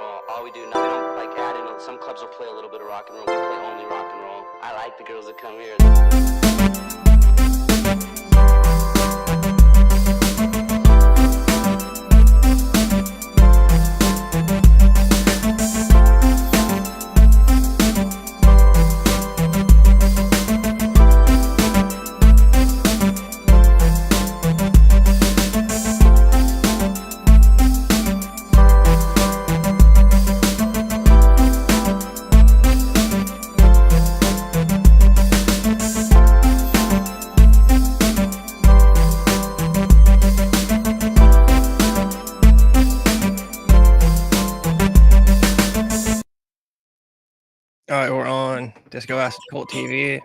roll. All we do, we don't like add in. Some clubs will play a little bit of rock and roll. We play only rock and roll. I like the girls that come here. All right, we're on Disco Acid Cult TV.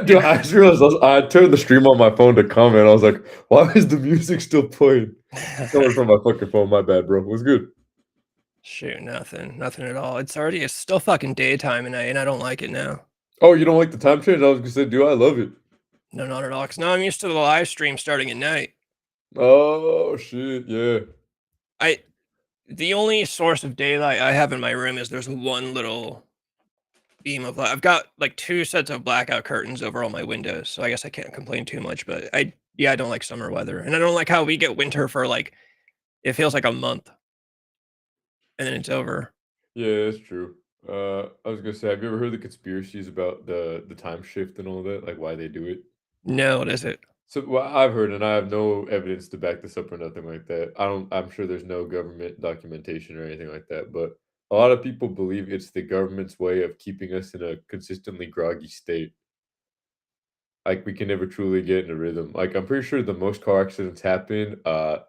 Dude, I just realized I turned the stream on my phone to comment. I was like, why is the music still playing? Coming from my fucking phone. My bad, bro. What's good? Shoot, nothing at all. It's still fucking daytime and I don't like it now. Oh, you don't like the time change? I was gonna say, dude, I love it. No, not at all. Cause now I'm used to the live stream starting at night. Oh shit, yeah. The only source of daylight I have in my room is there's one little beam of light. I've got like 2 sets of blackout curtains over all my windows, so I guess I can't complain too much. But I don't like summer weather, and I don't like how we get winter for like it feels like a month, and then it's over. Yeah, that's true. I was gonna say, have you ever heard the conspiracies about the time shift and all that? Like why they do it? No, what is it? So what I've heard, and I have no evidence to back this up or nothing like that. I'm sure there's no government documentation or anything like that, but a lot of people believe it's the government's way of keeping us in a consistently groggy state. Like we can never truly get in a rhythm. Like I'm pretty sure the most car accidents happen,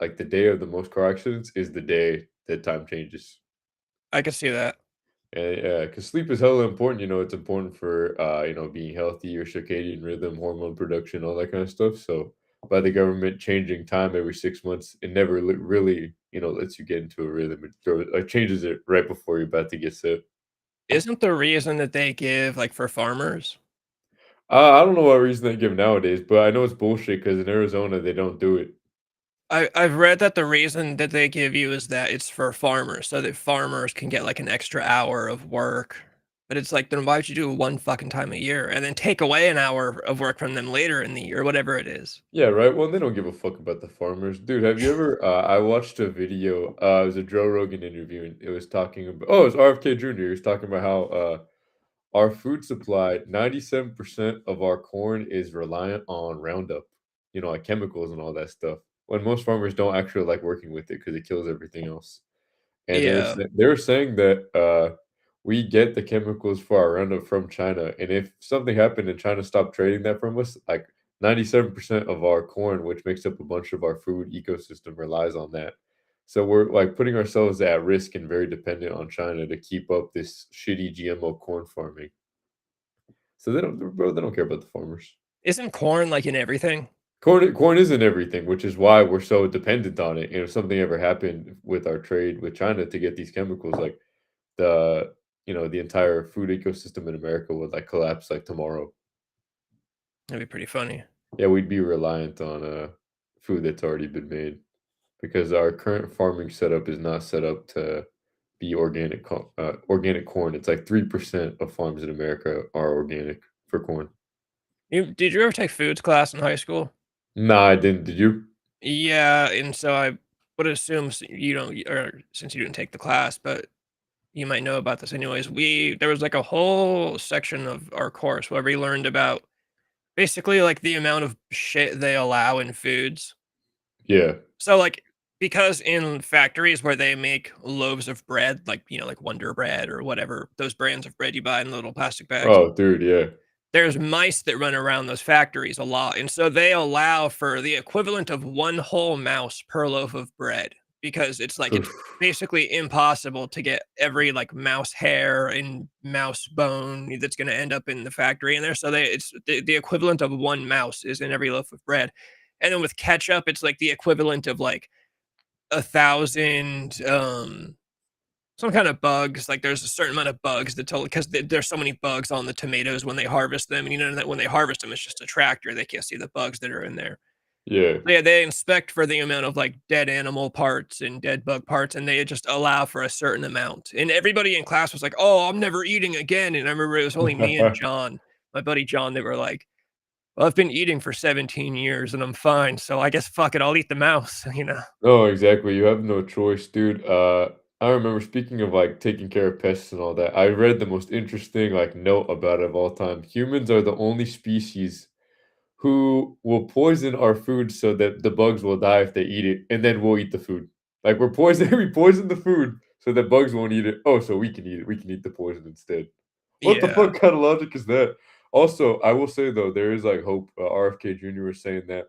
like the day of the most car accidents is the day that time changes. I can see that. And yeah, because sleep is hella important. It's important for being healthy, your circadian rhythm, hormone production, all that kind of stuff. So by the government changing time every 6 months, it never really lets you get into a rhythm. It changes it right before you're about to get set. Isn't the reason that they give like for farmers? I don't know what reason they give nowadays, but I know it's bullshit because in Arizona they don't do it. I've read that the reason that they give you is that it's for farmers, so that farmers can get like an extra hour of work. But it's like, then why would you do it one fucking time a year and then take away an hour of work from them later in the year, whatever it is? Yeah, right. Well, they don't give a fuck about the farmers, dude. Have you ever? I watched a video. It was a Joe Rogan interview, and it was talking about. Oh, it was RFK Jr. He was talking about how our food supply, 97% of our corn is reliant on Roundup, like chemicals and all that stuff. When most farmers don't actually like working with it because it kills everything else. And Yeah. they were saying that we get the chemicals for our Roundup from China, and if something happened and China stopped trading that from us, like 97% of our corn, which makes up a bunch of our food ecosystem, relies on that. So we're like putting ourselves at risk and very dependent on China to keep up this shitty GMO corn farming. So they don't care about the farmers. Isn't corn like in everything? Corn isn't everything, which is why we're so dependent on it. And if something ever happened with our trade with China to get these chemicals, like the entire food ecosystem in America would like collapse like tomorrow. That'd be pretty funny. Yeah, we'd be reliant on food that's already been made because our current farming setup is not set up to be organic corn. It's like 3% of farms in America are organic for corn. Did you ever take foods class in high school? Nah, I didn't. Did you? Yeah, and so I would assume you don't, or since you didn't take the class, but you might know about this anyways. There was like a whole section of our course where we learned about basically like the amount of shit they allow in foods. Yeah. So like because in factories where they make loaves of bread, like like Wonder Bread or whatever, those brands of bread you buy in little plastic bags. Oh, dude, yeah. There's mice that run around those factories a lot, and so they allow for the equivalent of one whole mouse per loaf of bread because it's like it's basically impossible to get every like mouse hair and mouse bone that's going to end up in the factory in there. So it's the equivalent of one mouse is in every loaf of bread, and then with ketchup, it's like the equivalent of like 1,000 some kind of bugs. Like there's a certain amount of bugs that because there's so many bugs on the tomatoes when they harvest them, and that when they harvest them, it's just a tractor. They can't see the bugs that are in there. Yeah. Yeah, they inspect for the amount of, like, dead animal parts and dead bug parts, and they just allow for a certain amount, and everybody in class was like, "Oh, I'm never eating again," and I remember it was only me and John, my buddy John, that were like, "Well, I've been eating for 17 years and I'm fine, so I guess fuck it, I'll eat the mouse," you know? No, exactly. You have no choice, dude. I remember speaking of like taking care of pests and all that. I read the most interesting like note about it of all time. Humans are the only species who will poison our food so that the bugs will die if they eat it, and then we'll eat the food. Like we're poison, we poison the food so that bugs won't eat it. Oh, so we can eat it. We can eat the poison instead. What the Yeah. fuck kind of logic is that? Also, I will say though, there is like hope. RFK Jr. was saying that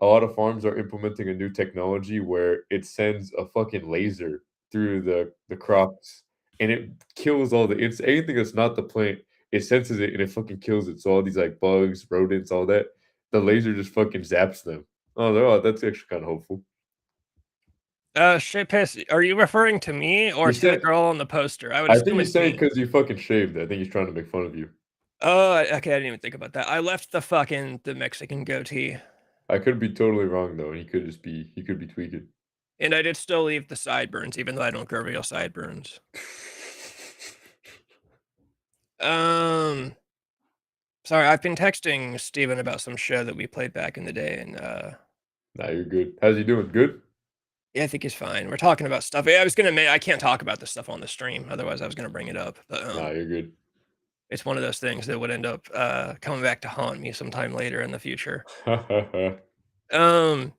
a lot of farms are implementing a new technology where it sends a fucking laser through the crops and it kills all the it's anything that's not the plant, it senses it and it fucking kills it. So all these like bugs, rodents, all that, the laser just fucking zaps them. Oh, that's actually kind of hopeful. Shit piss, are you referring to me or You to the said girl on the poster? I would I think assume he's it's saying me. because you fucking shaved. I think he's trying to make fun of you. Oh, okay, I didn't even think about that. I left the Mexican goatee, I could be totally wrong though, and he could be tweaking. and I did still leave the sideburns, even though I don't grow real sideburns. Um, Sorry, I've been texting Steven about some show that we played back in the day, and, Nah, you're good. How's he doing? Good? yeah, I think he's fine. We're talking about stuff. Yeah, I was gonna I can't talk about this stuff on the stream, otherwise I was gonna bring it up, but, Nah, you're good. it's one of those things that would end up, coming back to haunt me sometime later in the future. Um,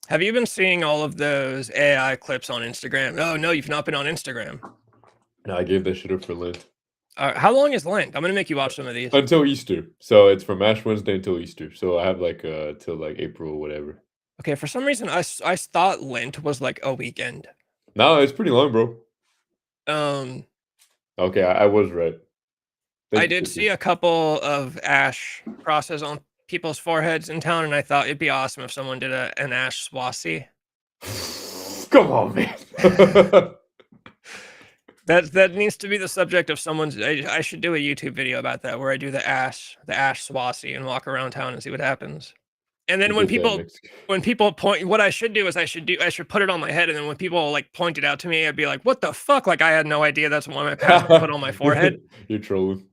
have you been seeing all of those AI clips on Instagram? Oh, no, you've not been on Instagram. Nah, I gave that shit up for Lent. How long is Lent? I'm gonna make you watch some of these. Until Easter. So it's from Ash Wednesday until Easter. So I have like till like April or whatever. Okay, for some reason, I thought Lent was, like, a weekend. No, it's pretty long, bro. Um, Okay, I was right. I Thank you, did see Shippers. a couple of ash crosses on people's foreheads in town, and I thought it'd be awesome if someone did an ash swassi. Come on, man. That needs to be the subject of someone's. I should do a YouTube video about that where I do the ash swassi and walk around town and see what happens. And You then did that, Mexican. when people point, what I should do is I should put it on my head, and then when people like point it out to me, I'd be like, "What the fuck?" Like I had no idea that's what my pastor put on my forehead. You're trolling.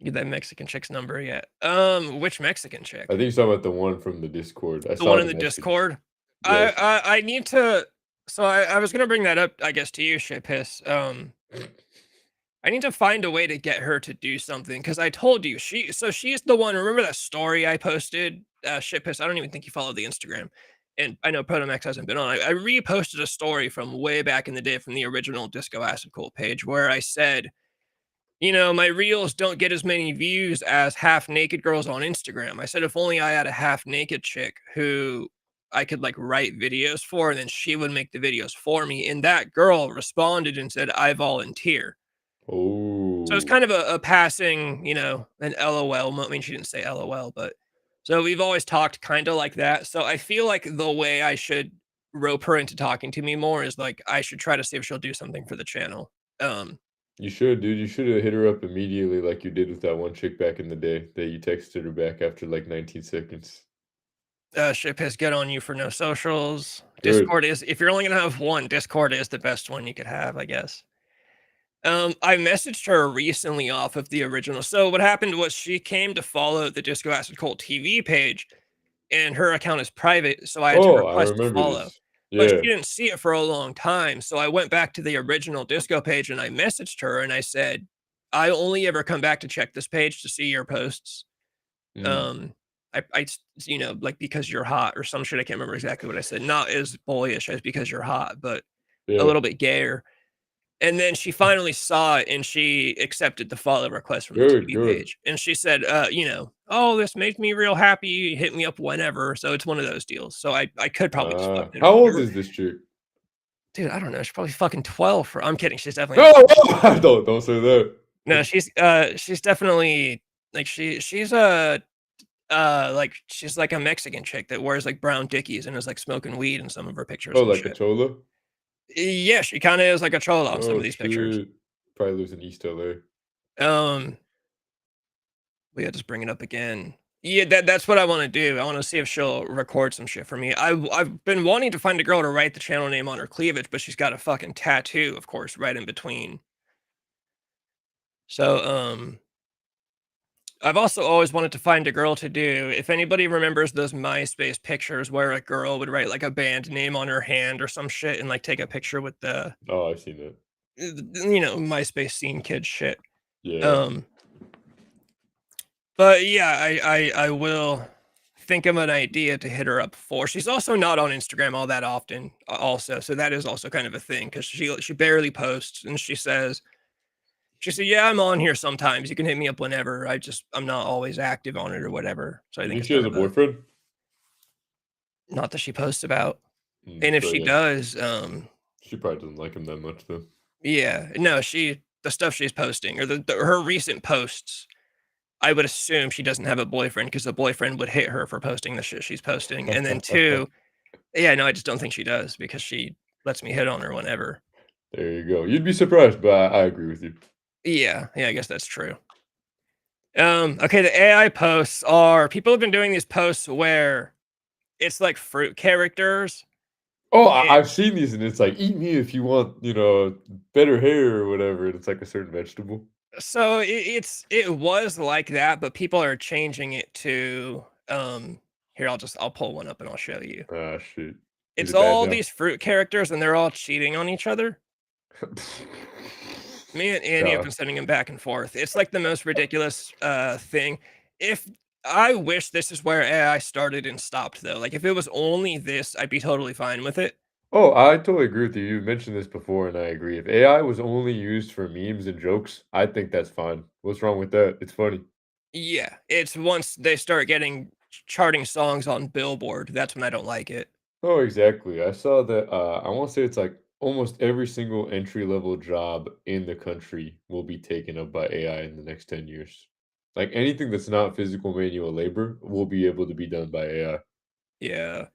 Get that Mexican chick's number yet? Which Mexican I chick? think you're talking about the one from the Discord. I The saw one in the the message. Discord? Yes. I need to. So I was gonna bring that up, I guess, to you, shit piss. I need to find a way to get her to do something because I told you she's the one. Remember that story I posted? Shit piss. I don't even think you followed the Instagram, and I know Protomax hasn't been on. I reposted a story from way back in the day from the original Disco Acid Cult page where I said, you know, my reels don't get as many views as half naked girls on Instagram. I said if only I had a half naked chick who I could like write videos for, and then she would make the videos for me. And that girl responded and said, I volunteer. So it's Oh, kind of a passing, you know, an LOL. I mean, she didn't say LOL, but so we've always talked kind of like that. So I feel like the way I should rope her into talking to me more is like I should try to see if she'll do something for the channel. Um, you should, dude. You should have hit her up immediately like you did with that one chick back in the day that you texted her back after like 19 seconds. Ship has good on you for no socials. Good. Discord is, if you're only gonna have one, Discord is the best one you could have, I guess. I messaged her recently off of the original. So what happened was she came to follow the Disco Acid Cult TV page, and her account is private, so I had to Oh, I request to remember follow. this. But Yeah. she didn't see it for a long time, so I went back to the original Disco page and I messaged her and I said, "I only ever come back to check this page to see your posts. Mm, Um, you know, like because you're hot or some shit. I can't remember exactly what I said. Not as boyish as because you're hot, but a yeah. little bit gayer." And then she finally saw it and she accepted the follow request from the Good, TV good. page. And she said, you know, oh, this makes me real happy. Hit me up whenever. So it's one of those deals. So I could probably just fucking How old her. is this chick? Dude, I don't know. She's probably fucking 12 for, I'm kidding. She's definitely No, not 12. no, don't say that. No, she's definitely like she's a like she's like a Mexican chick that wears like brown dickies and is like smoking weed in some of her pictures Oh, and like a shit. chola? Yeah, she kind of is like a troll on some Oh of these pictures. shit. Probably lives in East LA. Um, we had just bring it up again. Yeah, that's what I want to do. I want to see if she'll record some shit for me. I've been wanting to find a girl to write the channel name on her cleavage, but she's got a fucking tattoo, of course, right in between. So, I've also always wanted to find a girl to do. If anybody remembers those MySpace pictures where a girl would write like a band name on her hand or some shit and like take a picture with the, Oh, I've seen that. MySpace scene kid shit. Yeah. But yeah, I will think of an idea to hit her up for. She's also not on Instagram all that often, also, so that is also kind of a thing because she barely posts, and she said, "Yeah, I'm on here sometimes. You can hit me up whenever. I'm not always active on it or whatever." So I You think think it's she has kind a of a boyfriend? not that she posts about, and if So she yeah, does, she probably doesn't like him that much then. yeah, no, the stuff she's posting or her recent posts. I would assume she doesn't have a boyfriend because the boyfriend would hit her for posting the shit she's posting. And then two, yeah, no, I just don't think she does because she lets me hit on her whenever. There you go. You'd be surprised, but I agree with you. Yeah, I guess that's true. Okay, the AI posts are people have been doing these posts where it's like fruit characters. Oh, And I've seen these, and it's like, eat me if you want, better hair or whatever. And it's like a certain vegetable. so it was like that, but people are changing it to here, I'll pull one up and I'll show you. Ah, shit. Is It's it bad all now? these fruit characters and they're all cheating on each other. Me and Andy have Yeah. been sending him back and forth. It's like the most ridiculous thing. If I wish this is where AI started and stopped though. Like if it was only this, I'd be totally fine with it. Oh, I totally agree with you. You mentioned this before, and I agree. If AI was only used for memes and jokes, I think that's fine. What's wrong with that? It's funny. Yeah, it's once they start getting charting songs on Billboard, that's when I don't like it. Oh, exactly. I saw that, I wanna say it's like almost every single entry-level job in the country will be taken up by AI in the next 10 years. Like, anything that's not physical manual labor will be able to be done by AI. Yeah.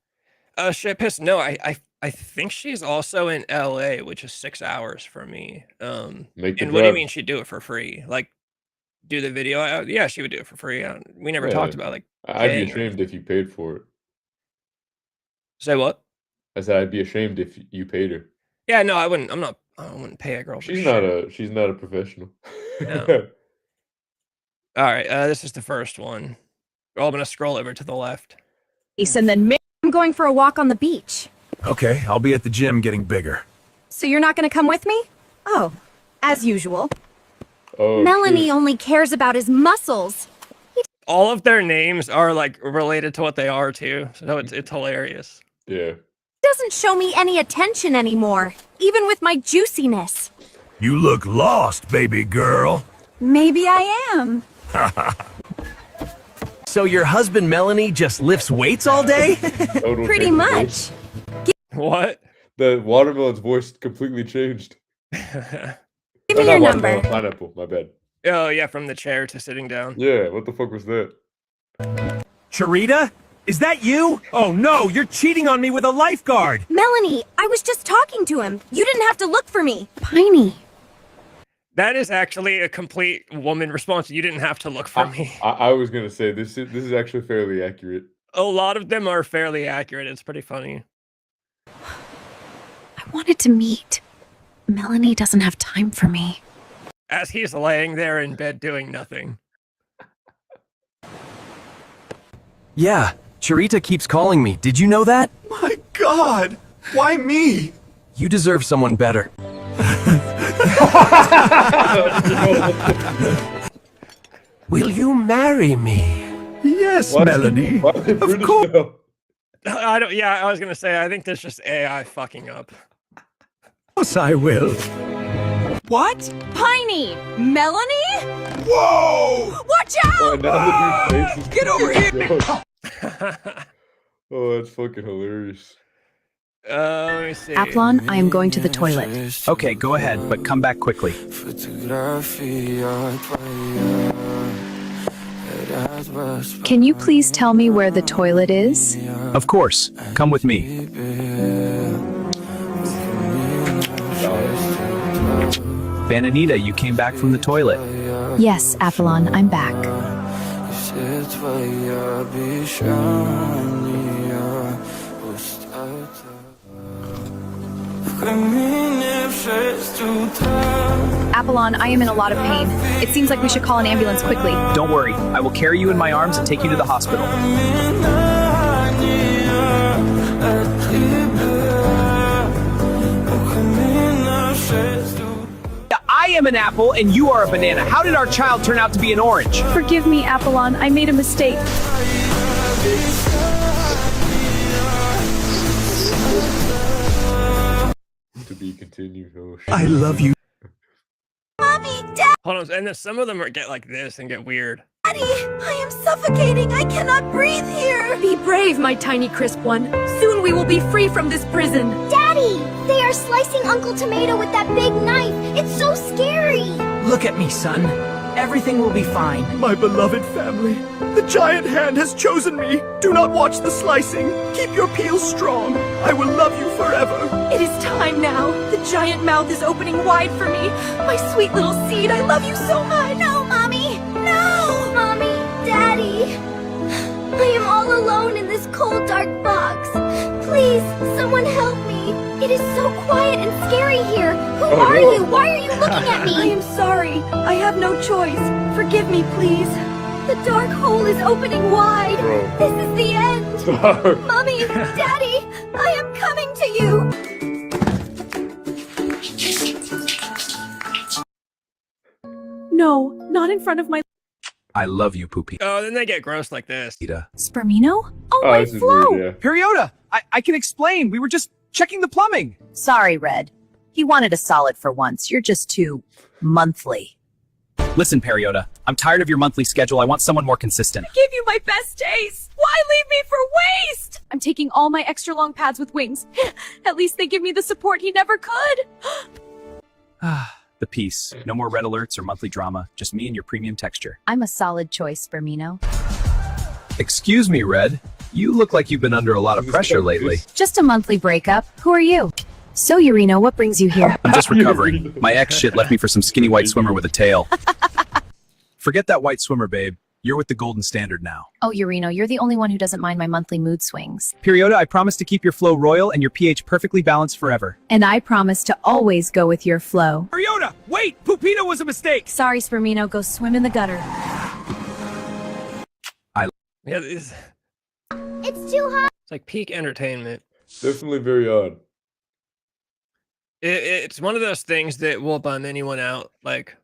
Shit piss. No, I think she's also in LA, which is 6 hours from me. Make the And what do you drive. mean she'd do it for free? Like do the video? Yeah, she would do it for free. We never Yeah. talked about like I'd be paying or ashamed anything. if you paid for it. Say what? I said I'd be ashamed if you paid her. Yeah, no, I wouldn't. I wouldn't pay a girl for She's not shit. a professional. No. All right. This is the first one. I'm gonna scroll over to the left. And then I'm going for a walk on the beach. Okay, I'll be at the gym getting bigger. So you're not going to come with me? Oh, as usual. Oh, Melanie shit. only cares about his muscles. All of their names are like related to what they are too, so it's hilarious. Yeah. Doesn't show me any attention anymore, even with my juiciness. You look lost, baby girl. Maybe I am. So your husband Melanie just lifts weights all day? Total Pretty change of much. voice. What? The watermelon's voice completely changed. Give me your Not number. watermelon, pineapple, my bad. Oh yeah, from the chair to sitting down. Yeah, what the fuck was that? Charita? Is that you? Oh no, you're cheating on me with a lifeguard! Melanie, I was just talking to him. You didn't have to look for me. Piney. That is actually a complete woman response. You didn't have to look for me. I was gonna say this is actually fairly accurate. A lot of them are fairly accurate. It's pretty funny. I wanted to meet. Melanie doesn't have time for me. As he's laying there in bed doing nothing. Yeah, Charita keeps calling me. Did you know that? My God! Why me? You deserve someone better. Will you marry me? Yes, Why- Melanie. why are they Of British course. now? I don't. Yeah, I was gonna say. I think there's just AI fucking up. I will. What? Piney! Melanie? Whoa! Watch Oh, out! now the dude's face is Get over here! Oh, that's fucking hilarious. Let me see. Aplon, I am going to the toilet. Okay, go ahead, but come back quickly. Can you please tell me where the toilet is? Of course, come with me. Vananita, you came back from the toilet. Yes, Avalon, I'm back. Apollon, I am in a lot of pain. It seems like we should call an ambulance quickly. Don't worry, I will carry you in my arms and take you to the hospital. I am an apple and you are a banana. How did our child turn out to be an orange? Forgive me, Apollon. I made a mistake. To be continued. Oh, shit. I love you. Mommy, Daddy, Hold on, and then some of them get like this and get weird. I am suffocating. I cannot breathe here. Be brave, my tiny crisp one. Soon we will be free from this prison. Daddy, they are slicing Uncle Tomato with that big knife. It's so scary. Look at me, son. Everything will be fine. My beloved family, the giant hand has chosen me. Do not watch the slicing. Keep your peel strong. I will love you forever. It is time now. The giant mouth is opening wide for me. My sweet little seed, I love you so much. No, Mommy. No. Mommy, Daddy. I am all alone in this cold, dark box. Please, someone help me. It is so quiet and scary here. Who are you? Why are you looking at me? I am sorry. I have no choice. Forgive me, please. The dark hole is opening wide. Bro. This is the end. Mommy, Daddy, I am coming to you. No, not in front of my... I love you, Poopy. Oh, then they get gross like this. Spermino? Oh, Oh, my this is flow. weird, Periota, I can explain. We were just checking the plumbing. Sorry, Red. He wanted a solid for once. You're just too monthly. Listen, Periota, I'm tired of your monthly schedule. I want someone more consistent. Give you my best days. Why leave me for waste? I'm taking all my extra long pads with wings. At least they give me the support he never could. The peace. No more red alerts or monthly drama. Just me and your premium texture. I'm a solid choice, Spermino. Excuse me, Red. You look like you've been under a lot of pressure lately. Just a monthly breakup. Who are you? So, Urino, what brings you here? I'm just recovering. My ex shit left me for some skinny white swimmer with a tail. Forget that white swimmer, babe. You're with the golden standard now. Oh, Urino, you're the only one who doesn't mind my monthly mood swings. Periota, I promise to keep your flow royal and your pH perfectly balanced forever. And I promise to always go with your flow. Periota, wait! Pupino was a mistake! Sorry, Spermino. Go swim in the gutter. Yeah, it's It's too hot. like peak entertainment. Definitely very odd. It's one of those things that will bum anyone out. Like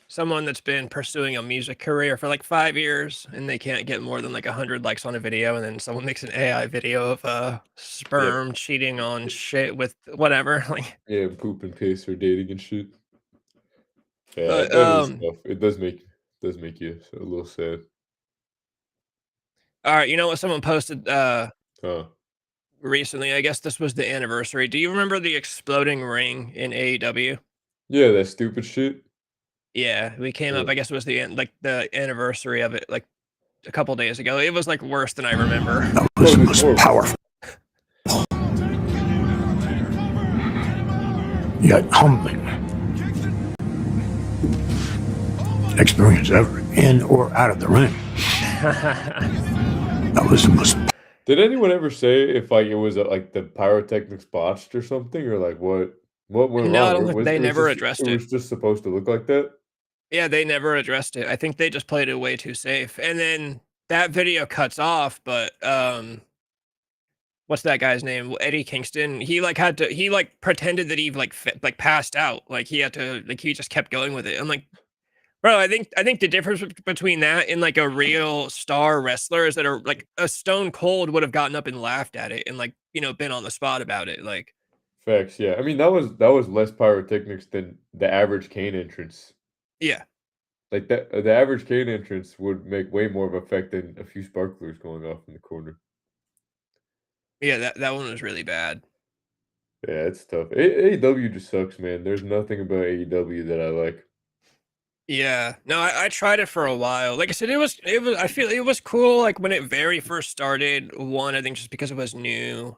someone that's been pursuing a music career for like 5 years and they can't get more than like 100 likes on a video, and then someone makes an AI video of sperm cheating on shit with whatever. Like, Yeah, poop and piss or dating and shit. Yeah, But, that is tough. It does make you a little sad. all right, you know what someone posted Huh. recently? I guess this was the anniversary. Do you remember the exploding ring in AEW? Yeah, that stupid shit. Yeah, we came up. I guess it was the anniversary of it, like a couple days ago. It was like worse than I remember. This Oh, was horrible. powerful. Yet humbling. Experience ever in or out of the ring. That was the most. Did anyone ever say if like it was like the pyrotechnics botched or something, or like what went No, I wrong? don't think they never addressed It it. was just supposed to look like that. Yeah, they never addressed it. I think they just played it way too safe. And then that video cuts off, but what's that guy's name? Eddie Kingston. He pretended that he passed out. Like he had to, like he just kept going with it. I'm like, bro, I think the difference between that and like a real star wrestler is that like a Stone Cold would have gotten up and laughed at it and like, been on the spot about it. Like, Facts, yeah. I mean that was less pyrotechnics than the average Kane entrance. yeah. Like the average Kane entrance would make way more of an effect than a few sparklers going off in the corner. Yeah, that one was really bad. Yeah, it's tough. AEW just sucks, man. There's nothing about AEW that I like. Yeah, no, I tried it for a while. Like I said, I feel it was cool. Like when it very first started, I think just because it was new.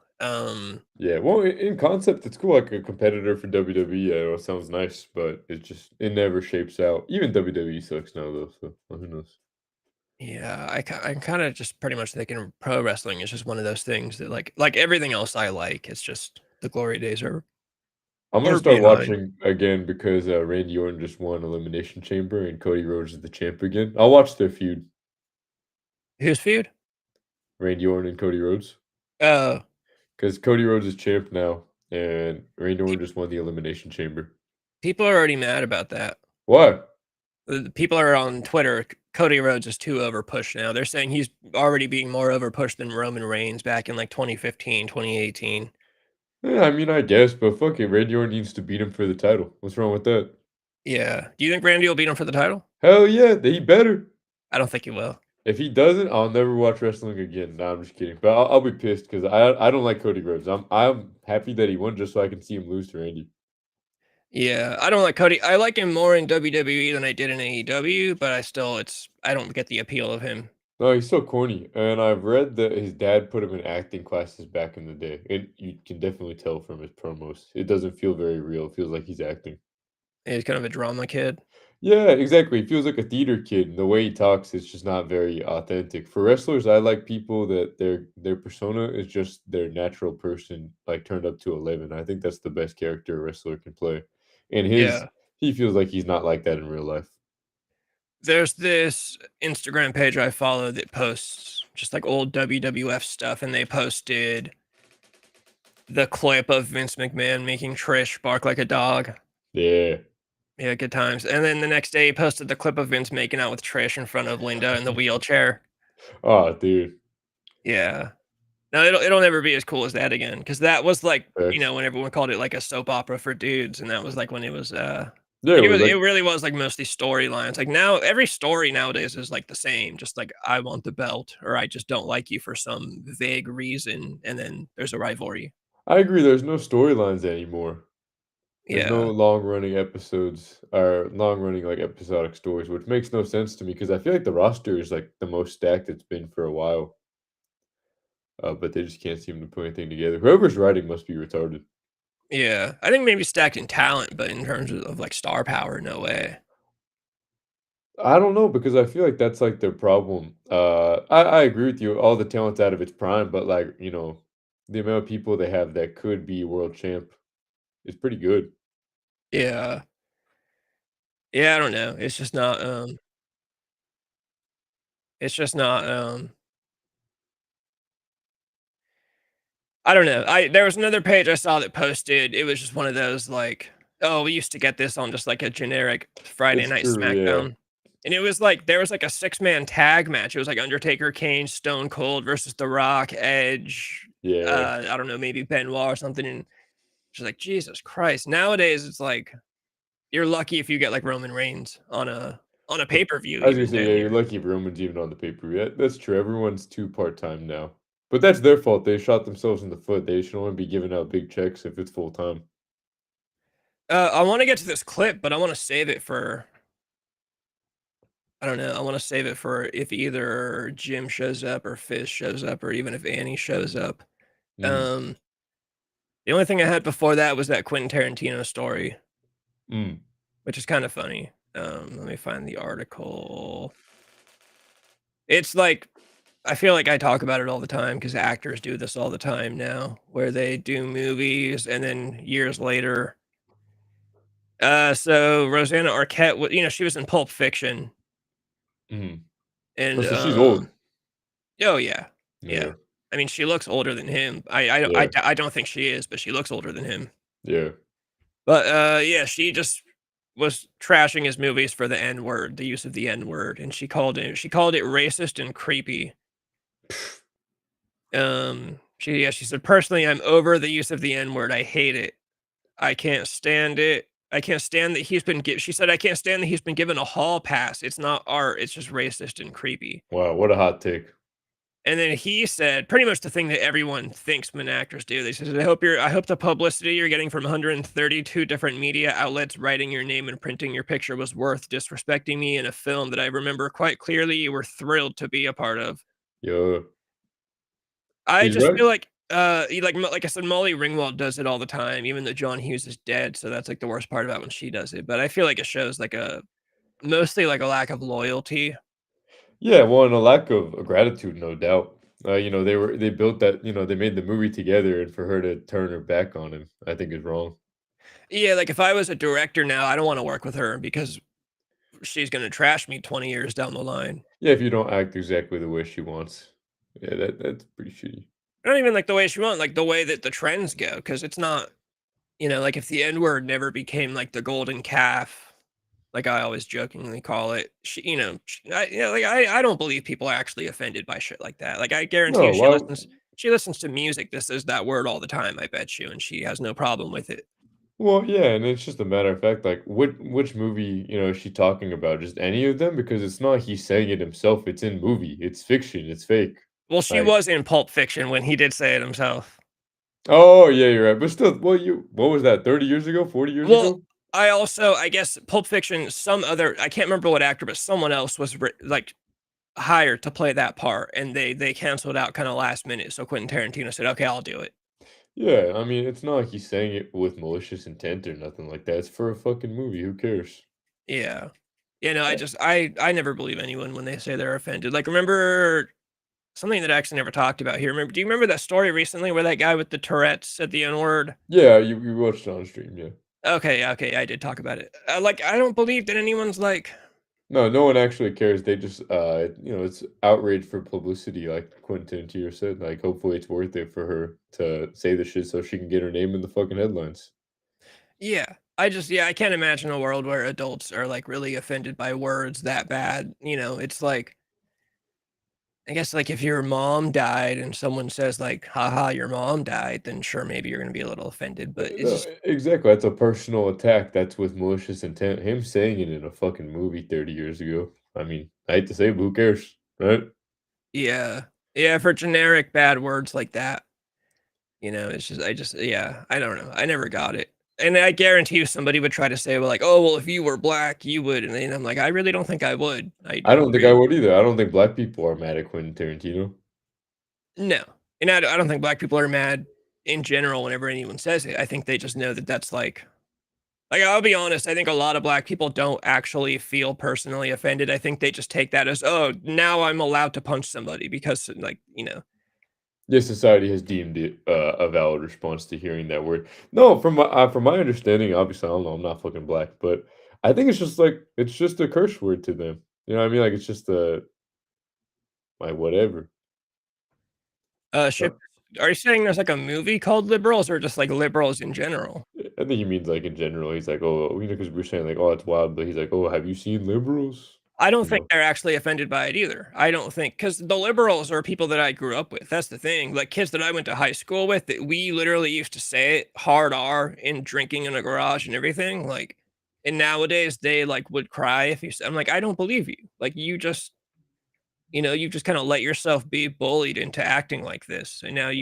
Yeah, well, in concept, it's cool. Like a competitor for WWE, I know it sounds nice, but it never shapes out. Even WWE sucks now, though. So who knows? Yeah, I'm kind of just pretty much thinking pro wrestling is just one of those things that like everything else I like. It's just the glory days I'm gonna are start behind. watching again because Randy Orton just won Elimination Chamber and Cody Rhodes is the champ again. I'll watch their feud, Whose feud? Randy Orton and Cody Rhodes, Oh, because Cody Rhodes is champ now, and Randy pe- Orton just won the Elimination Chamber. people are already mad about that. Why? The people are on Twitter. Cody Rhodes is too overpushed now. They're saying he's already being more overpushed than Roman Reigns back in like 2015, 2018. Yeah, I mean, I guess, but fuck it, Randy Orton needs to beat him for the title. What's wrong with that? Yeah. Do you think Randy will beat him for the title? Hell yeah, he better. I don't think he will. If he doesn't, I'll never watch wrestling again. No, I'm just kidding. But I'll be pissed because I don't like Cody Rhodes. I'm happy that he won just so I can see him lose to Randy. Yeah, I don't like Cody. I like him more in WWE than I did in AEW, but I don't get the appeal of him. No, he's so corny. And I've read that his dad put him in acting classes back in the day. And you can definitely tell from his promos. It doesn't feel very real. It feels like he's acting. He's kind of a drama kid. Yeah, exactly. He feels like a theater kid. And the way he talks, it's just not very authentic. For wrestlers, I like people that their persona is just their natural person, like turned up to 11. I think that's the best character a wrestler can play. And Yeah. he feels like he's not like that in real life. There's this Instagram page I follow that posts just like old WWF stuff, and they posted the clip of Vince McMahon making Trish bark like a dog. Yeah. Yeah, good times. And then the next day, he posted the clip of Vince making out with Trish in front of Linda in the wheelchair. Oh, dude. Yeah. No, it'll never be as cool as that again, because that was like, Facts. when everyone called it like a soap opera for dudes, and that was like when it was Yeah, like it was it like really was like mostly storylines. Like now every story nowadays is like the same, just like I want the belt or I just don't like you for some vague reason, and then there's a rivalry. I agree, there's no storylines anymore. There's no Yeah. long running episodes or long running like episodic stories, which makes no sense to me because I feel like the roster is like the most stacked it's been for a while. But they just can't seem to put anything together. Whoever's writing must be retarded. Yeah. I think maybe stacked in talent, but in terms of like star power, no way. I don't know because I feel like that's like their problem. I agree with you. All the talent's out of its prime, but like the amount of people they have that could be world champ is pretty good. Yeah. Yeah, I don't know. It's just not I don't know. I There was another page I saw that posted, it was just one of those like, "Oh, we used to get this on just like a generic Friday It's Night true, yeah. SmackDown." And it was like there was like a six-man tag match. It was like Undertaker, Kane, Stone Cold versus The Rock, Edge, Yeah. I don't know, maybe Benoit or something, and just like, Jesus Christ. Nowadays, it's like, you're lucky if you get like Roman Reigns on a pay-per-view I was gonna even say, damn yeah, you're near. lucky if Roman's even on the pay-per-view. That's true. Everyone's too part-time now. But that's their fault. They shot themselves in the foot. They should only be giving out big checks if it's full-time. I wanna get to this clip, but I wanna save it for I don't know. I want to save it for if either Jim shows up or Fizz shows up or even if Annie shows up. Mm, Um, the only thing I had before that was that Quentin Tarantino story, mm. which is kind of funny. Let me find the article. It's like I feel like I talk about it all the time because actors do this all the time now, where they do movies and then years later. So Rosanna Arquette, she was in Pulp Fiction, Mhm. Oh, and so she's old. oh yeah, Yeah, yeah. I mean, she looks older than him. yeah, I don't think she is, but she looks older than him. yeah. But yeah, she just was trashing his movies for the N word, the use of the N word, and she called it racist and creepy. She said personally, I'm over the use of the N word. I hate it. I can't stand it. I can't stand that she said I can't stand that he's been given a hall pass. It's not art. It's just racist and creepy. Wow, what a hot take. And then he said pretty much the thing that everyone thinks when actors do. They said, I hope the publicity you're getting from 132 different media outlets writing your name and printing your picture was worth disrespecting me in a film that I remember quite clearly you were thrilled to be a part of. Yeah, I he's just right. feel like like I said, Molly Ringwald does it all the time, even though John Hughes is dead. So that's like the worst part about when she does it. But I feel like it shows like mostly like a lack of loyalty. Yeah, well, and a lack of gratitude, no doubt. They built that. They made the movie together, and for her to turn her back on him, I think is wrong. Yeah, like if I was a director now, I don't want to work with her because she's gonna trash me 20 years down the line. Yeah, if you don't act exactly the way she wants, yeah, that's pretty shitty. Not even like the way she wants, like the way that the trends go, because it's not, like if the N word never became like the golden calf, like I always jokingly call it, like I don't believe people are actually offended by shit like that. Like I guarantee you, No, why? she listens to music that says that word all the time. I bet you, and she has no problem with it. Well, yeah, and it's just a matter of fact, like which movie, is she talking about? Just any of them? Because it's not he saying it himself. It's in movie. It's fiction. It's fake. Well, she Like, was in Pulp Fiction when he did say it himself. oh yeah, you're right. But still, well, what was that? 30 years ago? 40 years Well, ago? I guess Pulp Fiction, I can't remember what actor, but someone else was like hired to play that part, and they canceled out kind of last minute. So Quentin Tarantino said, "Okay, I'll do it." Yeah, I mean, it's not like he's saying it with malicious intent or nothing like that. It's for a fucking movie. Who cares? Yeah, no, I never believe anyone when they say they're offended. Like, remember something that I actually never talked about here. Do you remember that story recently where that guy with the Tourette's said the N word? Yeah, you watched it on stream, yeah. Okay, I did talk about it. Like, I don't believe that anyone's like, No, no one actually cares. They just, it's outrage for publicity, like Quentin Tarantino said. Like, hopefully, it's worth it for her to say the shit so she can get her name in the fucking headlines. yeah. I can't imagine a world where adults are like really offended by words that bad. It's like, I guess like if your mom died and someone says like, haha, your mom died, then sure, maybe you're gonna be a little offended. But it's No, just, exactly. That's a personal attack. That's with malicious intent. Him saying it in a fucking movie 30 years ago. I mean, I hate to say, it, but who cares, right? yeah. Yeah, for generic bad words like that, it's just yeah, I don't know. I never got it. And I guarantee you somebody would try to say, well, like, oh, well, if you were black, you would. And then I'm like, I really don't think I would. I don't think I Really, would either. I don't think black people are mad at Quentin Tarantino. no. And I don't think black people are mad in general whenever anyone says it. I think they just know that that's like, I'll be honest, I think a lot of black people don't actually feel personally offended. I think they just take that as, oh, now I'm allowed to punch somebody because, like, Yes, society has deemed it a valid response to hearing that word. No, from my understanding, obviously, I don't know. I'm not fucking black, but I think it's just a curse word to them. You know what I mean? Like it's just a like whatever. ship. So, Are you saying there's like a movie called Liberals or just like liberals in general? I think he means like in general. He's like, oh, because we're saying like, oh, it's wild, but he's like, oh, have you seen liberals? I don't You think know? they're actually offended by it either. I don't think because the liberals are people that I grew up with. That's the thing. Like kids that I went to high school with, that we literally used to say it hard R in drinking in a garage and everything. Like, and nowadays they like would cry if you. I'm like, I don't believe you. Like you just kind of let yourself be bullied into acting like this, and now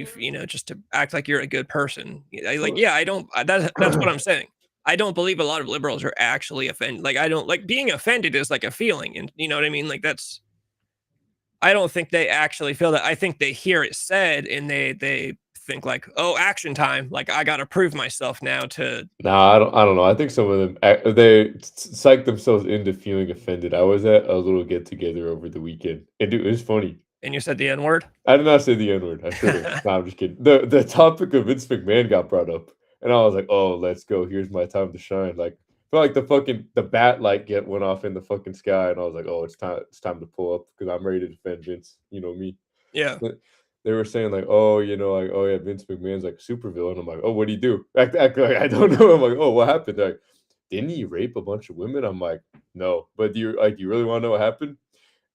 just to act like you're a good person. Like, Well, yeah, I don't. That's what I'm saying. I don't believe a lot of liberals are actually offended. Like, I don't like being offended is like a feeling, and you know what I mean. Like that's. I don't think they actually feel that. I think they hear it said, and they think like, oh, action time. Like I got to prove myself now to. Nah, I don't know. I think some of them they psych themselves into feeling offended. I was at a little get together over the weekend, and dude, it was funny. And you said the N word. I did not say the N word. I should have. Nah, I'm just kidding. The topic of Vince McMahon got brought up, and I was like, "Oh, let's go. Here's my time to shine." Like, felt like the bat light went off in the fucking sky, and I was like, "Oh, it's time to pull up because I'm ready to defend Vince." You know me. Yeah. But they were saying like, "Oh, like, oh yeah, Vince McMahon's like a super villain." I'm like, "Oh, what do he do?" Act like I don't know. I'm like, "Oh, what happened?" They're like, didn't he rape a bunch of women? I'm like, "No," but do you really want to know what happened?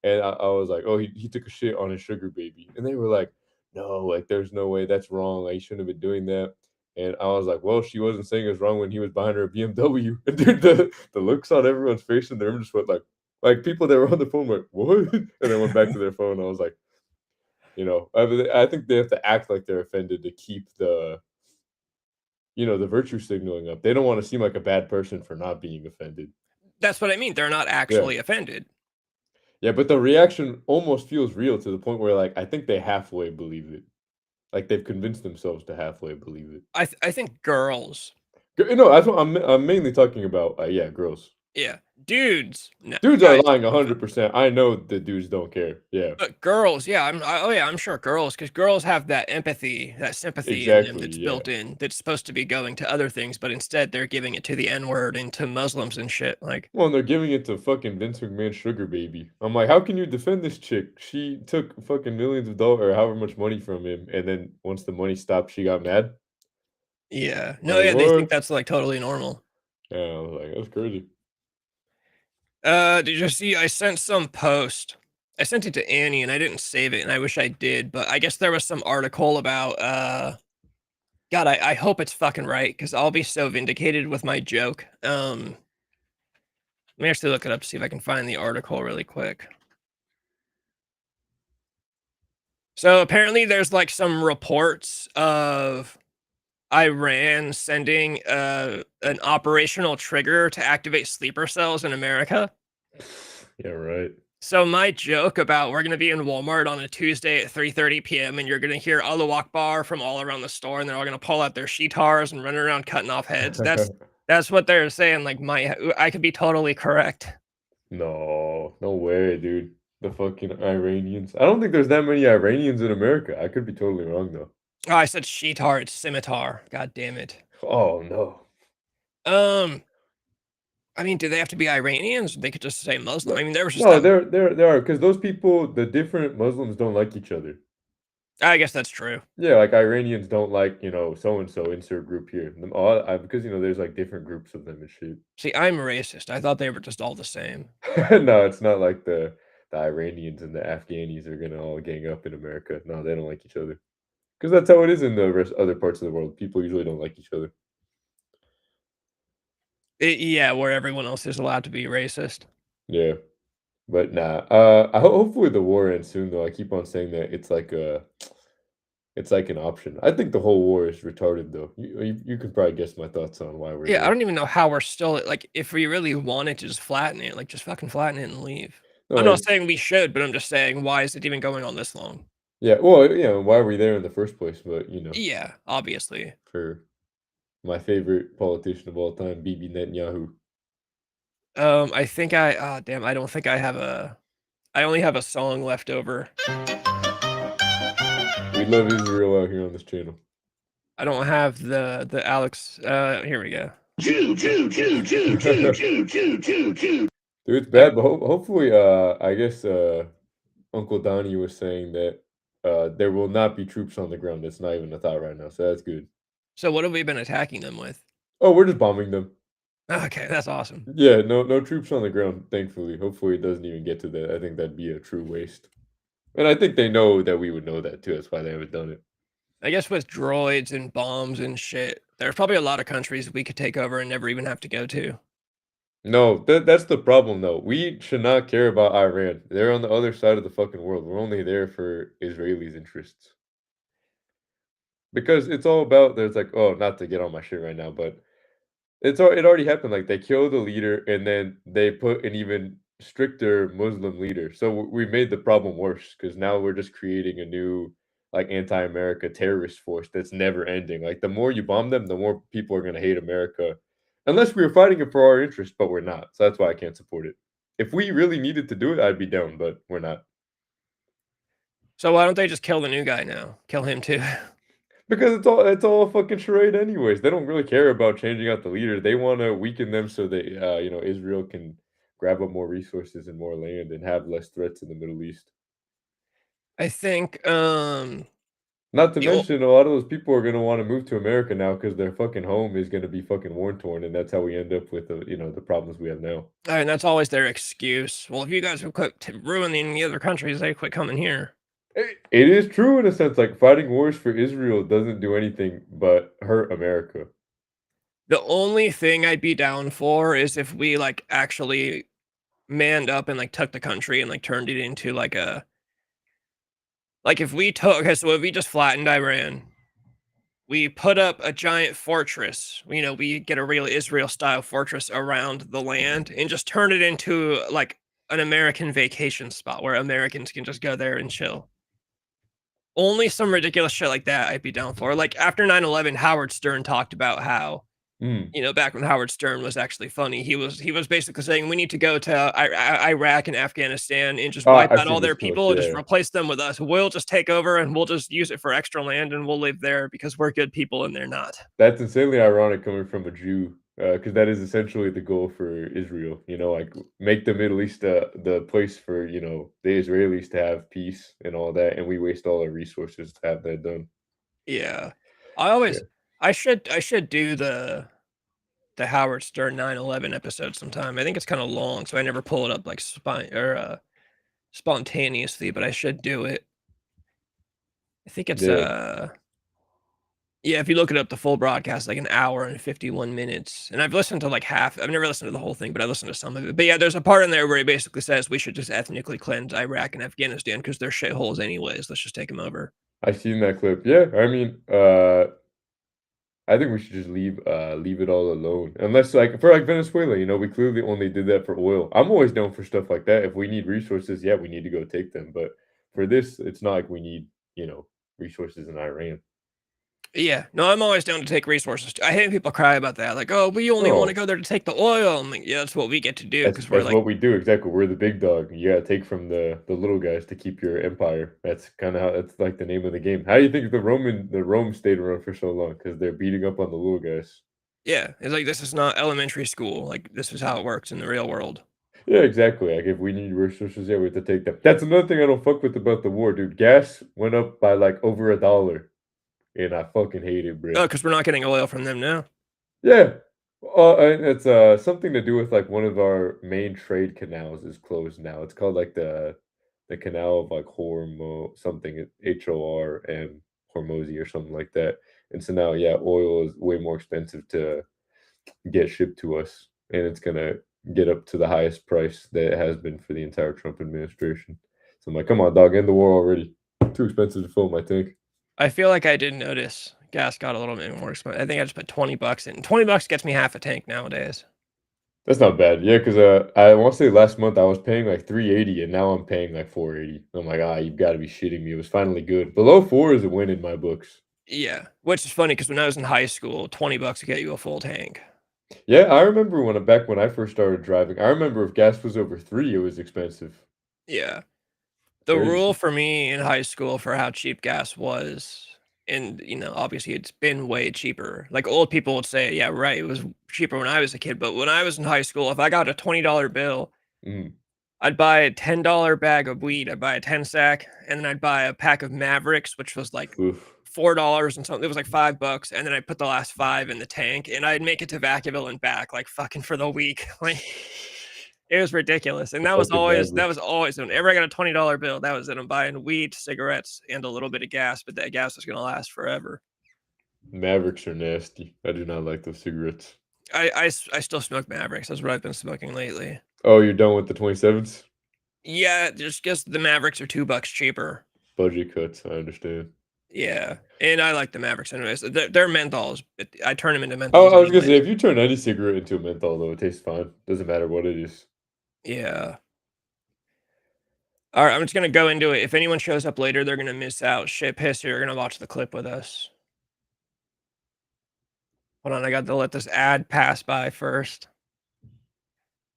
And I was like, "Oh, he took a shit on his sugar baby." And they were like, "No, like there's no way that's wrong. Like he shouldn't have been doing that." And I was like, "Well, she wasn't saying it was wrong when he was buying her a BMW." And dude, the looks on everyone's face in the room just went like people that were on the phone went, "What?" And then went back to their phone. I was like, I think they have to act like they're offended to keep the virtue signaling up. They don't want to seem like a bad person for not being offended. That's what I mean. They're not Yeah. actually offended. Yeah, but the reaction almost feels real to the point where, like, I think they halfway believe it. Like, they've convinced themselves to halfway believe it. I think girls. No, that's what I'm mainly talking about. Yeah, girls. Yeah, dudes. No, Dudes are guys, lying 100%. I know the dudes don't care. Yeah, but girls, yeah, I'm sure girls, because girls have that empathy, that sympathy in them exactly. that's Yeah. built in, that's supposed to be going to other things, but instead they're giving it to the N-word and to Muslims and shit. Like, Well, and they're giving it to fucking Vince McMahon's sugar baby. I'm like, how can you defend this chick? She took fucking millions of dollars or however much money from him, and then once the money stopped, she got mad. yeah, no, Like yeah, they think what? that's like totally normal. Yeah, I was like, that's crazy. Did you see? I sent some post. I sent it to Annie, and I didn't save it, and I wish I did. But I guess there was some article about. God, I hope it's fucking right, because I'll be so vindicated with my joke. Let me actually look it up to see if I can find the article really quick. So apparently, there's like some reports of Iran sending an operational trigger to activate sleeper cells in America. Yeah, right. So my joke about we're gonna be in Walmart on a Tuesday at 3:30 p.m. and you're gonna hear Allahu Akbar from all around the store, and they're all gonna pull out their shitars and run around cutting off heads. That's what they're saying. Like I could be totally correct. No, no way, dude. The fucking Iranians. I don't think there's that many Iranians in America. I could be totally wrong though. Oh, I said shitar. It's scimitar. God damn it. Oh no. I mean, do they have to be Iranians? They could just say Muslim. I mean, there was just No, that. there are because those people, the different Muslims don't like each other. I guess that's true. Yeah, like Iranians don't like, so and so insert group here. Because there's like different groups of them and shit. See, I'm racist. I thought they were just all the same. No, it's not like the Iranians and the Afghanis are gonna all gang up in America. No, they don't like each other. Because that's how it is in the other parts of the world. People usually don't like each other. Yeah, where everyone else is allowed to be racist. Yeah, but nah. Hopefully the war ends soon. Though I keep on saying that it's like an option. I think the whole war is retarded. Though you can probably guess my thoughts on why we're Yeah, I there. don't even know how we're still like if we really wanted to just flatten it, like just fucking flatten it and leave. No, I'm not saying we should, but I'm just saying why is it even going on this long? yeah. Well, why are we there in the first place? But Yeah, obviously. for my favorite politician of all time, Bibi Netanyahu. I think damn, I don't think I only have a song left over. We love Israel out here on this channel. I don't have the Alex here we go. Dude, it's bad, but hopefully, I guess Uncle Donnie was saying that there will not be troops on the ground. That's not even a thought right now, so that's good. So what have we been attacking them with? Oh, we're just bombing them. Okay, that's awesome. Yeah, no troops on the ground, thankfully. Hopefully, it doesn't even get to that. I think that'd be a true waste. And I think they know that we would know that too. That's why they haven't done it. I guess with droids and bombs and shit, there's probably a lot of countries we could take over and never even have to go to. No, that's the problem though. We should not care about Iran. They're on the other side of the fucking world. We're only there for Israelis' interests. Because it's all about there's like, oh, not to get on my shit right now, but it already happened. Like they killed the leader and then they put an even stricter Muslim leader. So we made the problem worse because now we're just creating a new like anti-America terrorist force that's never ending. Like the more you bomb them, the more people are gonna hate America. Unless we were fighting it for our interest, but we're not. So that's why I can't support it. If we really needed to do it, I'd be down, but we're not. So why don't they just kill the new guy now? Kill him too. Because it's all a fucking charade anyways. They don't really care about changing out the leader. They want to weaken them so that Israel can grab up more resources and more land and have less threats in the Middle East. I think Not to mention a lot of those people are gonna want to move to America now because their fucking home is gonna be fucking war torn, and that's how we end up with the problems we have now. I mean, that's always their excuse. Well, if you guys would quit ruining the other countries, they quit coming here. It is true in a sense, like fighting wars for Israel doesn't do anything but hurt America. The only thing I'd be down for is if we like actually manned up and like took the country and like turned it into like if we took so if we just flattened Iran, we put up a giant fortress, we get a real Israel style fortress around the land and just turn it into like an American vacation spot where Americans can just go there and chill. Only some ridiculous shit like that I'd be down for. Like after 9/11, Howard Stern talked about how Mm. You know, back when Howard Stern was actually funny, he was basically saying we need to go to Iraq and Afghanistan and just Oh, wipe I've out all seen their this clip, people and just yeah. replace them with us. We'll just take over and we'll just use it for extra land and we'll live there because we're good people and they're not. That's insanely ironic coming from a Jew, because that is essentially the goal for Israel, you know, like, make the Middle East the place for, you know, the Israelis to have peace and all that, and we waste all our resources to have that done. Yeah. Yeah. I should do the Howard Stern 9/11 episode sometime. I think it's kind of long, so I never pull it up like spontaneously, but I should do it. I think it's Yeah. yeah, if you look it up, the full broadcast like an hour and 51 minutes. And I've listened to like half. I've never listened to the whole thing, but I listened to some of it. But yeah, there's a part in there where he basically says we should just ethnically cleanse Iraq and Afghanistan because they're shitholes anyways. Let's just take them over. I've seen that clip. Yeah, I mean, I think we should just leave it all alone. Unless like for like Venezuela, you know, we clearly only did that for oil. I'm always down for stuff like that. If we need resources, yeah, we need to go take them. But for this, it's not like we need, you know, resources in Iran. Yeah, no, I'm always down to take resources. I hate people cry about that. Like, oh, we only want to Oh, go there to take the oil. I'm like, yeah, that's what we get to do that's because we're that's like, what we do exactly. We're the big dog. You gotta take from the little guys to keep your empire. That's kind of how that's like the name of the game. How do you think the Rome stayed around for so long? Because they're beating up on the little guys. yeah, it's like this is not elementary school. Like this is how it works in the real world. Yeah, exactly. Like if we need resources, yeah, we have to take them. That's another thing I don't fuck with about the war, dude. Gas went up by like over $1, and I fucking hate it, bro. Oh, because we're not getting oil from them now. Yeah. And it's something to do with like one of our main trade canals is closed now. It's called like the canal of like something HORM Hormozy or something like that. And so now, yeah, oil is way more expensive to get shipped to us, and it's gonna get up to the highest price that it has been for the entire Trump administration. So I'm like, come on, dog, end the war already. Too expensive to fill my tank. I feel like I did notice gas got a little bit more expensive. I think I just put 20 bucks in. 20 bucks gets me half a tank nowadays. That's not bad. Yeah, because I want to say last month I was paying like 380, and now I'm paying like 480. I'm like, you've got to be shitting me. It was finally good. Below 4 is a win in my books. Yeah, which is funny because when I was in high school, 20 bucks would get you a full tank. Yeah, I remember back when I first started driving. I remember if gas was over 3, it was expensive. Yeah. The Crazy. rule for me in high school for how cheap gas was, and you know, obviously it's been way cheaper. Like old people would say, yeah, right, it was cheaper when I was a kid. But when I was in high school, if I got a $20 bill, Mm. I'd buy a $10 bag of weed. I'd buy a 10 sack, and then I'd buy a pack of Mavericks, which was like Oof. $4 and something. It was like $5, and then I put the last 5 in the tank, and I'd make it to Vacaville and back, like fucking for the week. Like it was ridiculous, and that was Fucking always Mavericks. whenever I got a $20 bill, that was it. I'm buying weed, cigarettes, and a little bit of gas, but that gas is gonna last forever. Mavericks are nasty. I do not like those cigarettes. I still smoke Mavericks. That's what I've been smoking lately. Oh, you're done with the 27s? Yeah, just because the Mavericks are $2 cheaper. Budget cuts, I understand. Yeah, and I like the Mavericks anyways. They're menthols. I turn them into menthols. Oh, I was gonna say, anyways. if you turn any cigarette into a menthol, though, it tastes fine. Doesn't matter what it is. Yeah. All right, I'm just gonna go into it. If anyone shows up later, they're gonna miss out. Shit, piss, you're gonna watch the clip with us. Hold on, I got to let this ad pass by first.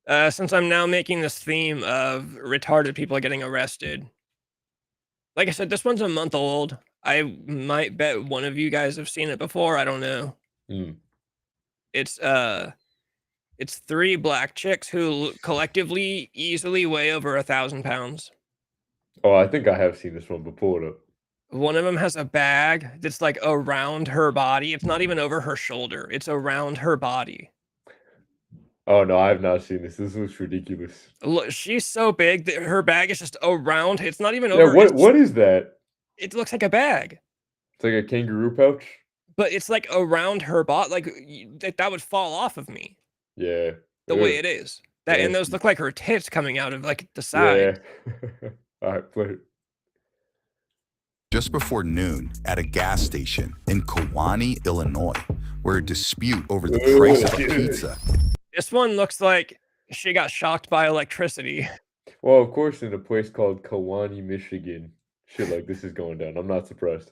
Since I'm now making this theme of retarded people getting arrested. Like I said, this one's a month old. I might bet one of you guys have seen it before. I don't know. Mm. It's 3 black chicks who collectively easily weigh over 1,000 pounds. Oh, I think I have seen this one, but pull it up. One of them has a bag that's like around her body. It's not even over her shoulder. It's around her body. Oh, no, I have not seen this. This looks ridiculous. Look, she's so big that her bag is just around. It's not even Yeah, over. what is that? It looks like a bag, It's like a kangaroo pouch? but it's like around her body. Like that would fall off of me Yeah. the way it is. That and those Nasty. look like her tits coming out of like the side. Yeah. All right, play it. Just before noon at a gas station in Kewanee, Illinois, where a dispute over the price of a pizza. This one looks like she got shocked by electricity. Well, of course, in a place called Kewanee, Michigan, shit like this is going down. I'm not surprised.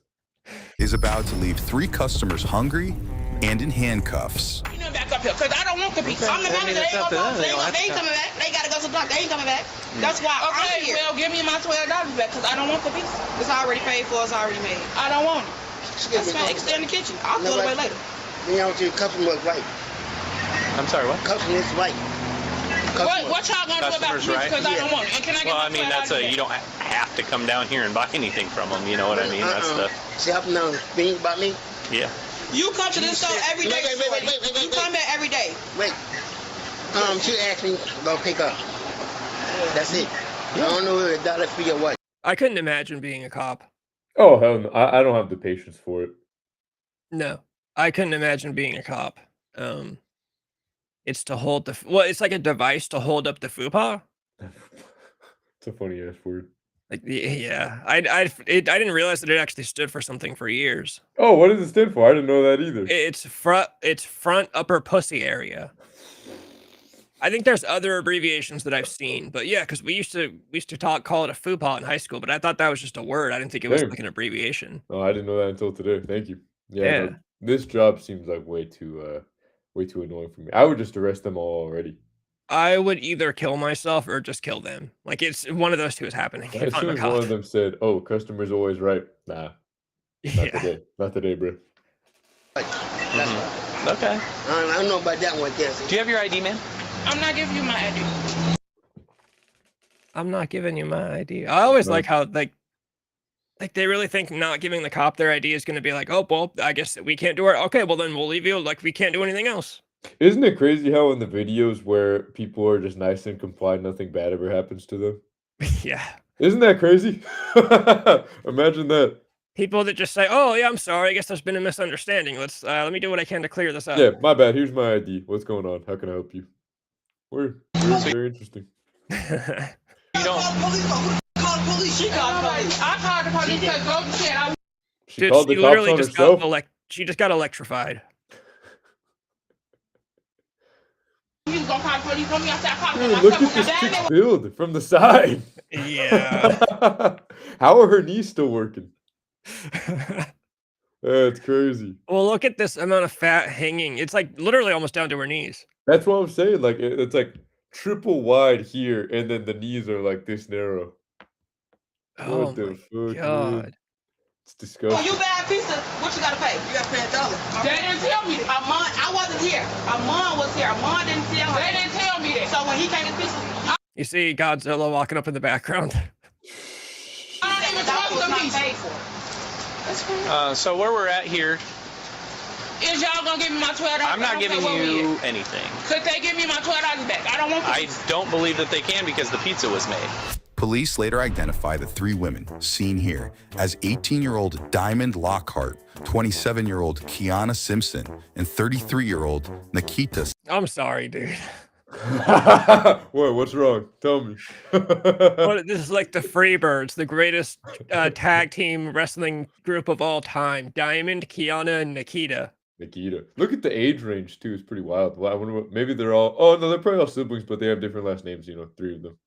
Is about to leave 3 customers hungry and in handcuffs. You know, back up here, because I don't want the pizza. I'm the manager. They ain't coming back. They got to go to the doctor. They ain't coming back. That's why I'm here. Well, give me my $12 back, because I don't want the pizza. It's already paid for. It's already made. I don't want it. That's fine. Stay in the kitchen. I'll throw it away later. Then I want your customer is right. I'm sorry, what? Customer is right. What y'all gonna do about the pizza? Because I don't want it. And can I get well, I mean, that's a, you don't have to come down here and buy anything from them. You know what I mean? That's the. See how now speaking about me? Yeah. You come to this store every day. Wait. You come back every day. Wait. She asked me to go pick up. That's it. I don't know if $1 fee or what. I couldn't imagine being a cop. Oh hell no! I don't have the patience for it. No, I couldn't imagine being a cop. It's to hold the it's like a device to hold up the fupa. It's a funny ass word. Like yeah, I didn't realize that it actually stood for something for years. Oh, what does it stand for? I didn't know that either. It's front upper pussy area. I think there's other abbreviations that I've seen, but yeah, because we used to call it a fupa in high school, but I thought that was just a word. I didn't think it was like an abbreviation. Oh, I didn't know that until today. Thank you. Yeah. No, this job seems like way too annoying for me. I would just arrest them all already. I would either kill myself or just kill them. Like it's one of those two is happening. As soon as one of them said, "Oh, customer's always right," nah, not today, bro. Okay. I don't know about that one, Jesse. Do you have your ID, man? I'm not giving you my ID. I'm not giving you my ID. I always like how like they really think not giving the cop their ID is going to be like, oh well, I guess we can't do it. Okay, well then we'll leave you. Like we can't do anything else. Isn't it crazy how in the videos where people are just nice and comply, nothing bad ever happens to them? Yeah. Isn't that crazy? Imagine that. People that just say, "Oh yeah, I'm sorry. I guess there's been a misunderstanding. Let me do what I can to clear this up." Yeah, my bad. Here's my ID. What's going on? How can I help you? Weird. Very interesting. You don't. She called the police. I called the police because Golden said She called the cops on herself. She just got electrified. You was gonna call the police on me. I said, I called Dude, look at this chick's build from the side. Yeah. How are her knees still working? That's crazy. Well, look at this amount of fat hanging. It's like literally almost down to her knees. That's what I'm saying. Like it's like triple wide here, and then the knees are like this narrow. Oh What the fuck, God. dude? It's disgusting. Oh, you buy a pizza? What you gotta pay? You gotta pay $1. They didn't tell me. I wasn't here. Amon was here. Amon didn't tell me. They didn't tell me that. So when he came to pizza, You see Godzilla walking up in the background. I don't even trust the pizza. That's fine. So where we're at here, Is y'all gonna give me my $12? I'm not giving you anything. Could they give me my $12 back? I don't want the I pizza. don't believe that they can because the pizza was made. Police later identify the three women seen here as 18-year-old Diamond Lockhart, 27-year-old Kiana Simpson, and 33-year-old Nikita. I'm sorry, dude. What? What's wrong? Tell me. This is like the Freebirds, the greatest tag team wrestling group of all time. Diamond, Kiana, and Nikita. Nikita. Look at the age range too. It's pretty wild. I wonder what, maybe they're all. Oh no, they're probably all siblings, but they have different last names. You know, three of them.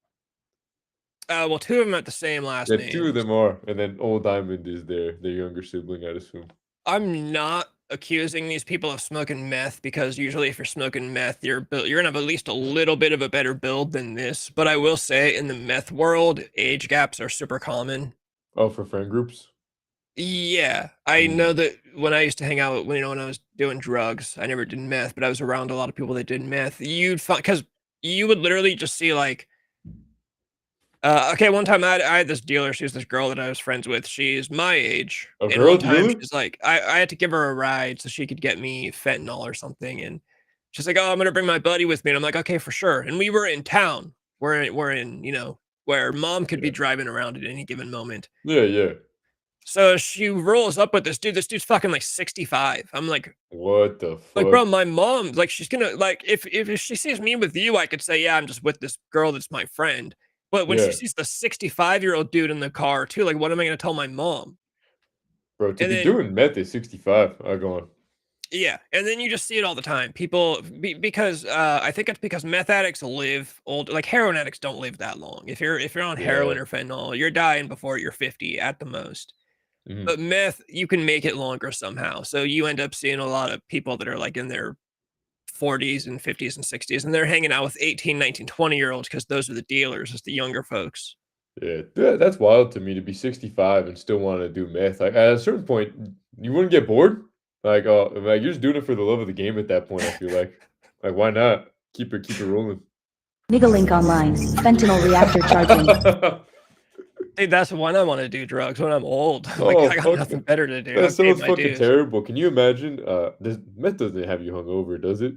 Well, two of them have the same last Yeah, name. two of them are, and then old Diamond is their younger sibling, I'd assume. I'm not accusing these people of smoking meth because usually if you're smoking meth, you're gonna have at least a little bit of a better build than this. But I will say, in the meth world, age gaps are super common. Oh, for friend groups. Yeah, I know that when I used to hang out with, when I was doing drugs, I never did meth, but I was around a lot of people that did meth. You'd find, because you would literally just see like, okay, one time I had this dealer. She was this girl that I was friends with. She's my age. A And girl one time dealer? she's like, I had to give her a ride so she could get me fentanyl or something. And she's like, oh, I'm gonna bring my buddy with me. And I'm like, okay, for sure. And we were in town. We're in, where mom could be driving around at any given moment. Yeah. So she rolls up with this dude. This dude's fucking like 65. I'm like, what the fuck? like, bro, my mom, like, she's gonna, like, if she sees me with you, I could say, yeah, I'm just with this girl that's my friend. But when she sees the 65-year-old dude in the car too, like, what am I gonna tell my mom? Bro, to And be then- doing meth at 65. Go on. Yeah, and then you just see it all the time. People, because I think it's because meth addicts live old. Like heroin addicts don't live that long. If you're on heroin or fentanyl, you're dying before you're 50 at the most. Mhm. But meth, you can make it longer somehow. So you end up seeing a lot of people that are like in their 40s and 50s and 60s, and they're hanging out with 18, 19, 20-year-olds because those are the dealers, it's the younger folks. Yeah, that's wild to me to be 65 and still want to do meth. Like at a certain point, you wouldn't get bored. Like you're just doing it for the love of the game at that point. I feel like why not keep it rolling? Nigalink online. Fentanyl reactor charging. Dude, that's when I want to do drugs, when I'm old. Like, Oh I got fuck, nothing better to do. that I've paid sounds my fucking dues. terrible. Can you imagine? Meth doesn't have you hungover, does it?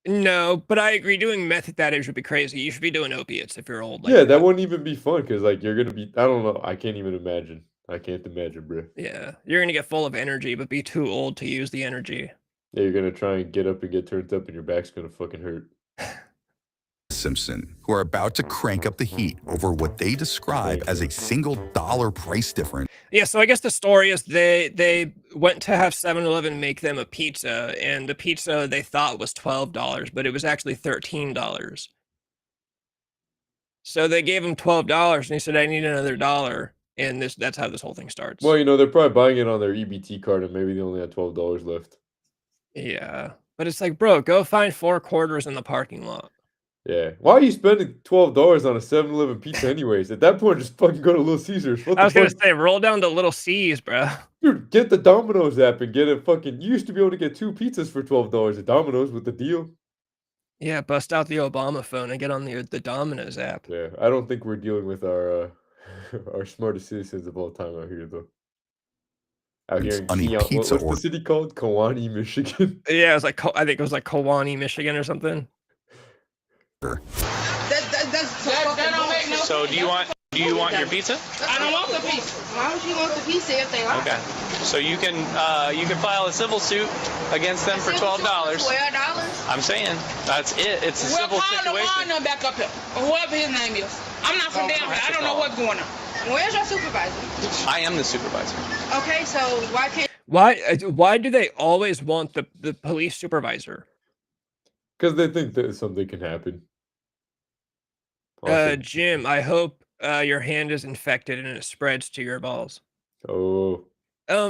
No, but I agree. Doing meth at that age would be crazy. You should be doing opiates if you're old like Yeah, that that. wouldn't even be fun because like you're gonna be. I don't know. I can't even imagine. I can't imagine, bro. Yeah, you're gonna get full of energy, but be too old to use the energy. Yeah, you're gonna try and get up and get turned up, and your back's gonna fucking hurt. Simpson, who are about to crank up the heat over what they describe as a single dollar price difference. Yeah, so I guess the story is they went to have 7-Eleven make them a pizza, and the pizza they thought was $12, but it was actually $13. So they gave him $12, and he said, "I need another dollar," and that's how this whole thing starts. Well, they're probably buying it on their EBT card, and maybe they only had $12 left. Yeah, but it's like, bro, go find 4 quarters in the parking lot. Yeah. Why are you spending $12 on a 7-Eleven pizza anyways? At that point, just fucking go to Little Caesars. What I the was gonna fuck? say, roll down to Little C's, bro. Dude, get the Domino's app and get a fucking. You used to be able to get 2 pizzas for $12 at Domino's with the deal. Yeah, bust out the Obama phone and get on the Domino's app. Yeah, I don't think we're dealing with our our smartest citizens of all time out here, though. Out here in On a Keon, pizza what's the order. city called? Kewanee, Michigan. Yeah, it was like I think it was like Kewanee, Michigan, or something. That don't make no So sense. do you want your pizza? I don't want the pizza. Why would you want the pizza if they lie? Okay. So you can file a civil suit against them for $12. $12? I'm saying that's it. It's a civil call the situation. Warner back up here, or whoever his name is. I'm not from down here. I don't know what's going on. Where's your supervisor? I am the supervisor. Okay, so why can't... Why do they always want the police supervisor? Because they think that something can happen. Awesome. Jim, I hope your hand is infected and it spreads to your balls. Oh.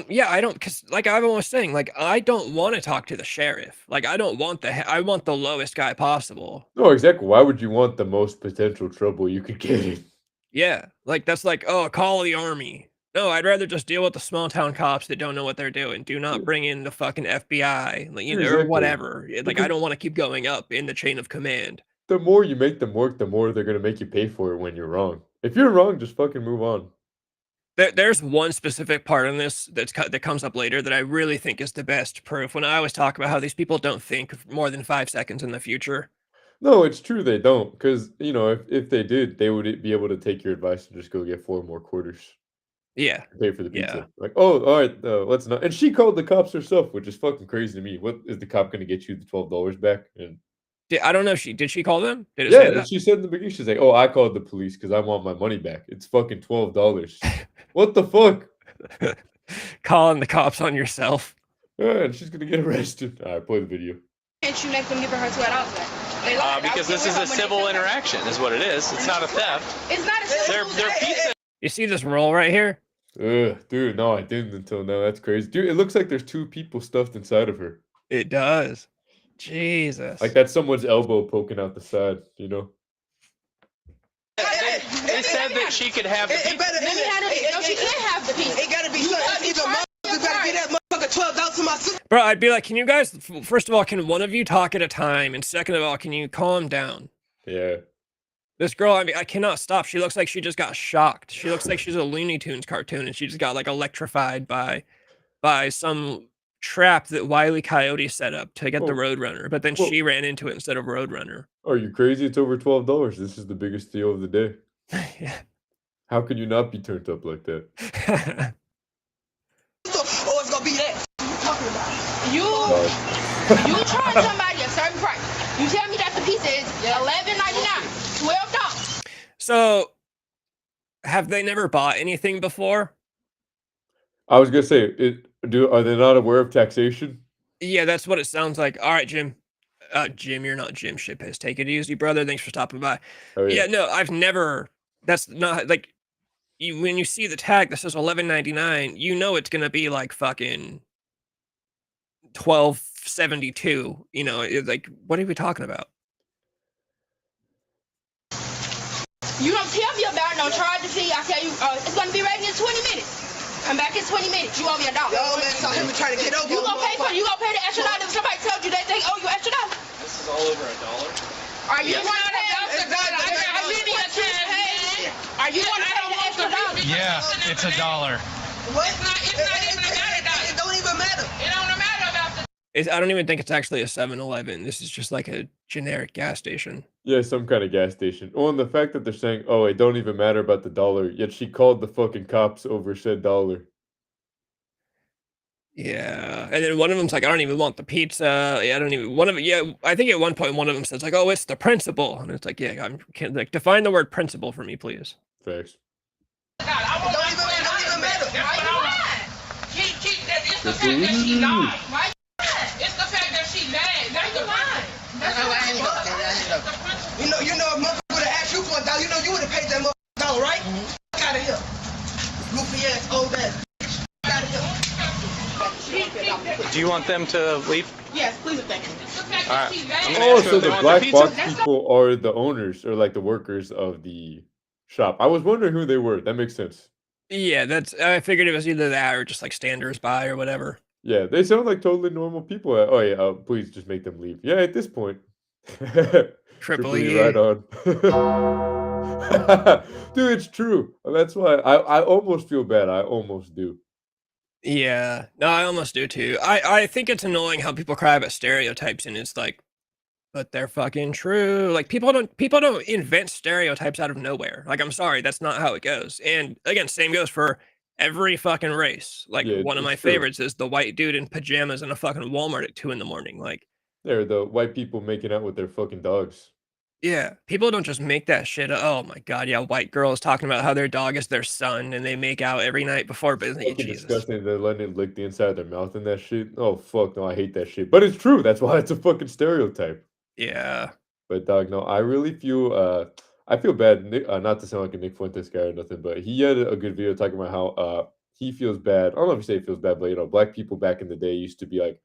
Yeah, I don't, because like I was saying, like I don't want to talk to the sheriff. Like I don't want I want the lowest guy possible. No, exactly. Why would you want the most potential trouble you could get in? Yeah, like that's like, oh, call the army. No, I'd rather just deal with the small town cops that don't know what they're doing. Do not bring in the fucking FBI, like, or Exactly. whatever. Like I Because don't want to keep going up in the chain of command. the more you make them work, the more they're gonna make you pay for it when you're wrong. If you're wrong, just fucking move on. There's one specific part in this that comes up later that I really think is the best proof. When I always talk about how these people don't think more than 5 seconds in the future. No, it's true they don't, because if they did, they would be able to take your advice and just go get 4 more quarters. Yeah. Pay for the pizza. Yeah. Like, oh, all right, let's not. And she called the cops herself, which is fucking crazy to me. What is the cop gonna get you the $12 back? And I don't know if did she call them? Did it yeah, say and that? she said in the beginning, she's like, "Oh, I called the police because I want my money back. It's fucking $12." What the fuck? Calling the cops on yourself. Yeah, and she's gonna get arrested. All right, play the video. Can't you make them give her $12 back? They lied. Because this is a civil interaction, is what it is. It's not a theft. It's not a civil... Their pizza. You see this roll right here? Ugh, dude, no, I didn't until now. That's crazy. Dude, it looks like there's 2 people stuffed inside of her. It does. Jesus. Like that's someone's elbow poking out the side, They said that she could have the pizza. No, she can't have the pizza. It gotta be something. Either motherfucker gotta get that motherfucker $12 to my sister. Bro, I'd be like, can you guys, first of all, can one of you talk at a time? And second of all, can you calm down? Yeah. This girl, I mean, I cannot stop. She looks like she just got shocked. She looks like she's a Looney Tunes cartoon and she just got like electrified by some trap that Wile E. Coyote set up to get the Roadrunner. But then she ran into it instead of Roadrunner. Are you crazy? It's over $12. This is the biggest deal of the day. Yeah. How can you not be turned up like that? Oh, it's gonna be that. You charge somebody a certain price. You tell me that the pizza is $11.99, $12. So, have they never bought anything before? I was gonna say, are they not aware of taxation? Yeah, that's what it sounds like. All right, Jim. Jim, you're not Jim Shippiss. Take it easy, brother. Thanks for stopping by. Oh, Yeah, no, I've never. That's not like. when you see the tag that says $11.99, you know it's gonna be like fucking $12.72. You know, it's like, what are we talking about? You don't tell me about no charge the fee. I tell you, it's gonna be ready in 20 minutes. Come back in 20 minutes. You owe me $1. Yo, man, so him trying to get over. You gonna pay for? You gonna pay the extra $1 if somebody told you that they owe you extra $1? This is all over $1. Are you want to pay? Are you want to pay the extra $1? Yeah, it's $1. What? It's not even $1. It don't even matter. It don't matter about the. I don't even think it's actually a 7-Eleven. This is just like a generic gas station. Yeah, some kind of gas station. Oh, and the fact that they're saying, oh, it don't even matter about the dollar, yet she called the fucking cops over said dollar. Yeah, and then one of them's like, I don't even want the pizza. Yeah, I don't even. I think at one point one of them says like, oh, it's the principal, and it's like, yeah, like define the word principal for me, please. Facts. It don't even matter. It's the fact that she lied. Right? It's the fact that she lied. That's the lie. You know, if motherfucker would have asked you for $1, you know you would have paid that $1, right? Out of here. Goofy ass, old ass. Out of here. Do you want them to leave? Yes, please, thank you. All right. Oh, so the black box people are the owners or like the workers of the shop. I was wondering who they were. That makes sense. Yeah, I figured it was either that or just like standers by or whatever. Yeah, they sound like totally normal people. Oh yeah, please just make them leave. Yeah, at this point. Triple E. right on. Dude, it's true. That's why I almost feel bad. I almost do. Yeah, no, I almost do too. I think it's annoying how people cry about stereotypes, and it's like, but they're fucking true. Like people don't invent stereotypes out of nowhere. Like, I'm sorry, that's not how it goes. And again, same goes for every fucking race. Like Yeah, one of my it's true. favorites is the white dude in pajamas in a fucking Walmart at 2 a.m. Like, They're the white people making out with their fucking dogs. yeah, people don't just make that shit up. Oh my god, yeah, white girls talking about how their dog is their son and they make out every night before business. Fucking Jesus. disgusting. They're letting it lick the inside of their mouth and that shit. Oh fuck no, I hate that shit. But it's true. That's why it's a fucking stereotype. Yeah. But dog, no, I really feel I feel bad. Not to sound like a Nick Fuentes guy or nothing, but he had a good video talking about how he feels bad. I don't know if he say he feels bad, but you know, black people back in the day used to be like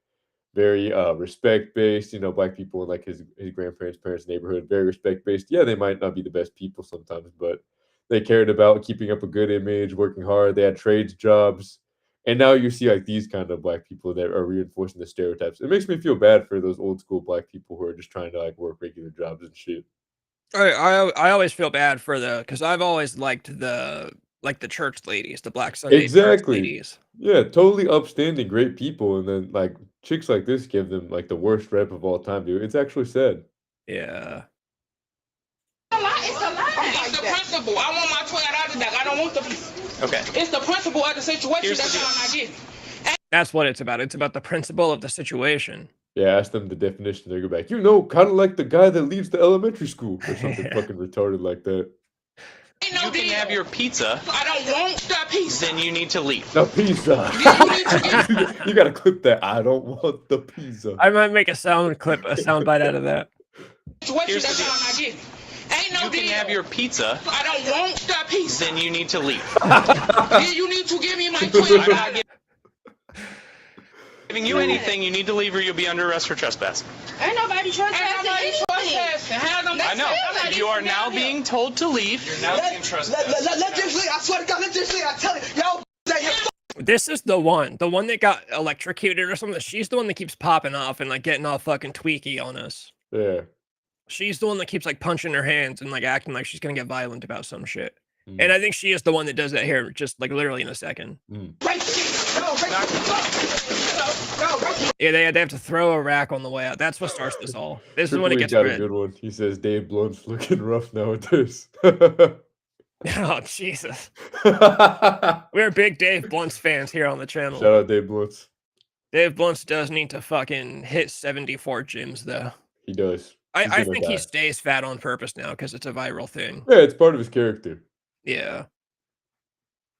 very respect based. You know, black people in like his grandparents' parents' neighborhood, very respect based. Yeah, they might not be the best people sometimes, but they cared about keeping up a good image, working hard. They had trades jobs. And now you see like these kind of black people that are reinforcing the stereotypes. It makes me feel bad for those old school black people who are just trying to like work regular jobs and shit. I always feel bad for because I've always liked the church ladies, the Black Sunday church Exactly. ladies. Yeah, totally upstanding, great people, and then like chicks like this give them like the worst rep of all time, dude. It's actually sad. Yeah. It's a lie. It's the principle. I want my $12 back. I don't want the piece. Okay. It's the principle of the situation. Here's the That's deal. all I'm not getting. That's what it's about. It's about the principle of the situation. Yeah, ask them the definition. They go back, you know, kind of like the guy that leads the elementary school or something fucking retarded like that. You can have your pizza. I don't want the pizza. Then you need to leave. The pizza. You gotta clip that. I don't want the pizza. I might make a sound bite out of that. Here's That's the all deal. I'm not getting. Ain't no You can deal. have your pizza. I don't want the pizza. Then you need to leave. Then you need to give me my $12. Giving you anything, you need to leave or you'll be under arrest for trespassing. Ain't nobody trespassing. I know. You are now being told to leave. You're now being trespassed. Let this leave. I swear to God, let this leave. I tell you, y'all that you're This is the one that got electrocuted or something. She's the one that keeps popping off and like getting all fucking tweaky on us. Yeah. She's the one that keeps like punching her hands and like acting like she's gonna get violent about some shit. And I think she is the one that does that here just like literally in a second. Yeah, they have to throw a rack on the way out. That's what starts this all. This is when it gets got a red. good one. He says Dave Blunt's looking rough nowadays. Oh Jesus. We're big Dave Blunt's fans here on the channel. Shout out Dave Blunt's. Dave Blunt's does need to fucking hit 74 gyms though. He does. I think he stays fat on purpose now because it's a viral thing. Yeah, it's part of his character. Yeah.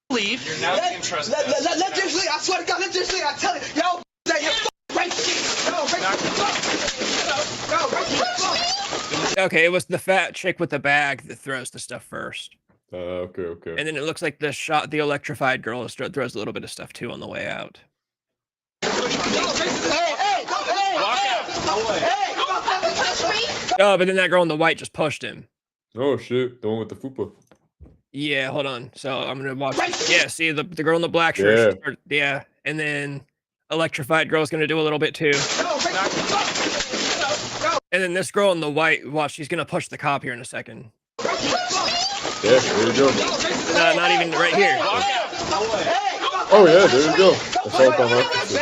Leave. You're now being trespassed. let this leave. I swear to God, let this leave. I tell you, y'all that you're racist. Okay, it was the fat chick with the bag that throws the stuff first. Okay. And then it looks like the electrified girl throws a little bit of stuff too on the way out. Oh, but then that girl in the white just pushed him. Oh shit, the one with the fupa. Yeah, hold on. So I'm gonna watch. Yeah, see the girl in the black shirt. Yeah, and then electrified girl's gonna do a little bit too. And then this girl in the white, watch, she's gonna push the cop here in a second. Yeah, there you go. Not even right here. Oh yeah, there you go. Assault on officer.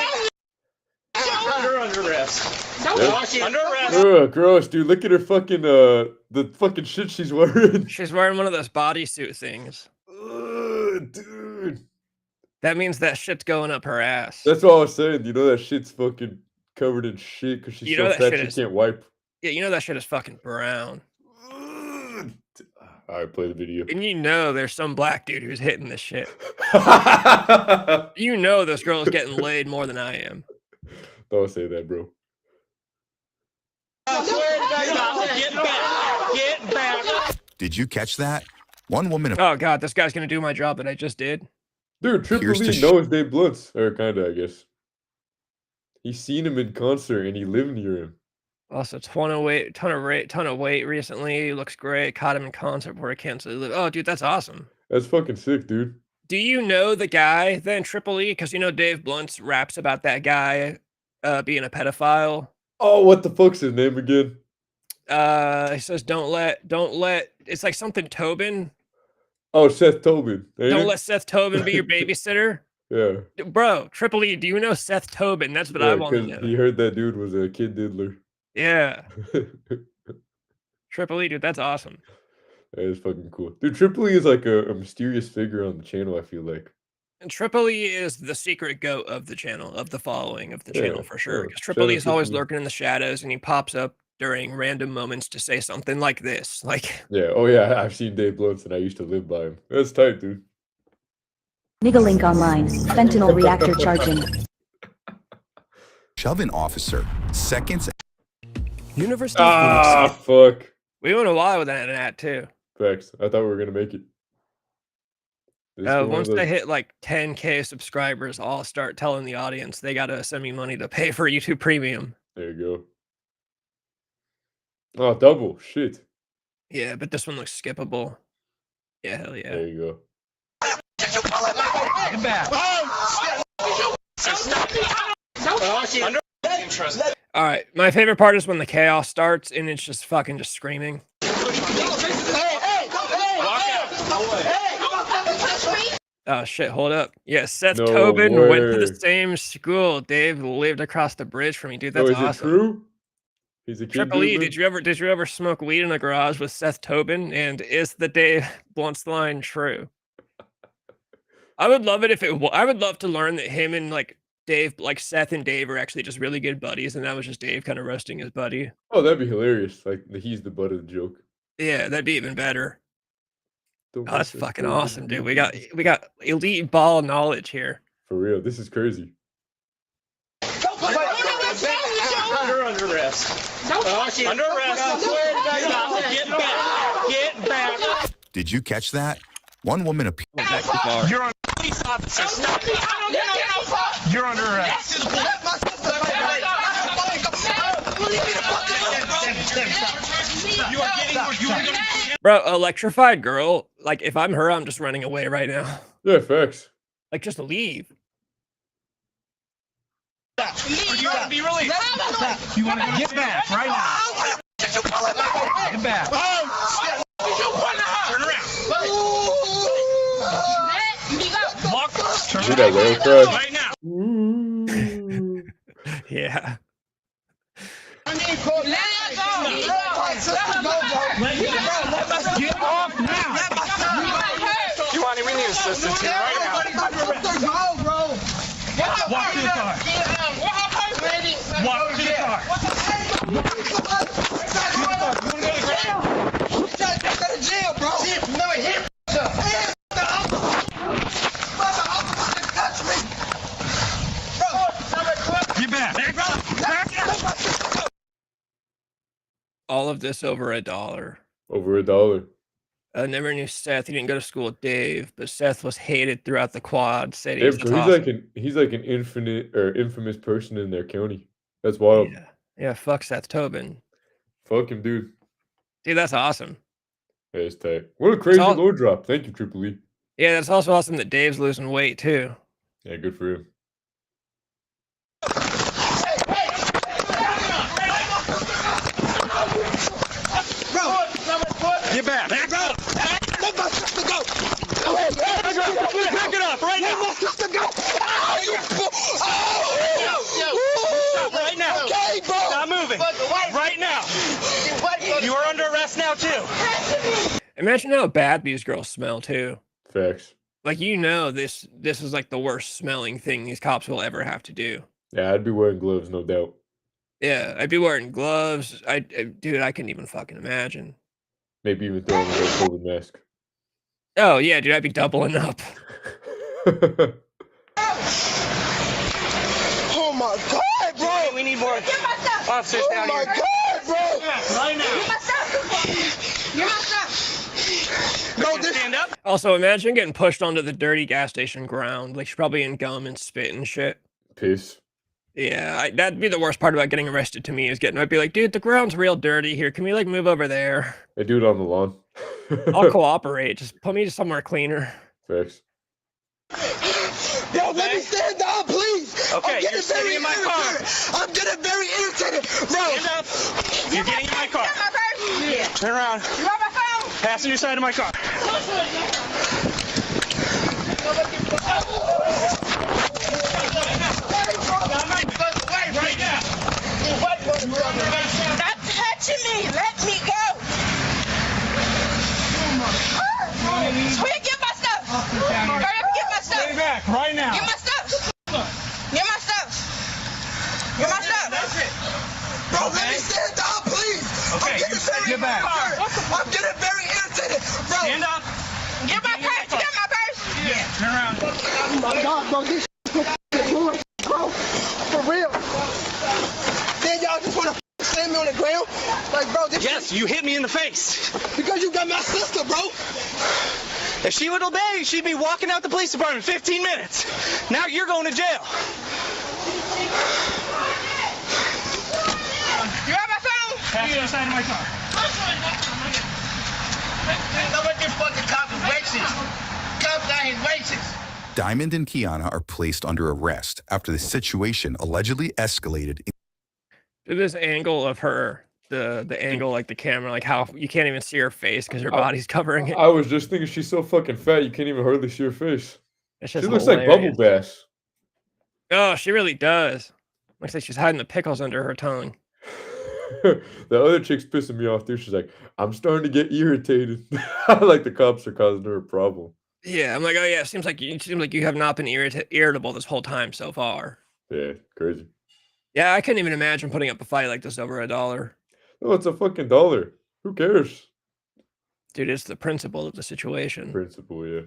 You're under arrest. Yeah. Under arrest. Ugh, gross, dude. Look at her fucking the fucking shit she's wearing. She's wearing one of those bodysuit things. Ugh, dude. That means that shit's going up her ass. That's what I was saying. You know that shit's fucking covered in shit because she's so fat she can't wipe. Yeah, you know that shit is fucking brown. Alright, play the video. And you know there's some black dude who's hitting this shit. You know this girl is getting laid more than I am. Don't say that, bro. Get back. Did you catch that? One woman. Oh god, this guy's gonna do my job that I just did. Dude, Triple E knows Dave Blunts, or kinda, I guess. He's seen him in concert and he lived near him. Also, ton of weight recently. He looks great. Caught him in concert before he canceled. Oh, dude, that's awesome. That's fucking sick, dude. Do you know the guy then, Triple E? Because you know Dave Blunts raps about that guy being a pedophile. Oh, what the fuck's his name again? He says, don't let. It's like something Tobin. Oh, Seth Tobin. Don't let Seth Tobin be your babysitter. Yeah. Bro, Triple E, do you know Seth Tobin? That's what I want to know. He heard that dude was a kid diddler. Yeah. Triple E, dude, that's awesome. That is fucking cool. Dude, Triple E is like a mysterious figure on the channel, I feel like. And Triple E is the secret goat of the channel, of the following of the channel for sure. Because Triple E is always lurking in the shadows and he pops up during random moments to say something like this. Like, yeah, oh yeah, I've seen Dave Blunts and I used to live by him. That's tight, dude. Nigga link online. Fentanyl reactor charging. Shove-in officer. Seconds. University of Phoenix. Fuck. We went a while with that too. Facts. I thought we were gonna make it. Once they hit like 10K subscribers, I'll start telling the audience they gotta send me money to pay for YouTube Premium. There you go. Oh, double. Shit. Yeah, but this one looks skippable. Yeah, hell yeah. There you go. Get back. All right, my favorite part is when the chaos starts and it's just fucking just screaming. Oh shit, hold up. Yeah, Seth Tobin went to the same school. Dave lived across the bridge from me, dude. That's awesome. Is it true? He's a kid. Triple E, did you ever smoke weed in a garage with Seth Tobin? And is the Dave Blunts line true? I would love it if it I would love to learn that him and like Dave, like Seth and Dave are actually just really good buddies, and that was just Dave kind of roasting his buddy. Oh, that'd be hilarious. Like he's the butt of the joke. Yeah, that'd be even better. Oh, that's fucking awesome, dude. We got elite ball knowledge here. For real, this is crazy. You're under arrest. Under arrest. Get back. Get back. Did you catch that? One woman appeared. You're on police officer. You're under arrest. Bro, electrified girl. Like, if I'm her, I'm just running away right now. Yeah, facts. Like, just leave. You want to be released. You want to get back right now. Get back. Turn around. Do that whale cry. Right now. Yeah. Get off now. Giovanni, we need assistance here right now. Walk to the car. Walk to the car. Get back. All of this over $1. Over $1. I never knew Seth. He didn't go to school with Dave, but Seth was hated throughout the Quad Cities. Damn, That's so awesome. he's like an infinite or infamous person in their county. That's wild. Yeah, fuck Seth Tobin. Fuck him, dude. Dude, that's awesome. Yeah, it's tight. What a crazy low drop. Thank you, Triple E. Yeah, that's also awesome that Dave's losing weight too. Yeah, good for him. Get back. Back up. Let my sister go. Back it up right now. Let my sister go. Stop right now. Okay, bro. Stop moving. Right now. You are under arrest now, too. Imagine how bad these girls smell too. Facts. Like, you know, this is like the worst smelling thing these cops will ever have to do. Yeah, I'd be wearing gloves, no doubt. Yeah, I'd be wearing gloves. Dude, I couldn't even fucking imagine. Maybe even throwing a red COVID mask. Oh yeah, dude, I'd be doubling up. Oh my God, bro. We need more officers down here. Oh my God, bro. Right now. Get my stuff. Get my stuff. Bro, stand up. Also, imagine getting pushed onto the dirty gas station ground. Like, she's probably in gum and spit and shit. Piss. Yeah, that'd be the worst part about getting arrested to me is I'd be like, dude, the ground's real dirty here. Can we like move over there? They do it on the lawn. I'll cooperate. Just put me to somewhere cleaner. Facts. Bro, let me stand down, please. Okay, I'm you're sitting in my car. I'm getting very irritated, bro. Stand up. You're getting in my car. Yeah. Turn around. You got my phone? Passenger side of my car. Stop touching me. Let me go. Sweet, get my stuff. Hurry up and get my stuff. Stay back right now. Get my stuff. Get my stuff. Get my stuff. That's it. Bro, let me stand down, please. Okay, get back. I'm getting very irritated. Bro. Stand up. Get my purse. Get my purse. Yeah, turn around. Oh my God, bro. This bro. For real. Then y'all just want to stand me on the ground? Like, bro, this Yes, you hit me in the face. because you got my sister, bro. If she would obey, she'd be walking out the police department in 15 minutes. Now you're going to jail. You have my phone? Passenger side of my car. Know what this fucking cop is racist. Cop guy is racist. Diamond and Kiana are placed under arrest after the situation allegedly escalated. This angle of her, the angle, like the camera, like how you can't even see her face because her body's covering it. I was just thinking she's so fucking fat you can't even hardly see her face. It's She just looks like Bubble Bass. Oh, she really does. Looks like she's hiding the pickles under her tongue. The other chick's pissing me off too. She's like, I'm starting to get irritated. Like the cops are causing her a problem. Yeah, I'm like, oh yeah, it seems like you have not been irritable this whole time so far. Yeah, crazy. Yeah, I couldn't even imagine putting up a fight like this over $1. No, it's a fucking dollar. Who cares? Dude, it's the principle of the situation. Principle, yeah.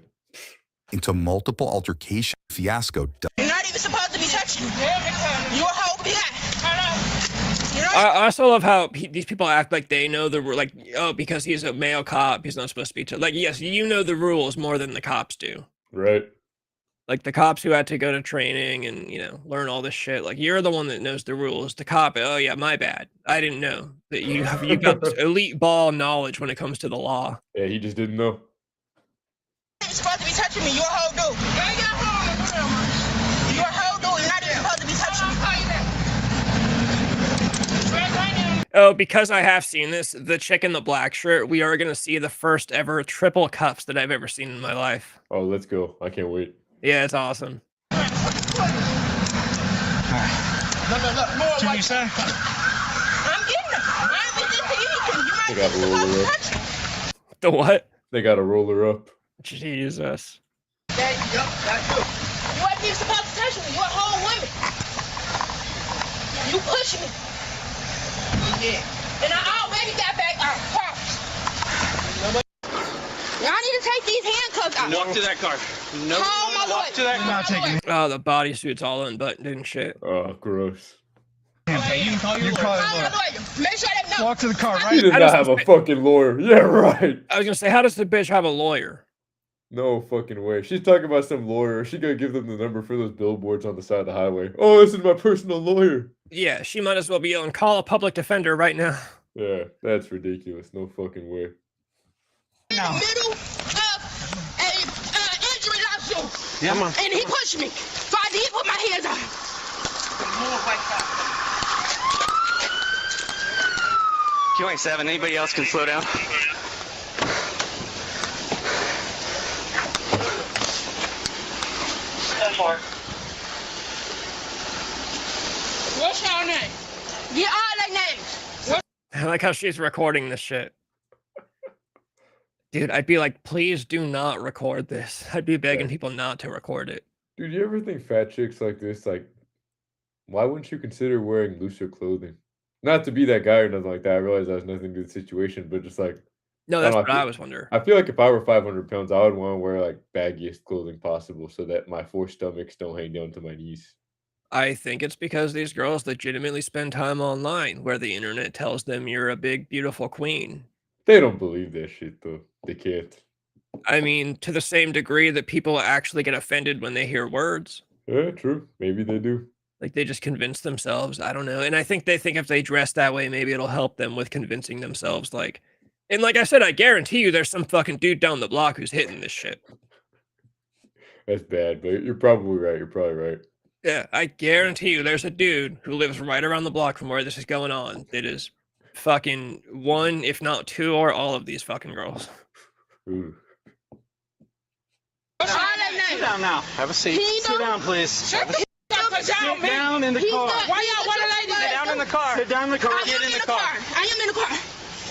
Into multiple altercation fiasco. You're not even supposed to be touching me. You're a whole guy. I also love how these people act like they know the rule. Like, oh, because he's a male cop, he's not supposed to be like, yes, you know the rules more than the cops do. Right. Like the cops who had to go to training and, you know, learn all this shit. Like, you're the one that knows the rules. The cop, oh yeah, my bad. I didn't know that you got this elite ball knowledge when it comes to the law. Yeah, he just didn't know. You're supposed to be touching me. You're a whole dude. You're a whole dude. You're not even supposed to be touching me. Oh, because I have seen this, the chick in the black shirt, we are going to see the first ever triple cuffs that I've ever seen in my life. Oh, let's go. I can't wait. Yeah, it's awesome. Look, more What you say? I'm getting them. I ain't been into anything. You might They be gotta roll supposed her to up. touch me. The what? They gotta roll her up. Jesus. Yup, that's you. You wasn't even supposed to touch me. You're a whole woman. You push me. Yeah. And I already got back our props. Y'all need to take these handcuffs out. Walk to that car. No, Call my walk boy. to that car. Oh, the bodysuit's all unbuttoned and shit. Oh, gross. Hey, Okay, you can call your lawyer. Make sure they know. Walk to the car, He does not have a fucking lawyer. Yeah, right. I was gonna say, how does the bitch have a lawyer? No fucking way. She's talking about some lawyer. She gonna give them the number for those billboards on the side of the highway. Oh, this is my personal lawyer. Yeah, she might as well be on call a public defender right now. Yeah, that's ridiculous. No fucking way. No. Middle of a injury lawsuit. Yeah, man. And he pushed me. So I did put my hands on him. Q7, anybody else can slow down? What's your name? Get all their names. I like how she's recording this shit. Dude, I'd be like, please do not record this. I'd be begging people not to record it. Dude, you ever think fat chicks like this, like, why wouldn't you consider wearing looser clothing? Not to be that guy or nothing like that. I realize that has nothing to do with the situation, but just like, no, that's what I was wondering. I feel like if I were 500 pounds, I would want to wear like baggiest clothing possible so that my four stomachs don't hang down to my knees. I think it's because these girls legitimately spend time online where the internet tells them you're a big, beautiful queen. They don't believe that shit, though. They can't. I mean, to the same degree that people actually get offended when they hear words. Yeah, true. Maybe they do. Like, they just convince themselves. I don't know. And I think they think if they dress that way, maybe it'll help them with convincing themselves. Like, and like I said, I guarantee you there's some fucking dude down the block who's hitting this shit. That's bad, but you're probably right. You're probably right. Yeah, I guarantee you there's a dude who lives right around the block from where this is going on that is fucking one, if not two, or all of these fucking girls. Ooh. Sit down now. Have a seat. Sit down, please. Shut the fuck down, man. Sit down in the car. Why y'all want a lady? Sit down in the car. Sit down in the car. Get in the car. I am in the car.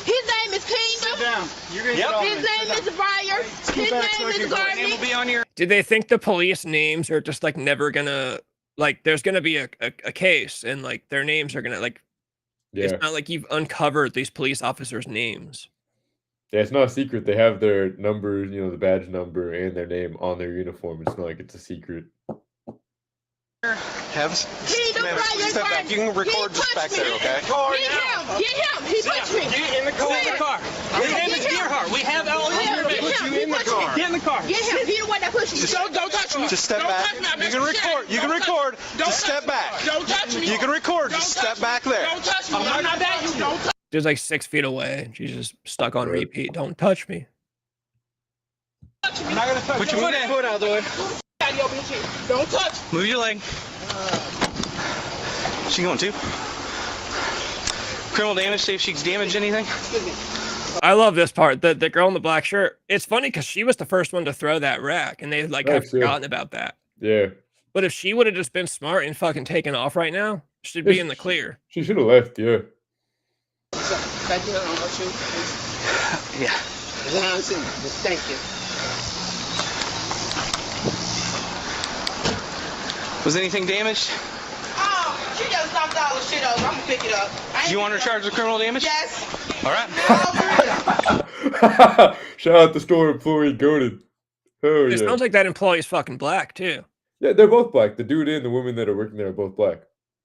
His name is Kingdom. Sit down. You're gonna get off His name is Briar. His name is Garney. Do they think the police names are just like never gonna, like, there's gonna be a case and like their names are gonna, like, Yeah. it's not like you've uncovered these police officers' names. Yeah, it's not a secret. They have their numbers, you know, the badge number and their name on their uniform. It's not like it's a secret. Have step back. You can record just back there, okay? Get him. He pushed me. Get in the car. Get in the car. His name is Gearhart. We have all your Get put you in the car. Get in the car. Get him. He the one that pushed me. Don't touch me. Just step back. You can record. You can record. Just step back. Don't touch me. You can record. Just step back there. Don't touch me. I'm not that. You don't touch me. She's like 6 feet away. She's just stuck on repeat. Don't touch me. I'm not gonna touch. Put your foot out of the way. Don't touch. Move your leg. She going to? Criminal damage, see if she's damaged anything. I love this part. The girl in the black shirt. It's funny because she was the first one to throw that rack, and they like have forgotten about that. Yeah. But if she would have just been smart and fucking taken off right now, she'd be in the clear. She should have left, yeah. Yeah. Thank you. Was anything damaged? Oh, she just knocked all the shit over. I'm gonna pick it up. Do you want her charged with criminal damage? Yes. All right. Shout out the store employee goated. Oh, It sounds like that employee's fucking black too. Yeah, they're both black. The dude and the woman that are working there are both black.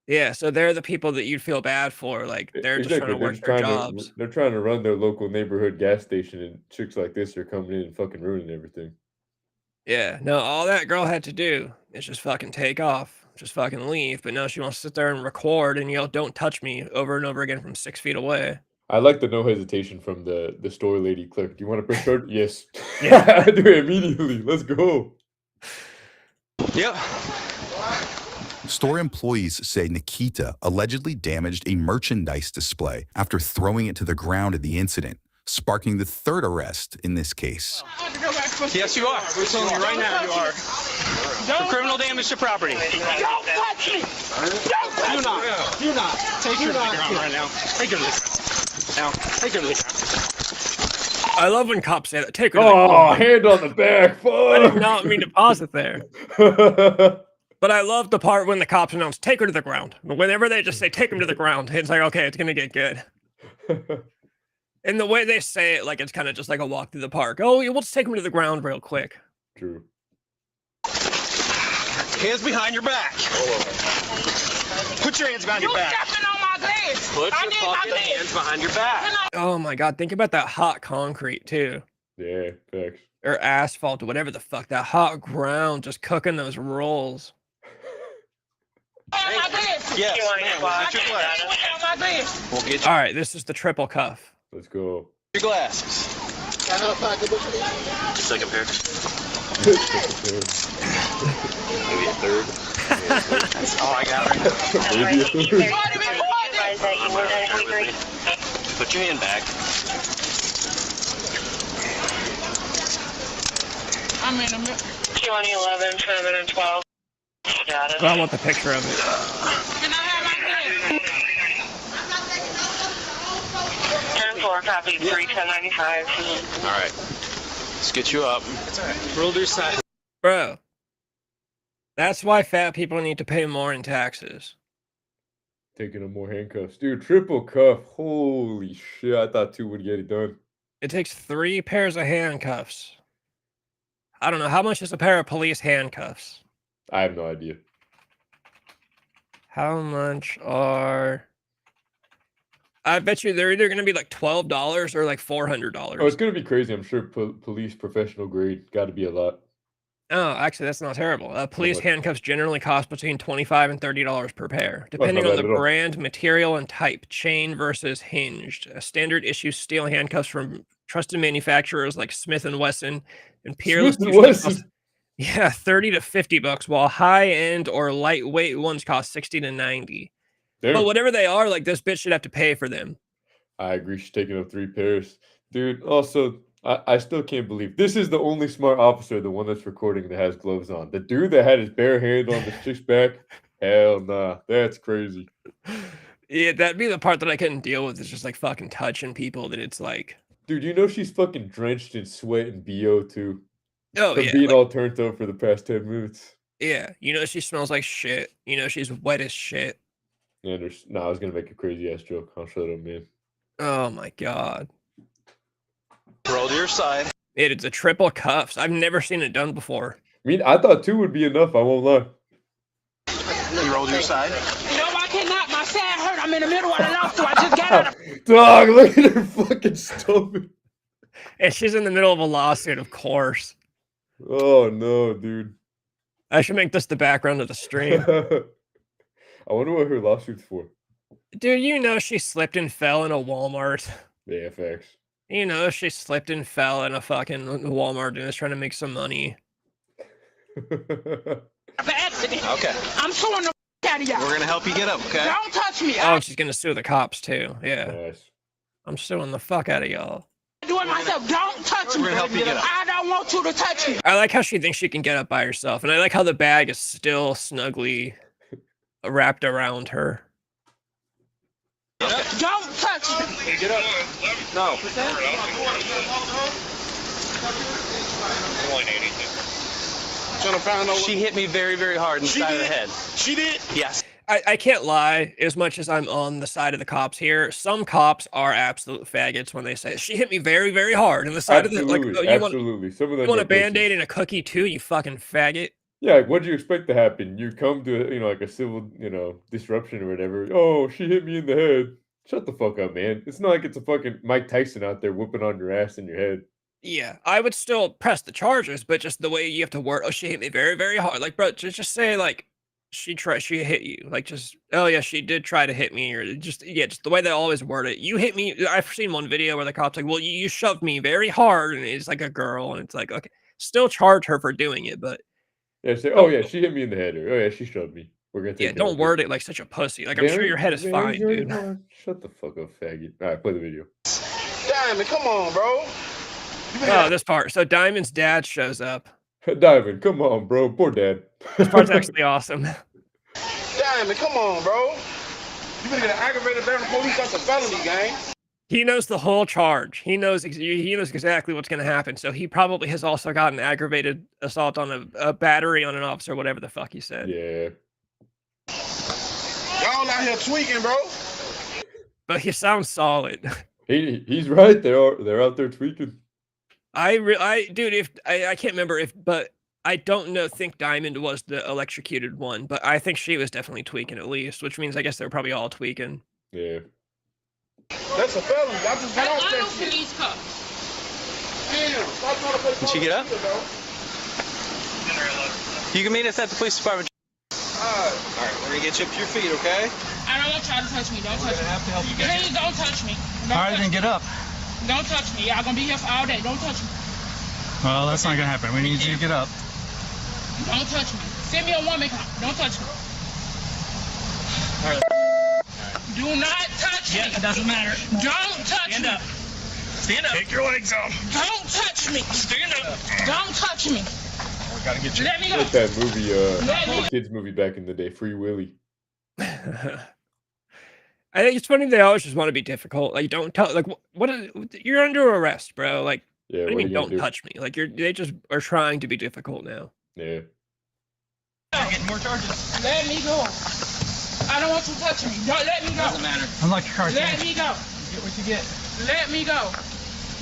Yeah, so they're the people that you'd feel bad for. Like, they're just trying to work their jobs. They're trying to run their local neighborhood gas station, and chicks like this are coming in and fucking ruining everything. Yeah, no, all that girl had to do is just fucking take off, just fucking leave. But no, she wants to sit there and record and yell, "Don't touch me," over and over again from 6 feet away. I like the no hesitation from the store lady clerk. Do you want to press start? Yes. Yeah, I do it immediately. Let's go. Yep. Store employees say Nikita allegedly damaged a merchandise display after throwing it to the ground at the incident, sparking the third arrest in this case. Yes, you are. We're telling you right now, you are. For criminal damage to property. Don't touch me. Don't touch me. Do not. Take her to the ground right now. Take her to the ground. Now, take her to the ground. I love when cops say that. Take her to the ground. Oh, hand on the back. Fuck. I did not mean to pause it there. But I love the part when the cops announce, "Take her to the ground." Whenever they just say, "Take him to the ground," it's like, okay, it's going to get good. And the way they say it, like, it's kind of just like a walk through the park. Oh, we'll just take him to the ground real quick. True. Hands behind your back. Put your hands behind your back. You stepping on my glasses. Put I your need my fucking glasses. hands behind your back. Oh my god, think about that hot concrete too. Yeah, facts. Or asphalt or whatever the fuck. That hot ground just cooking those rolls. My glasses. Yes, ma'am. We'll get your I glasses. can't without my glasses. We'll get you Alright, this is the triple cuff. Let's go. your glasses. Second pair. Maybe a third. That's all I got right now. Maybe a third. Put your hand back. I'm in the middle. 2011, 7 and 12. Got it. I want the picture of it. Can I have my glasses? 10-4, copy 31095. All right. Let's get you up. Roll to your side. Bro. That's why fat people need to pay more in taxes. Taking on more handcuffs. Dude, triple cuff. Holy shit. I thought 2 would get it done. It takes 3 pairs of handcuffs. I don't know. How much is a pair of police handcuffs? I have no idea. How much are... I bet you they're either going to be like $12 or like $400. Oh, it's going to be crazy. I'm sure police professional grade got to be a lot. Oh, actually, that's not terrible. Police much? handcuffs generally cost between $25 and $30 per pair, depending not on bad the at all. brand, material, and type. Chain versus hinged. Standard issue steel handcuffs from trusted manufacturers like Smith & Wesson and Peerless. Smith & usually Wesson? cost- yeah, $30 to $50, while high-end or lightweight ones cost $60 to $90. Damn. But whatever they are, like this bitch should have to pay for them. I agree. She's taking up 3 pairs. Dude, also, I still can't believe this is the only smart officer, the one that's recording, that has gloves on. The dude that had his bare hand on the chick's back, hell nah. That's crazy. Yeah, that'd be the part that I couldn't deal with. Is just like fucking touching people. That it's like, Dude, you know she's fucking drenched in sweat and BO too. oh From yeah, being like- all turned up for the past 10 minutes. yeah. You know she smells like shit. You know she's wet as shit. And there's I was gonna make a crazy ass joke. I'll shut up, man. Oh my god. Roll to your side. It's a triple cuffs. I've never seen it done before. I mean, I thought 2 would be enough, I won't lie. You roll to your side. No, I cannot. My side hurt. I'm in the middle of the lawsuit. I just got out of... Dog, look at her fucking stomach. And she's in the middle of a lawsuit, of course. Oh no, dude. I should make this the background of the stream. I wonder what her lawsuit's for. Dude, you know she slipped and fell in a Walmart. Yeah, facts. You know she slipped and fell in a fucking Walmart and was trying to make some money. accident. Okay. I'm suing the out of y'all. We're gonna help you get up, okay? Don't touch me. Oh, she's gonna sue the cops too. Yeah. Nice. I'm suing the fuck out of y'all. I'm doing myself. Don't touch me. We're gonna help you get up. I don't want you to touch me. I like how she thinks she can get up by herself, and I like how the bag is still snugly wrapped around her. Don't touch me. Get up. No. She hit me very, very hard in the side of the head. She did? Yes. I can't lie, as much as I'm on the side of the cops here, some cops are absolute faggots when they say, she hit me very, very hard in the side of the... Like, oh, you absolutely. Some of them want are a Band-Aid and a cookie too, you fucking faggot? Yeah, like, what do you expect to happen? You come to, like a civil, disruption or whatever. Oh, she hit me in the head. Shut the fuck up, man. It's not like it's a fucking Mike Tyson out there whooping on your ass in your head. Yeah, I would still press the charges, but just the way you have to word, oh, she hit me very, very hard. Like, bro, just say, like, she hit you. Like, just, oh, yeah, she did try to hit me. Or just the way they always word it. You hit me. I've seen one video where the cop's like, well, you shoved me very hard. And it's like a girl. And it's like, okay, still charge her for doing it. But yeah, say, oh, yeah, she hit me in the head. Or, oh, yeah, she shoved me. We're going to take don't word it like such a pussy. Like, I'm sure your head is fine, dude. Shut the fuck up, faggot. All right, play the video. Diamond, come on, bro. Oh, this part. So Diamond's dad shows up. Diamond, come on, bro. Poor dad. This part's actually awesome. Diamond, come on, bro. You better get an aggravated battery. The police. That's a felony, gang. He knows the whole charge. He knows exactly what's going to happen. So he probably has also got an aggravated assault on a battery on an officer, whatever the fuck he said. Yeah. Y'all out here tweaking, bro. But he sounds solid. He's right. They're out there tweaking. Dude, I can't remember but I don't think Diamond was the electrocuted one, but I think she was definitely tweaking at least, which means I guess they're probably all tweaking. Yeah. That's a felony. I just got off that shit. These cups. Damn. Stop trying to play. Did she get up? You can meet us at the police department. Alright, we're gonna get you up to your feet, okay? I don't want y'all to touch me. Don't touch me. have to help you get Please don't touch me. Alright, then get up. Don't touch me. Y'all gonna be here for all day. Don't touch me. Well, that's not gonna happen. We need you to get up. Don't touch me. Send me a woman cop. Don't touch me. Alright. Do not touch me. It doesn't matter. Don't touch me. Stand up. Stand up. Take your legs off. Don't touch me. Stand up. Don't touch me. We gotta get you. Let me go. Like that movie, Let me. kids movie back in the day, Free Willy. I think it's funny they always just want to be difficult. Like, don't tell. Like, what? You're under arrest, bro. Like, Yeah. what do you mean? Don't do? touch me. Like, they just are trying to be difficult now. Yeah. Getting more charges. Let me go. I don't want you to touch me. Don't let me go. Doesn't matter. Unlock your car, Let Sam. me go. Get what you get. Let me go.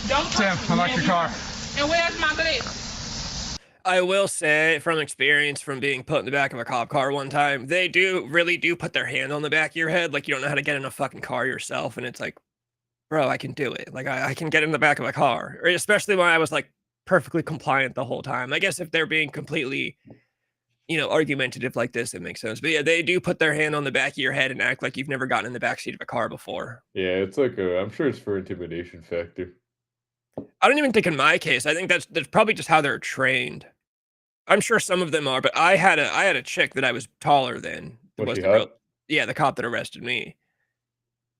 Don't touch Sam, me. unlock Let your me car. go. And where's my leg? I will say from experience from being put in the back of a cop car one time, they really do put their hand on the back of your head. Like, you don't know how to get in a fucking car yourself. And it's like, bro, I can do it. Like, I can get in the back of a car. Or especially when I was like perfectly compliant the whole time. I guess if they're being completely, argumentative like this, it makes sense. But yeah, they do put their hand on the back of your head and act like you've never gotten in the backseat of a car before. Yeah, it's like I'm sure it's for intimidation factor. I don't even think in my case, I think that's probably just how they're trained. I'm sure some of them are, but I had a chick that I was taller than. Was she the hot? girl, yeah, the cop that arrested me.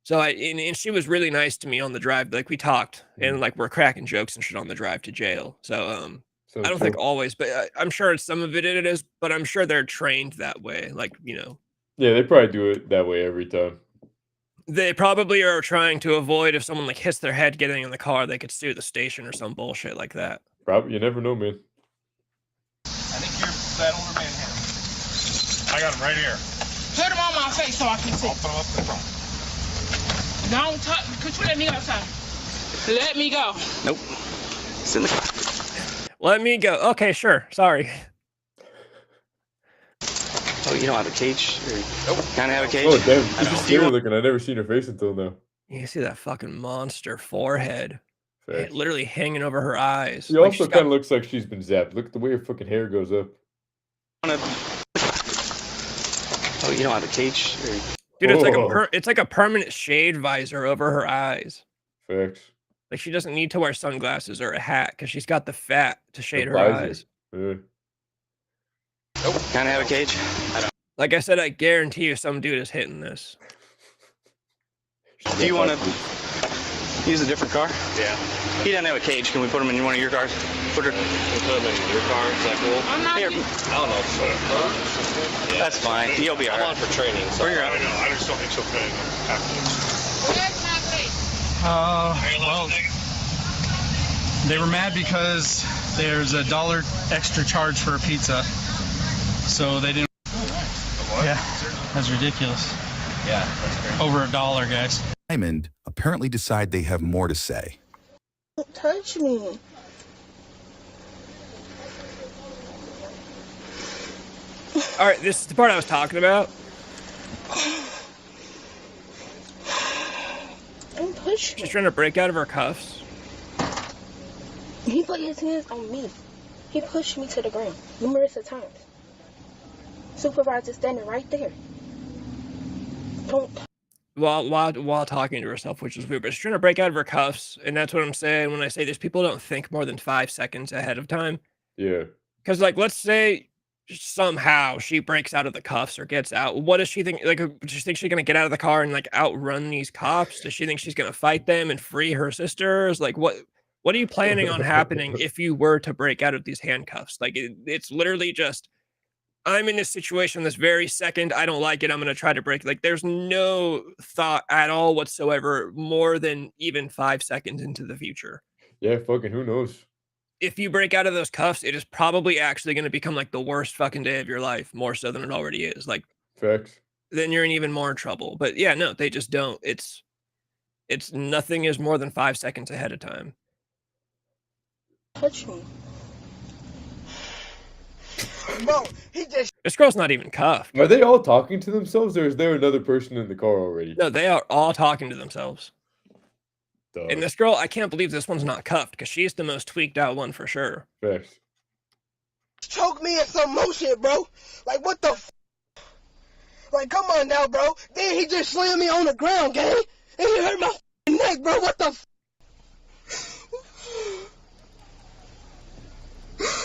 So and she was really nice to me on the drive. Like, we talked and like we're cracking jokes and shit on the drive to jail. So So I don't think always, but I'm sure some of it is. But I'm sure they're trained that way. Like, Yeah, they probably do it that way every time. they probably are trying to avoid if someone like hits their head getting in the car, they could sue the station or some bullshit like that. Probably, you never know, man. I think you're that older man here. I got him right here. Put them on my face so I can see. I'll put him up in the front. Don't touch. Could you let me go outside? Let me go. Nope. It's in the car. Let me go. Okay, sure. Sorry. Oh, you don't have a cage? Nope. Kind of have a cage? Oh, damn. I She's know. scary looking. I never seen her face until now. You can see that fucking monster forehead. Facts. Literally hanging over her eyes. She Like, also she's kind of got- looks like she's been zapped. Look at the way her fucking hair goes up. Oh, you don't have a cage? Dude, it's like Oh. it's like a permanent shade visor over her eyes. Facts. Like, she doesn't need to wear sunglasses or a hat because she's got the fat to shade The her visor. eyes. Yeah. Nope. Kind of have a cage? I don't. Like I said, I guarantee you some dude is hitting this. Do you want to use a different car? Yeah. He doesn't have a cage. Can we put him in one of your cars? Put him in your car. Is that cool? I'm not. Here. I don't know. That's fine. You'll be all I'm on right. for training. So Bring her I out. know. I just don't think she'll pay afterwards. Where's my leg? Well, they were mad because there's $1 extra charge for a pizza. So they didn't. Yeah, that's ridiculous. Yeah, that's great. Over $1, guys. Diamond apparently decide they have more to say. Don't touch me. All right, this is the part I was talking about. Don't push me. She's trying to break out of her cuffs. He put his hands on me. He pushed me to the ground numerous of times. Supervisor standing right there. Don't. While talking to herself, which is weird, but she's trying to break out of her cuffs, and that's what I'm saying when I say this. People don't think more than 5 seconds ahead of time. Yeah. Because, like, let's say somehow she breaks out of the cuffs or gets out. What does she think? Like, does she think she's gonna get out of the car and like outrun these cops? Does she think she's gonna fight them and free her sisters? Like, what are you planning on happening if you were to break out of these handcuffs? Like, it's literally just, I'm in this situation this very second. I don't like it. I'm going to try to break. Like, there's no thought at all whatsoever more than even 5 seconds into the future. Yeah, fucking who knows? If you break out of those cuffs, it is probably actually going to become like the worst fucking day of your life, more so than it already is. Like, Facts. then you're in even more trouble. But yeah, no, they just don't. It's nothing is more than 5 seconds ahead of time. Touch me. Bro, he just. This girl's not even cuffed. Are they all talking to themselves, or is there another person in the car already? No, they are all talking to themselves. Dog. And this girl, I can't believe this one's not cuffed because she's the most tweaked out one for sure. Facts. Choke me in some more shit, bro. Like, what the Like, come on now, bro. Then he just slammed me on the ground, gang. And he hurt my neck, bro. What the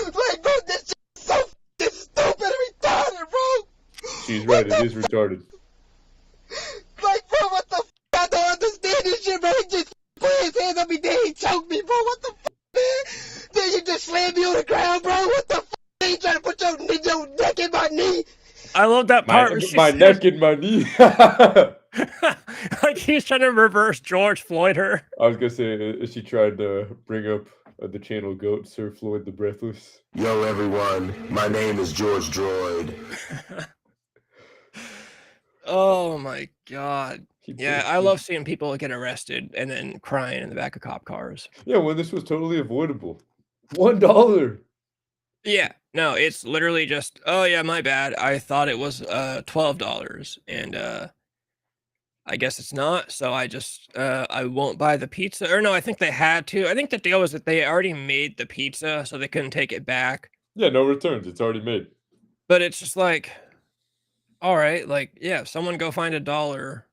Like, bro, this shit is so stupid and retarded, bro. She's right, it is retarded. Like, bro, what the I don't understand this shit, bro. He just put his hands on me, then he choked me, bro. What the man? Then you just slammed me on the ground, bro. What the Then you trying to put your neck in my knee. I love that part. My neck in my knee. Like he's trying to reverse George Floyd her. I was gonna say, she tried to bring up the channel goat, Sir Floyd the Breathless. Yo, everyone. My name is George Droid. Oh my god. Yeah, I love seeing people get arrested and then crying in the back of cop cars. Yeah, when this was totally avoidable. $1. Yeah, no, it's literally just, oh yeah, my bad. I thought it was $12 and I guess it's not, so I just I won't buy the pizza. Or no, I think they had to. I think the deal was that they already made the pizza, so they couldn't take it back. Yeah, no returns. It's already made. But it's just like, all right, like, yeah, someone go find $1.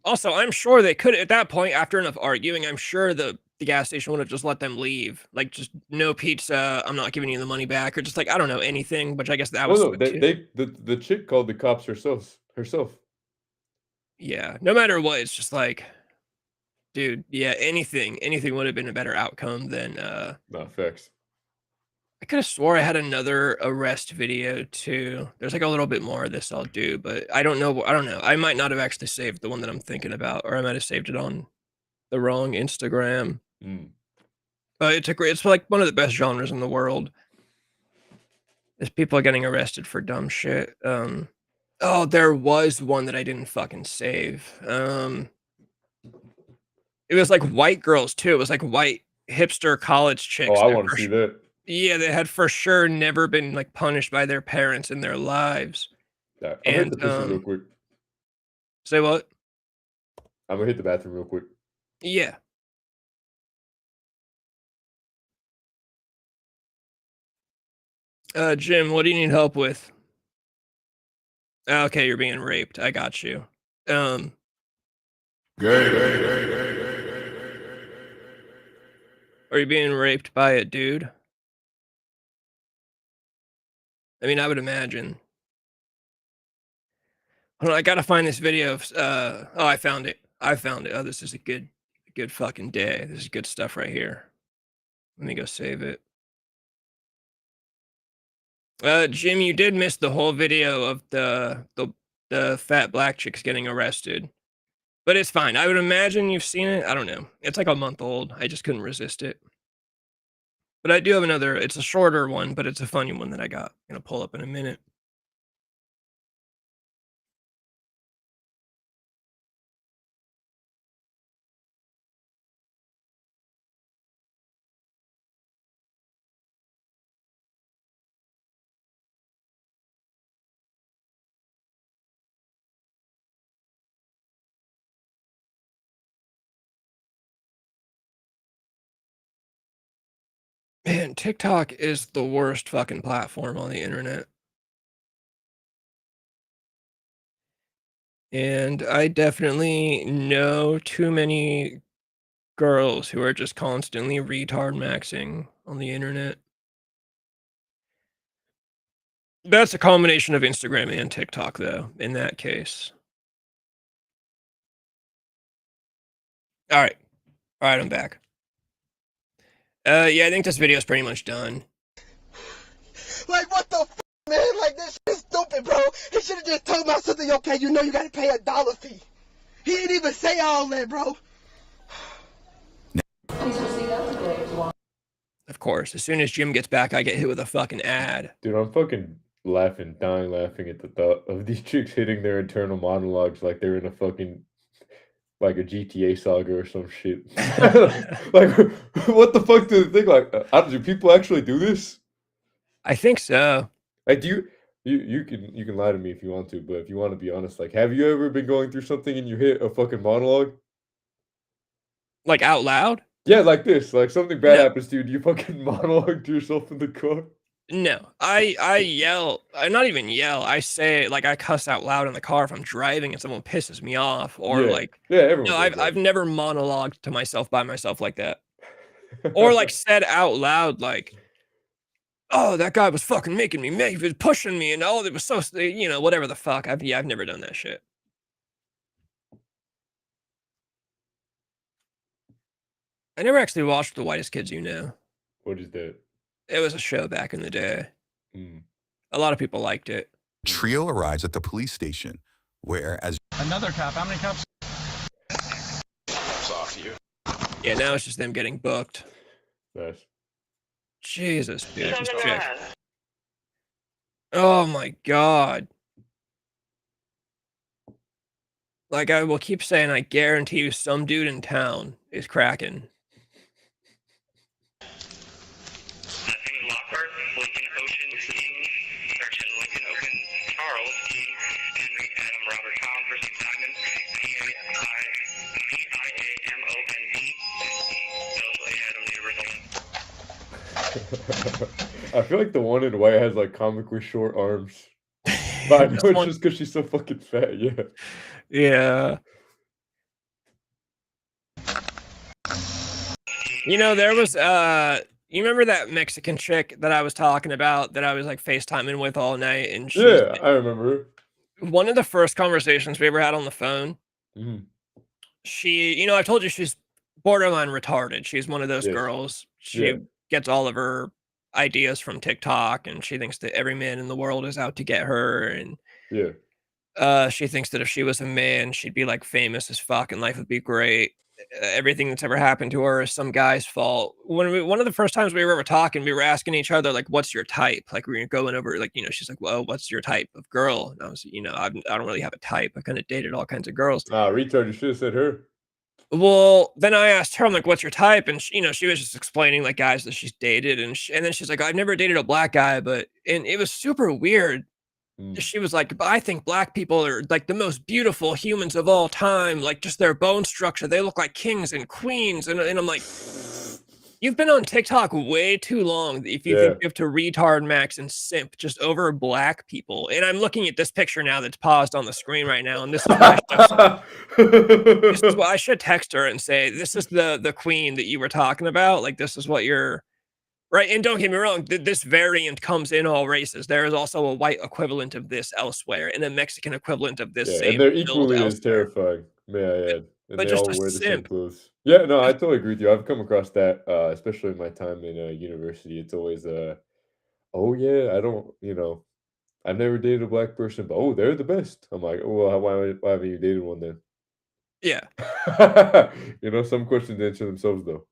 Also, I'm sure they could, at that point, after enough arguing, I'm sure the gas station would have just let them leave. Like, just no pizza, I'm not giving you the money back, or just like, I don't know, anything, which I guess that was... Well, no, the chick called the cops herself. Yeah, no matter what, it's just like, dude, yeah, anything would have been a better outcome than... No, facts. I could have swore I had another arrest video too. There's like a little bit more of this I'll do, but I don't know. I might not have actually saved the one that I'm thinking about, or I might have saved it on the wrong Instagram. But it's like one of the best genres in the world. Is people are getting arrested for dumb shit. Oh, there was one that I didn't fucking save. It was like white girls too. It was like white hipster college chicks. Oh, I want to see that. Yeah, they had for sure never been like punished by their parents in their lives. Yeah, I'm gonna hit the bathroom real quick. Say what? I'm gonna hit the bathroom real quick. Yeah. Jim, what do you need help with? Okay, you're being raped. I got you. Are you being raped by a dude? I mean, I would imagine. Hold on, I gotta find this video of, oh, I found it. Oh, this is a good fucking day. This is good stuff right here. Let me go save it. Jim, you did miss the whole video of the fat black chicks getting arrested. But it's fine. I would imagine you've seen it. I don't know. It's like a month old. I just couldn't resist it. But I do have another, it's a shorter one, but it's a funny one that I got. I'm gonna pull up in a minute. Man, TikTok is the worst fucking platform on the internet. And I definitely know too many girls who are just constantly retard maxing on the internet. That's a combination of Instagram and TikTok, though, in that case. All right, I'm back. Yeah, I think this video is pretty much done. Like, what the man? Like, this shit is stupid, bro. He should have just told my sister, okay, you know you gotta pay $1 fee. He didn't even say all that, bro. Of course, as soon as Jim gets back, I get hit with a fucking ad. Dude, I'm fucking dying laughing at the thought of these chicks hitting their internal monologues like they're in a fucking, like a GTA saga or some shit. Like, what the fuck do they think? Like, do people actually do this? I think so. Like, do you can lie to me if you want to, but if you want to be honest, like, have you ever been going through something and you hit a fucking monologue? Like out loud? Yeah, like this. Like something bad No. happens to you. Do you fucking monologue to yourself in the car? No. I yell. I not even yell. I say like I cuss out loud in the car if I'm driving and someone pisses me off, or Yeah. like Yeah, everyone no, does I've that. never monologued to myself by myself like that, or like said out loud like, "Oh, that guy was fucking making me mad. He was pushing me, and oh, it was so whatever the fuck." I've never done that shit. I never actually watched The Whitest Kids You Know. What is that? It was a show back in the day. Mm. A lot of people liked it. Trio arrives at the police station, where as Another cop. How many cops? Off you. Yeah, now it's just them getting booked. Nice. Jesus, dude. This chick. Oh my god. Like I will keep saying, I guarantee you some dude in town is cracking. Lockhart, Lincoln Ocean, King, searching Lincoln Ocean, Charles, King, Henry, Adam, Robert, Tom, Percy, Simon, P-I-A-M-O-N-D. I feel like the one in white has like comically short arms. But I know it's just because she's so fucking fat, yeah. Yeah. You know, there was you remember that Mexican chick that I was talking about that I was like FaceTiming with all night, and Yeah, I remember. One of the first conversations we ever had on the phone. Mhm. She, I told you she's borderline retarded. She's one of those Yes. girls. She Yeah. gets all of her ideas from TikTok, and she thinks that every man in the world is out to get her, and Yeah. she thinks that if she was a man, she'd be like famous as fuck and life would be great. Everything that's ever happened to her is some guy's fault. One of the first times we were ever talking, we were asking each other like, "What's your type?" Like we were going over like, she's like, "Well, what's your type of girl?" And I was, I don't really have a type. I kind of dated all kinds of girls. Retard, you should have said her. Well, then I asked her, I'm like, "What's your type?" And she was just explaining like guys that she's dated, and then she's like, "I've never dated a black guy," and it was super weird. She was like, "But I think black people are like the most beautiful humans of all time. Like just their bone structure, they look like kings and queens." And I'm like, "You've been on TikTok way too long if you think you have to retard max and simp just over black people." And I'm looking at this picture now that's paused on the screen right now, and this is what I should text her and say, "This is the queen that you were talking about. Like this is what you're." Right, and don't get me wrong, this variant comes in all races. There is also a white equivalent of this elsewhere, and a Mexican equivalent of this same and they're build equally as elsewhere. terrifying, may I add. And But they just all a wear the same simp. clothes. Yeah, no, I totally agree with you. I've come across that, especially in my time in university. It's always, "Oh yeah, I don't, I've never dated a black person, but oh, they're the best." I'm like, "Oh, well, why haven't you dated one then?" Yeah. Some questions answer themselves though.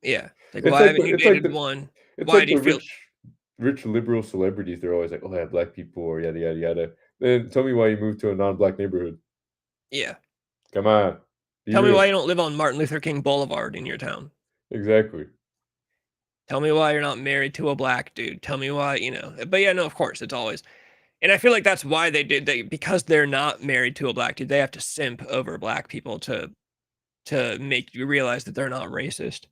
Yeah. Like, It's why like haven't the you it's like dated the one? it's Why like do you the feel rich liberal celebrities. They're always like, "Oh, yeah, black people," or yada yada yada. Then tell me why you moved to a non-black neighborhood. Yeah. Come on. Be Tell me real. why you don't live on Martin Luther King Boulevard in your town. Exactly. Tell me why you're not married to a black dude. Tell me why, But yeah, no, of course, it's always. And I feel like that's why because they're not married to a black dude, they have to simp over black people to make you realize that they're not racist.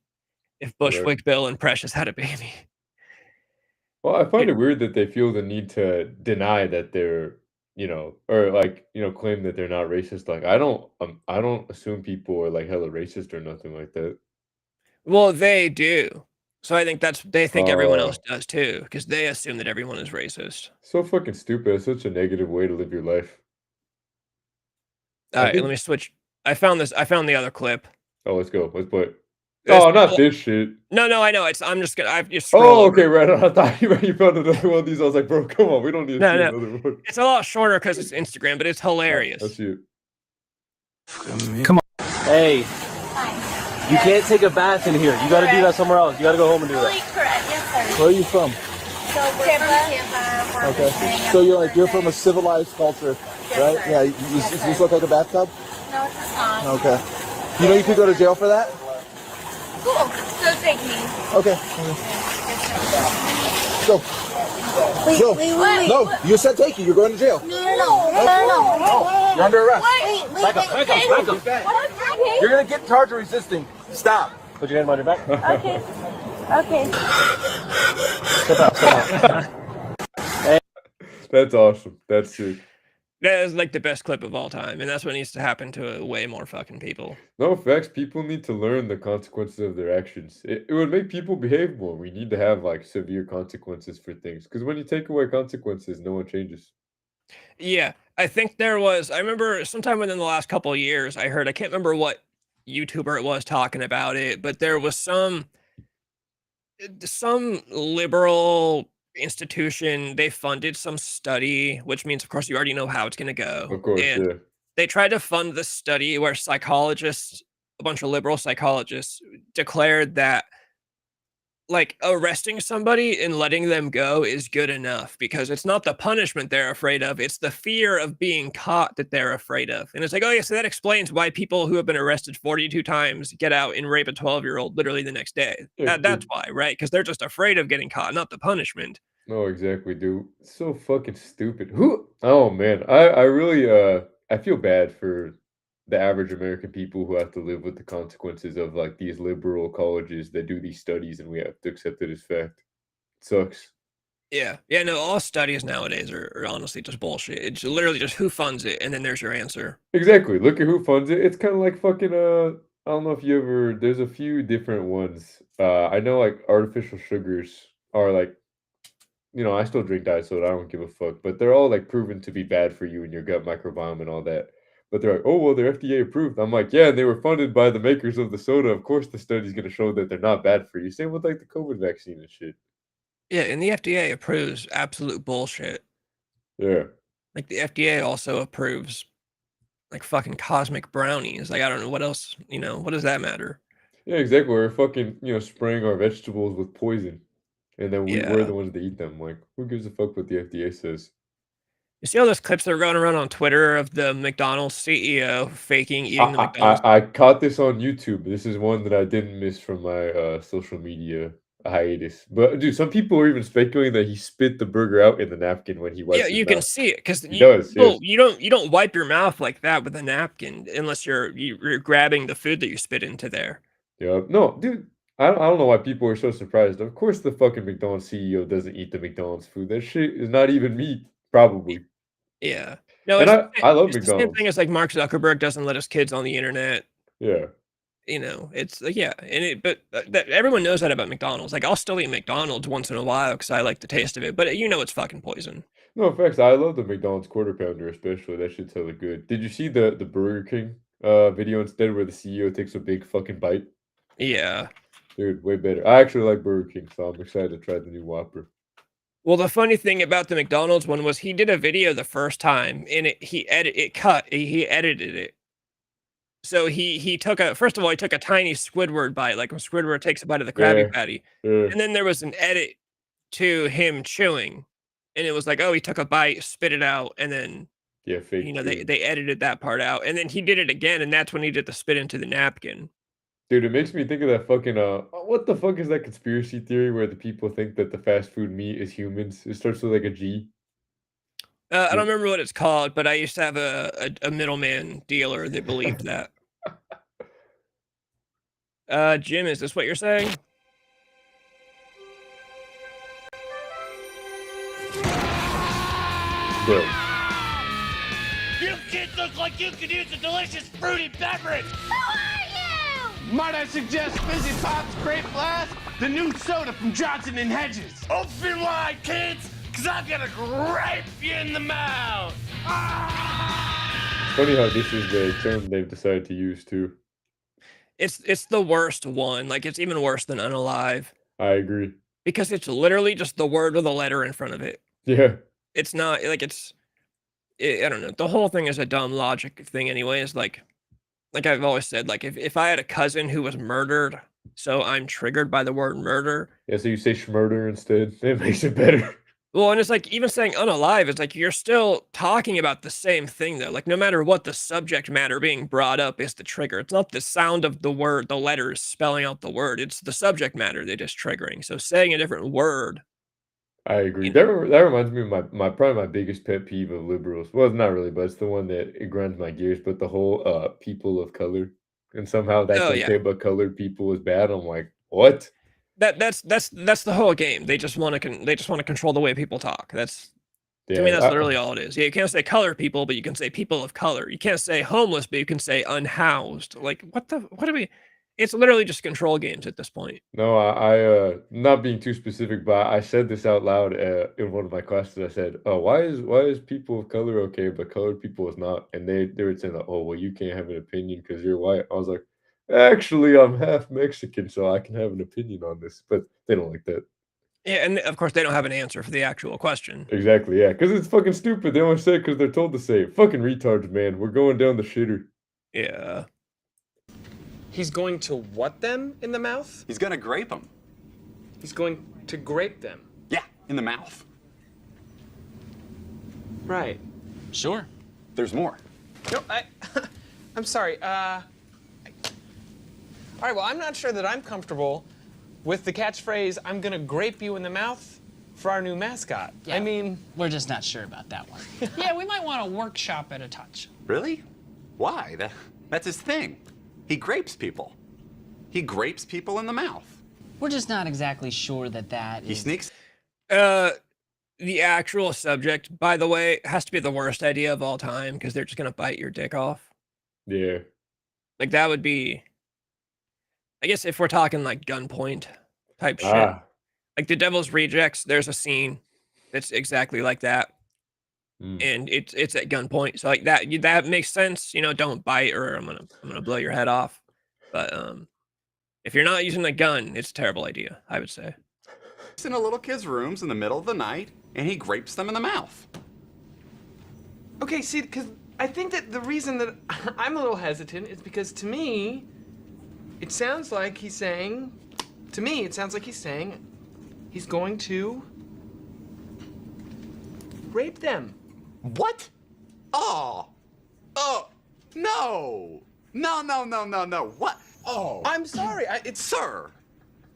If Bushwick Bill and Precious had a baby. Well, I find it weird that they feel the need to deny that they're, or like, claim that they're not racist. Like, I don't assume people are like hella racist or nothing like that. Well, they do. So I think they think everyone else Oh. does too, because they assume that everyone is racist. So fucking stupid. It's such a negative way to live your life. All right, let me switch. I found the other clip. Oh, let's go. Let's play it. Oh, not this shit. No, I know. I've just Oh, okay, right. I thought you found another one of these. I was like, bro, come on. We don't need to see another one. It's a lot shorter because it's Instagram, but it's hilarious. Let's see it. Come on. Hey. You can't take a bath in here. You gotta do that somewhere else. You gotta go home and do that. Correct, yes, sir. Where are you from? So we're from Tampa. Okay. So you're from a civilized culture, right? sir. Yeah. Does this look like a bathtub? No, it's not. Okay. You know you could go to jail for that? Cool. So take me. Okay. Go. No, you said take it. You're going to jail. No. You're under arrest. Back up. You're going to get charged for resisting. Stop. Put your hand on your back. Okay. Okay. Step out. That's awesome. That's sick. That is like the best clip of all time, and that's what needs to happen to way more fucking people. No facts. People need to learn the consequences of their actions. It would make people behave more. We need to have like severe consequences for things. Because when you take away consequences, no one changes. Yeah, I think I remember sometime within the last couple of years, I can't remember what YouTuber it was talking about it, but there was some liberal institution, they funded some study, which means of course you already know how it's going to go. Of course, And yeah. they tried to fund the study where a bunch of liberal psychologists declared that like arresting somebody and letting them go is good enough because it's not the punishment they're afraid of, it's the fear of being caught that they're afraid of. And it's like, oh yeah, so that explains why people who have been arrested 42 times get out and rape a 12-year-old literally the next day. Yeah, That's why, right? Because they're just afraid of getting caught, not the punishment. No, exactly, dude. It's so fucking stupid. Who? Oh man, I really I feel bad for the average American people who have to live with the consequences of like these liberal colleges that do these studies, and we have to accept it as fact. It sucks. Yeah. Yeah, no, all studies nowadays are honestly just bullshit. It's literally just who funds it, and then there's your answer. Exactly. Look at who funds it. It's kind of like fucking I don't know if you ever. There's a few different ones. I know like artificial sugars are like, I still drink diet soda. I don't give a fuck. But they're all like proven to be bad for you and your gut microbiome and all that. But they're like, oh well, they're FDA approved. I'm like, yeah, and they were funded by the makers of the soda. Of course, the study's gonna show that they're not bad for you. Same with like the COVID vaccine and shit. Yeah, and the FDA approves absolute bullshit. Yeah. Like the FDA also approves like fucking cosmic brownies. Like I don't know what else, what does that matter? Yeah, exactly. We're fucking, spraying our vegetables with poison, and then we're Yeah. the ones that eat them. Like, who gives a fuck what the FDA says? You see all those clips that are going around on Twitter of the McDonald's CEO faking eating the I, McDonald's? I caught this on YouTube. This is one that I didn't miss from my social media hiatus. But dude, some people are even speculating that he spit the burger out in the napkin when he wiped Yeah, his you can mouth. see it because He does, yes. you don't wipe your mouth like that with a napkin unless you're grabbing the food that you spit into there. Yeah, no, dude, I don't know why people are so surprised. Of course, the fucking McDonald's CEO doesn't eat the McDonald's food. That shit is not even meat, probably. Yeah. No, And I love it's the same McDonald's. thing as like Mark Zuckerberg doesn't let his kids on the internet. Yeah. It's like, yeah, but that everyone knows that about McDonald's. Like, I'll still eat McDonald's once in a while because I like the taste of it, but it's fucking poison. No, facts. I love the McDonald's quarter pounder, especially. That shit's hella good. Did you see the Burger King video instead where the CEO takes a big fucking bite? Yeah. Dude, way better. I actually like Burger King, so I'm excited to try the new Whopper. Well, the funny thing about the McDonald's one was he did a video the first time and he edited it. So he took first of all, he took a tiny Squidward bite, like when Squidward takes a bite of the Krabby Yeah. Patty. Yeah. And then there was an edit to him chewing. And it was like, oh, he took a bite, spit it out, and then Yeah, fake chewing. they edited that part out. And then he did it again, and that's when he did the spit into the napkin. Dude, it makes me think of that fucking what the fuck is that conspiracy theory where the people think that the fast food meat is humans? It starts with like a G. I don't remember what it's called, but I used to have a middleman dealer that believed that. Jim, is this what you're saying? Bro. You kids look like you could use a delicious fruity beverage! Who are you? Might I suggest Fizzy Pop's Grape Blast? The new soda from Johnson and Hedges. Open wide, kids, because I'm gonna grape you in the mouth! It's funny how this is the term they've decided to use too. It's the worst one. Like, it's even worse than unalive. I agree. Because it's literally just the word with a letter in front of it. Yeah. It's not like I don't know. The whole thing is a dumb logic thing anyway. It's like I've always said, like if I had a cousin who was murdered, so I'm triggered by the word murder. Yeah, so you say schmurder instead. It makes it better. Well, and it's like even saying unalive, it's like you're still talking about the same thing though. Like no matter what the subject matter being brought up is the trigger. It's not the sound of the word, the letters spelling out the word. It's the subject matter that is triggering. So saying a different word I agree. That reminds me of my probably my biggest pet peeve of liberals. Well, it's not really, but it's the one that it grinds my gears. But the whole people of color, and somehow that's Oh, yeah. okay, but colored people is bad. I'm like, what? That's the whole game. They just want to control the way people talk. That's to me, Yeah, that's literally all it is. Yeah, you can't say colored people, but you can say people of color. You can't say homeless, but you can say unhoused. Like, what are we? It's literally just control games at this point. no, not being too specific, but I said this out loud in one of my classes. I said, "Oh, why is people of color okay, but colored people is not?" And they were saying, like, "Oh, well, you can't have an opinion because you're white." I was like, "Actually, I'm half Mexican, so I can have an opinion on this." But they don't like that. Yeah, and of course they don't have an answer for the actual question. Exactly, yeah, because it's fucking stupid. They only say it because they're told to say it. Fucking retards, man. We're going down the shitter. Yeah. He's going to what them in the mouth? He's gonna grape them. He's going to grape them. Yeah, in the mouth. Right. Sure. There's more. No, I'm sorry. All right, well, I'm not sure that I'm comfortable with the catchphrase, I'm gonna grape you in the mouth for our new mascot. Yeah, I mean... We're just not sure about that one. Yeah, we might want to workshop it a touch. Really? Why? That's his thing. He grapes people. He grapes people in the mouth. We're just not exactly sure that He sneaks... The actual subject, by the way, has to be the worst idea of all time because they're just gonna bite your dick off. Yeah. Like, that would be... I guess if we're talking, like, gunpoint type shit. Like, The Devil's Rejects, there's a scene that's exactly like that. And it's at gunpoint. So, like, that makes sense. You know, don't bite or I'm gonna blow your head off. But if you're not using a gun, it's a terrible idea, I would say. He's in a little kid's rooms in the middle of the night, and he grapes them in the mouth. Okay, see, because I think that the reason that I'm a little hesitant is because to me, it sounds like he's saying, he's going to rape them. What? Oh. Oh. No. No. What? Oh. I'm sorry. Sir,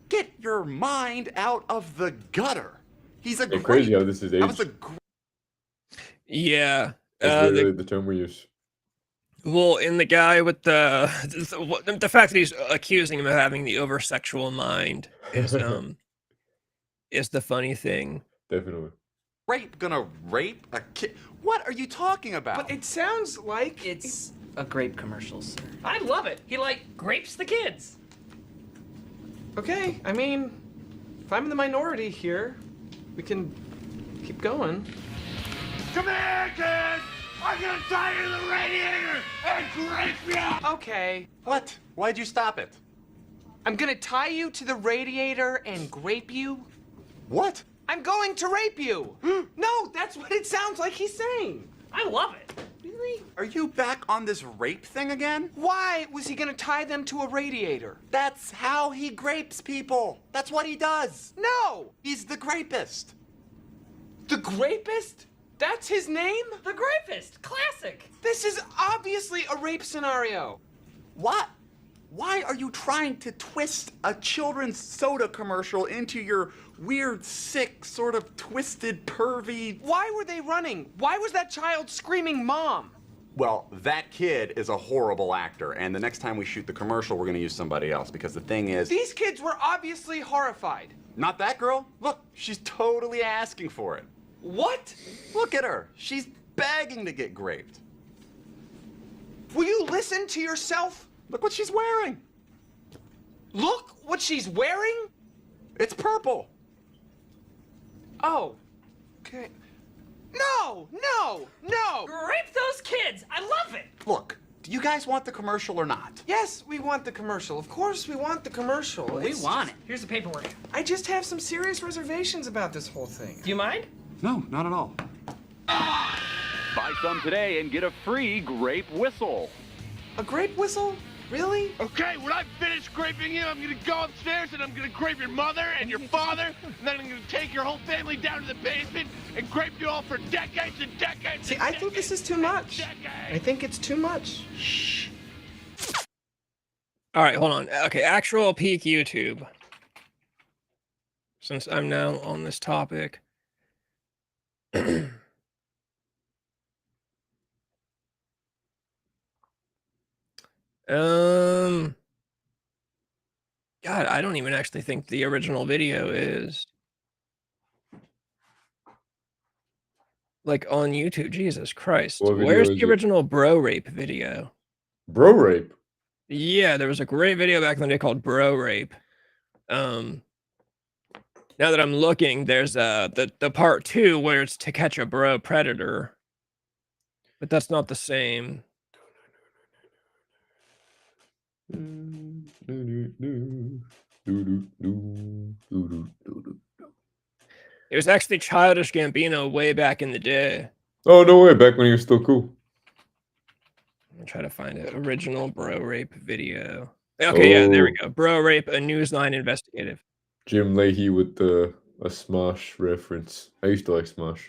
get your mind out of the gutter. He's a It's crazy how this is aged. That was Yeah. That's literally the term we use. Well, and the guy with the fact that he's accusing him of having the over-sexual mind is the funny thing. Definitely. Gonna rape a kid? What are you talking about? But it sounds like it's a grape commercial, sir. I love it. He, like, grapes the kids. Okay, I mean, if I'm in the minority here, we can keep going. Come here, kid! I'm gonna tie you to the radiator and grape you! Okay. What? Why'd you stop it? I'm gonna tie you to the radiator and grape you? What? I'm going to rape you! No, that's what it sounds like he's saying. I love it. Really? Are you back on this rape thing again? Why was he gonna tie them to a radiator? That's how he grapes people. That's what he does. No! He's the grapist. The grapist? That's his name? The Grapist. Classic. This is obviously a rape scenario. What? Why are you trying to twist a children's soda commercial into your weird, sick, sort of twisted, pervy... Why were they running? Why was that child screaming mom? Well, that kid is a horrible actor, and the next time we shoot the commercial, we're gonna use somebody else, because the thing is... These kids were obviously horrified. Not that girl. Look, she's totally asking for it. What? Look at her. She's begging to get graped. Will you listen to yourself? Look what she's wearing. Look what she's wearing? It's purple. Oh. Okay. No! Grape those kids. I love it. Look, do you guys want the commercial or not? Yes, we want the commercial. Of course we want the commercial. We want it. Here's the paperwork. I just have some serious reservations about this whole thing. Do you mind? No, not at all. Buy some today and get a free grape whistle. A grape whistle? Really? Okay, when I finish graping you, I'm gonna go upstairs and I'm gonna grape your mother and your father, and then I'm gonna take your whole family down to the basement and grape you all for decades and decades. See, I think this is too much. I think it's too much. Shh. All right, hold on. Okay, actual peak YouTube. Since I'm now on this topic. God, I don't even actually think the original video is like on YouTube. Jesus Christ. What video Where's is the it? original bro rape video? Bro rape? Yeah, there was a great video back in the day called Bro Rape. Now that I'm looking, there's the part 2 where it's To Catch a Bro Predator. But that's not the same. It was actually Childish Gambino way back in the day. Oh, no way. Back when he was still cool. I'm gonna try to find it. Original Bro Rape video. Okay, yeah, there we go. Bro Rape, a Newsline investigative. Jim Leahy with a Smosh reference. I used to like Smosh.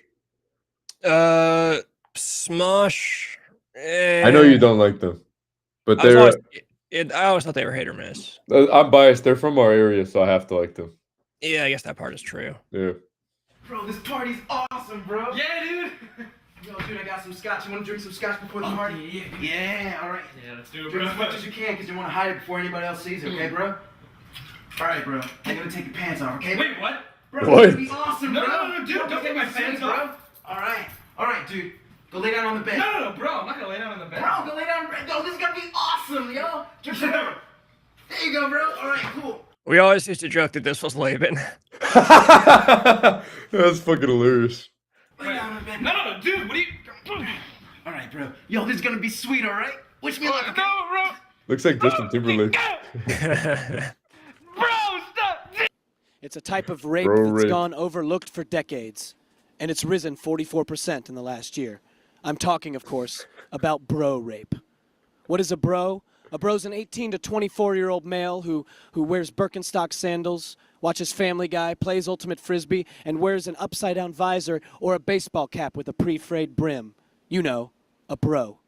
Smosh. I know you don't like them, but I they're. always thought they were hit or miss. I'm biased. They're from our area, so I have to like them. Yeah, I guess that part is true. Yeah. Bro, this party's awesome, bro. Yeah, dude. Yo, dude, I got some scotch. You want to drink some scotch before the party? Yeah, all right. Yeah, let's do it, Drink bro. as much as you can, because you want to hide it before anybody else sees it, okay, bro? All right, bro. You're going to take your pants off, okay? Wait, what? Bro, What? it's going to be awesome, No, bro. no, no, dude, don't take my pants off. All right, dude. Go lay down on the bed. No, bro, I'm not gonna lay down on the bed. Bro, go lay down on the bed. Yo, this is going to be awesome, yo. Just there you go, bro. All right, cool. We always used to joke that this was Laban. That's fucking hilarious. Lay down on the bed. No, dude, what are you... All right, bro. Yo, this is going to be sweet, all right? Wish me luck, okay? No, bro. Looks like Justin Timberlake. Bro, stop. It's a type of rape Bro that's rape. gone overlooked for decades, and it's risen 44% in the last year. I'm talking, of course, about bro rape. What is a bro? A bro's an 18 to 24-year-old male who wears Birkenstock sandals, watches Family Guy, plays Ultimate Frisbee, and wears an upside-down visor or a baseball cap with a pre-frayed brim. You know, a bro.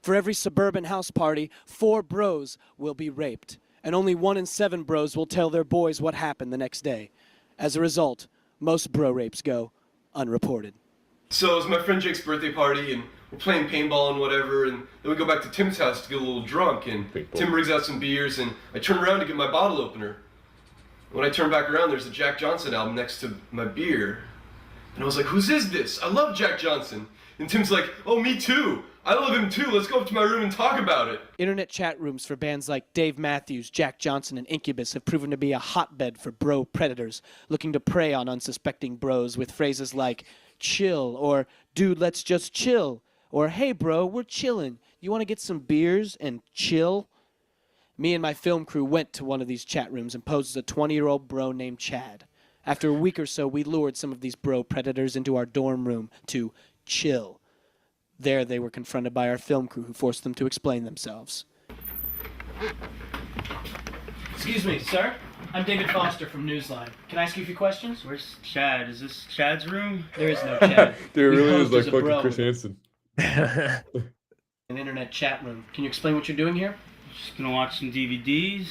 For every suburban house party, 4 bros will be raped, and only 1 in 7 bros will tell their boys what happened the next day. As a result, most bro rapes go unreported. So it was my friend Jake's birthday party, and we're playing paintball and whatever, and then we go back to Tim's house to get a little drunk, and Tim brings out some beers, and I turn around to get my bottle opener. When I turn back around, there's a Jack Johnson album next to my beer. And I was like, whose is this? I love Jack Johnson. And Tim's like, oh, me too. I love him too. Let's go up to my room and talk about it. Internet chat rooms for bands like Dave Matthews, Jack Johnson, and Incubus have proven to be a hotbed for bro predators looking to prey on unsuspecting bros with phrases like, chill, or dude, let's just chill, or hey bro, we're chillin'. You want to get some beers and chill? Me and my film crew went to one of these chat rooms and posed as a 20-year-old bro named Chad. After a week or so, we lured some of these bro predators into our dorm room to chill. There they were confronted by our film crew who forced them to explain themselves. Excuse me, sir. I'm David Foster from Newsline. Can I ask you a few questions? Where's Chad? Is this Chad's room? There is no Chad. Dude, it We really is posed like as a fucking bro Chris with Hansen. an internet chat room. Can you explain what you're doing here? Just gonna watch some DVDs,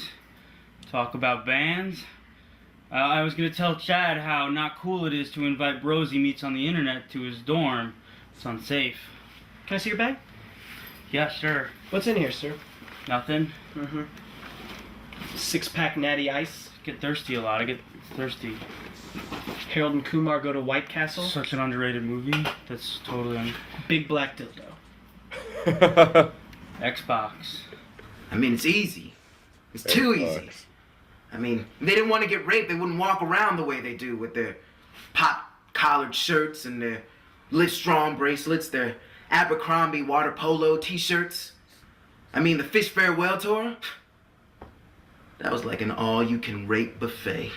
talk about bands. I was gonna tell Chad how not cool it is to invite bros he meets on the internet to his dorm. It's unsafe. Can I see your bag? Yeah, sure. What's in here, sir? Nothing. 6-pack Natty Ice. Get thirsty a lot. I get thirsty. Harold and Kumar go to White Castle. Such an underrated movie. That's totally Big Black Dildo. Xbox. I mean, it's easy. It's too easy. I mean, if they didn't want to get raped, they wouldn't walk around the way they do with their pop-collared shirts and their Livestrong bracelets, their Abercrombie water polo t-shirts. I mean, the Fish Farewell tour, that was like an all-you-can-rape buffet.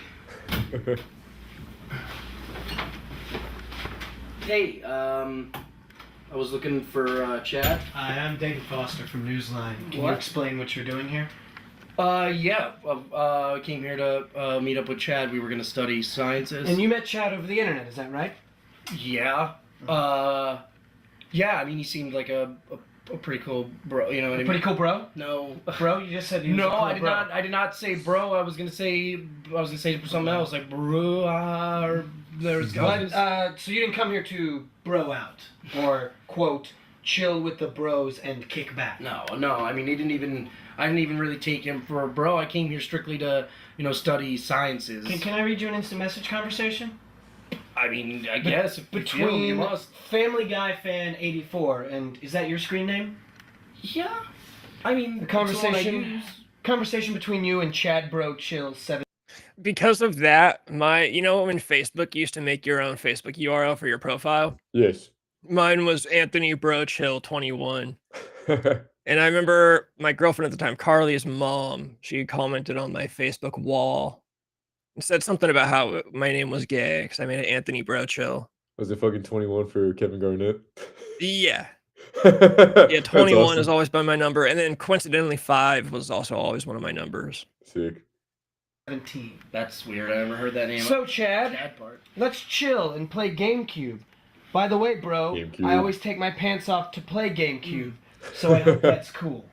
Hey, I was looking for Chad. Hi, I'm David Foster from Newsline. Can you explain what you're doing here? Yeah. I came here to meet up with Chad. We were going to study sciences. And you met Chad over the internet, is that right? Yeah. Yeah, I mean, he seemed like a pretty cool bro, you know what I mean? Pretty cool bro? No. Bro? You just said he was No, a cool I did not say bro. I was gonna say something else, like bro, there's But, so you didn't come here to bro out or quote chill with the bros and kick back. No. I mean, I didn't even really take him for a bro. I came here strictly to, study sciences. Can I read you an instant message conversation? I mean, I guess if you feel you Between must. Family Guy Fan 84 and is that your screen name? Yeah. I mean, the conversation between you and Chad Bro Chill 7. Because of that, when Facebook used to make your own Facebook URL for your profile? Yes. Mine was Anthony Bro Chill 21. And I remember my girlfriend at the time, Carly's mom, she commented on my Facebook wall and said something about how my name was gay because I made it Anthony Bro Chill. Was it fucking 21 for Kevin Garnett? Yeah. Yeah, 21 awesome. has always been my number. And then coincidentally, 5 was also always one of my numbers. Sick. 17. That's weird. I never heard that name. So, Chad, let's chill and play GameCube. By the way, bro, I always take my pants off to play GameCube, so I hope that's cool.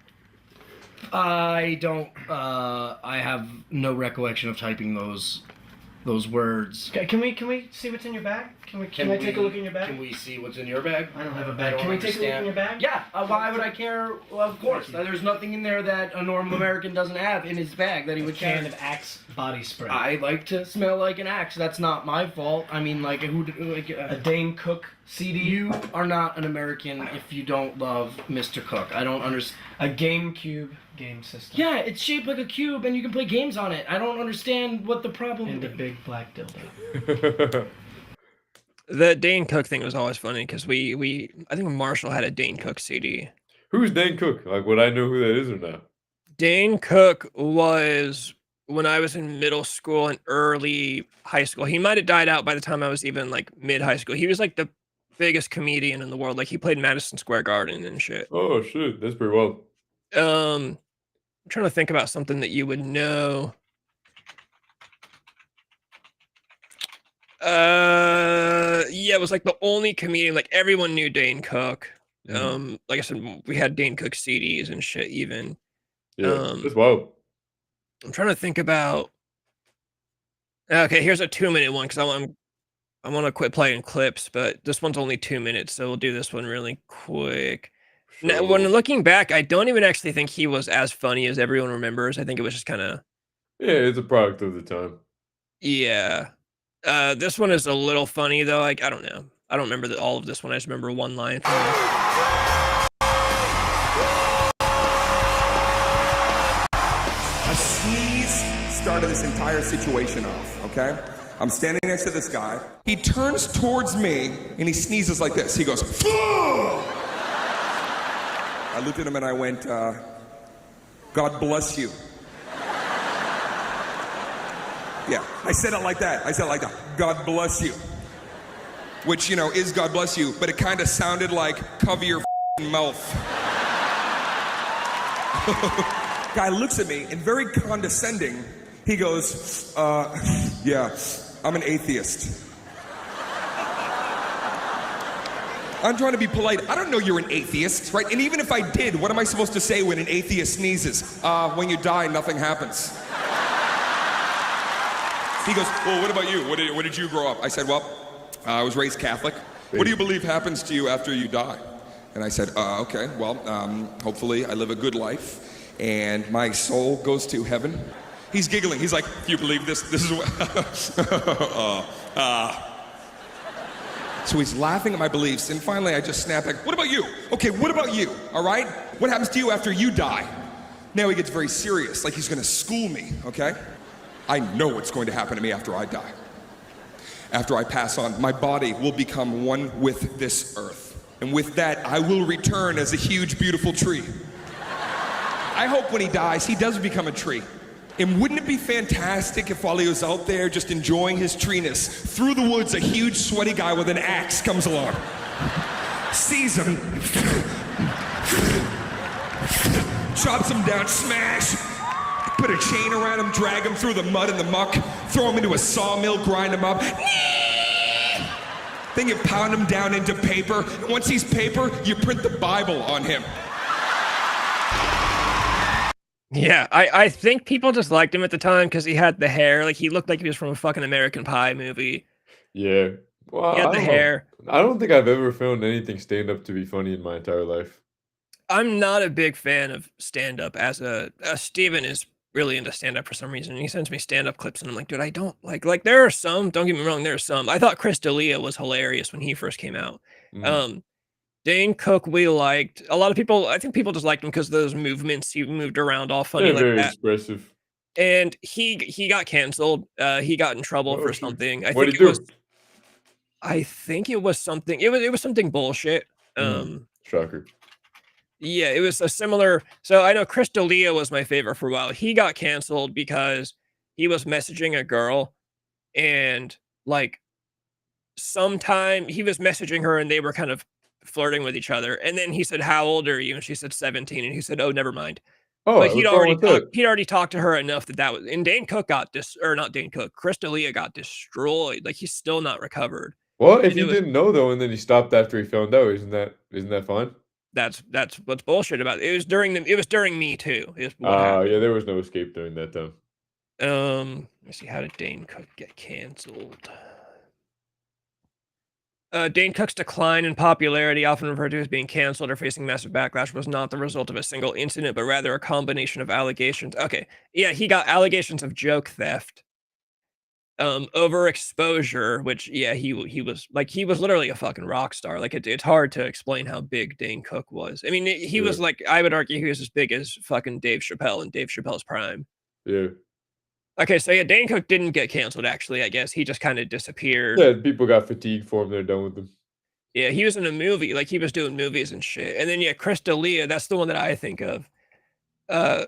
I don't. I have no recollection of typing those words. Can we see what's in your bag? Can I take a look in your bag? Can we see what's in your bag? I don't have a bag. Can we take a look in your bag? Yeah. Why would I care? Well, of course. There's nothing in there that a normal American doesn't have in his bag that he would Can carry. of Axe body spray. I like to smell like an axe. That's not my fault. I mean, like a Dane Cook CD. You are not an American if you don't love Mr. Cook. I don't understand. A GameCube game system. Yeah, it's shaped like a cube and you can play games on it. I don't understand what the problem is. And a big black dildo. The Dane Cook thing was always funny because I think Marshall had a Dane Cook CD. Who's Dane Cook? Like, would I know who that is or not? Dane Cook was when I was in middle school and early high school. He might have died out by the time I was even like mid high school. He was like the biggest comedian in the world. Like he played Madison Square Garden and shit. Oh shit, that's pretty wild. I'm trying to think about something that you would know. Yeah, it was like the only comedian. Like everyone knew Dane Cook. Like I said, we had Dane Cook CDs and shit. Even. Yeah, that's wild. I'm trying to think about. Okay, here's a 2-minute one because I want to quit playing clips, but this one's only 2 minutes, so we'll do this one really quick. Sure. Now, when looking back, I don't even actually think he was as funny as everyone remembers. I think it was just kind of. Yeah, it's a product of the time. Yeah. This one is a little funny though. Like I don't know. I don't remember all of this one. I just remember one line from it. A sneeze started this entire situation off, okay? I'm standing next to this guy. He turns towards me and he sneezes like this. He goes, "Fuh!" I looked at him and I went, God bless you. Yeah, I said it like that. God bless you. Which, is God bless you, but it kind of sounded like cover your mouth. Guy looks at me and very condescending, he goes, yeah, I'm an atheist. I'm trying to be polite. I don't know you're an atheist, right? And even if I did, what am I supposed to say when an atheist sneezes? When you die, nothing happens. He goes, well, what about you? What did you grow up? I said, well, I was raised Catholic. What do you believe happens to you after you die? And I said, okay, well, hopefully I live a good life and my soul goes to heaven. He's giggling. He's like, you believe this? This is what... So he's laughing at my beliefs, and finally I just snap back, what about you? Okay, what about you, all right? What happens to you after you die? Now he gets very serious, like he's gonna school me, okay? I know what's going to happen to me after I die. After I pass on, my body will become one with this earth. And with that, I will return as a huge, beautiful tree. I hope when he dies, he does become a tree. And wouldn't it be fantastic if while he was out there just enjoying his treeness, through the woods, a huge sweaty guy with an axe comes along, sees him, chops him down, smash, put a chain around him, drag him through the mud and the muck, throw him into a sawmill, grind him up. Then you pound him down into paper. Once he's paper, you print the Bible on him. Yeah, I think people just liked him at the time because he had the hair. Like, he looked like he was from a fucking American Pie movie. Yeah. Well, He had I the don't know. hair. I don't think I've ever found anything stand up to be funny in my entire life. I'm not a big fan of stand-up as Steven is really into stand-up for some reason. He sends me stand-up clips and I'm like, dude, I don't like there are some, don't get me wrong, there are some. I thought Chris D'Elia was hilarious when he first came out. Mm. Dane Cook we liked. A lot of people, I think people just liked him because of those movements. He moved around all funny Yeah, like very that. expressive. And he got canceled. He got in trouble Oh, for shoot. something. What'd he do? I think it was something. It was something bullshit. Shocker. Yeah, it was a similar. So I know Chris D'Elia was my favorite for a while. He got canceled because he was messaging a girl, and like sometime he was messaging her, and they were kind of flirting with each other. And then he said, "How old are you?" And she said 17, and he said, "Oh, never mind." But Oh, what's wrong with that? he'd already talked to her enough that was. And Dane Cook got or not Dane Cook. Chris D'Elia got destroyed. Like he's still not recovered. Well, if And he it was didn't know though, and then he stopped after he found out, isn't that fine? that's what's bullshit about it. It was during Me Too, is what happened. Yeah, there was no escape during that time. Let's see, how did Dane Cook get canceled? Dane Cook's decline in popularity, often referred to as being canceled or facing massive backlash, was not the result of a single incident, but rather a combination of allegations. Okay, yeah, he got allegations of joke theft, overexposure, which yeah, he was literally a fucking rock star. Like it's hard to explain how big Dane Cook was. I mean, he Yeah. was like, I would argue he was as big as fucking Dave Chappelle in Dave Chappelle's prime. Yeah. Okay, so yeah, Dane Cook didn't get canceled. Actually, I guess he just kind of disappeared. Yeah, people got fatigued for him. They're done with him. Yeah, he was in a movie, like he was doing movies and shit. And then yeah, Chris D'Elia, that's the one that I think of. Uh,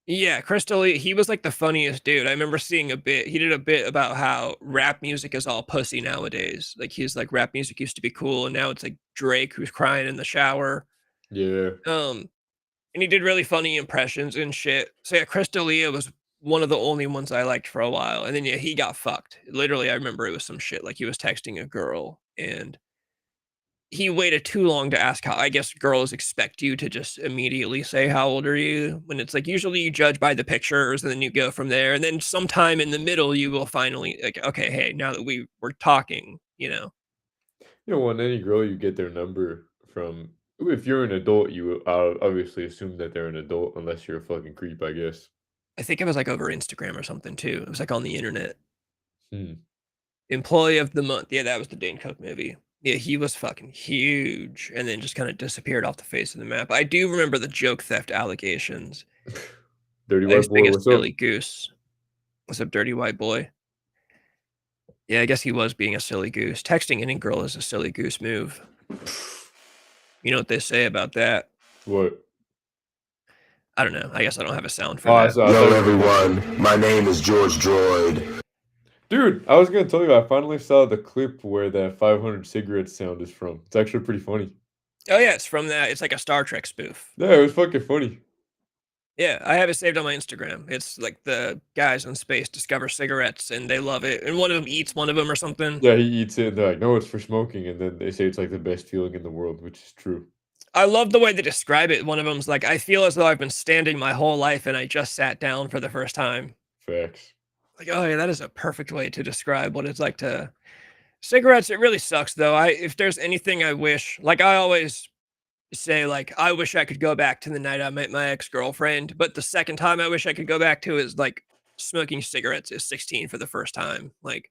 yeah, Chris D'Elia, he was like the funniest dude. I remember seeing a bit. He did a bit about how rap music is all pussy nowadays. Like he's like rap music used to be cool, and now it's like Drake who's crying in the shower. Yeah. And he did really funny impressions and shit. So yeah, Chris D'Elia was one of the only ones I liked for a while. And then yeah, he got fucked. Literally, I remember it was some shit like he was texting a girl and he waited too long to ask how. I guess girls expect you to just immediately say how old are you, when it's like usually you judge by the pictures and then you go from there. And then sometime in the middle you will finally like, okay, hey, now that we're talking, you know. You know, when any girl you get their number from, if you're an adult, you obviously assume that they're an adult unless you're a fucking creep, I guess. I think it was like over Instagram or something too. It was like on the internet. Hmm. Employee of the month. Yeah, that was the Dane Cook movie. Yeah, he was fucking huge and then just kind of disappeared off the face of the map. I do remember the joke theft allegations. Dirty I white used to think boy, a what's up? silly goose. What's up, dirty white boy? Yeah, I guess he was being a silly goose. Texting any girl is a silly goose move. You know what they say about that? What? I don't know. I guess I don't have a sound for Oh, that. Hello, everyone. My name is George Droid. Dude, I was gonna tell you, I finally saw the clip where that 500 cigarettes sound is from. It's actually pretty funny. Oh yeah, it's from that. It's like a Star Trek spoof. Yeah, it was fucking funny. Yeah, I have it saved on my Instagram. It's like the guys in space discover cigarettes and they love it. And one of them eats one of them or something. Yeah, he eats it and they're like, no, it's for smoking. And then they say it's like the best feeling in the world, which is true. I love the way they describe it. One of them's like, I feel as though I've been standing my whole life and I just sat down for the first time. Facts. Like, oh yeah, that is a perfect way to describe what it's like to cigarettes. It really sucks though. If there's anything I wish, like I always say, like, I wish I could go back to the night I met my ex-girlfriend, but the second time I wish I could go back to is like smoking cigarettes at 16 for the first time. Like,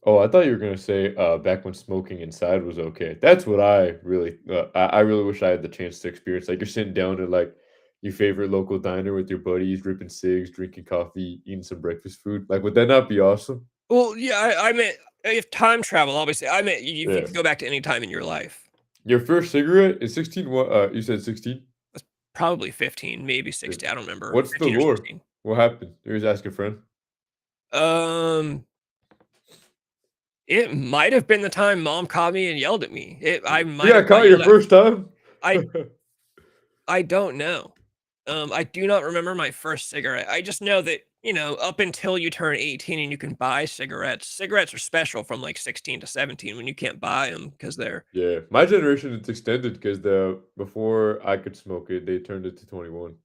Oh, I thought you were gonna say back when smoking inside was okay. That's what I really, I really wish I had the chance to experience. Like you're sitting down at like your favorite local diner with your buddies, ripping cigs, drinking coffee, eating some breakfast food. Like, would that not be awesome? well, yeah, I meant if time travel, obviously, I meant you Yeah. could go back to any time in your life. Your first cigarette is 16. What? You said 16. Probably 15, maybe 16. I don't remember. What's the 15 or lore? 16. What happened? You just ask a friend. It might have been the time mom caught me and yelled at me. I might Yeah, have got caught your yelled at. first time. I don't know. I do not remember my first cigarette. I just know that, up until you turn 18 and you can buy cigarettes are special from like 16 to 17 when you can't buy them because they're. Yeah, my generation it's extended because before I could smoke it, they turned it to 21.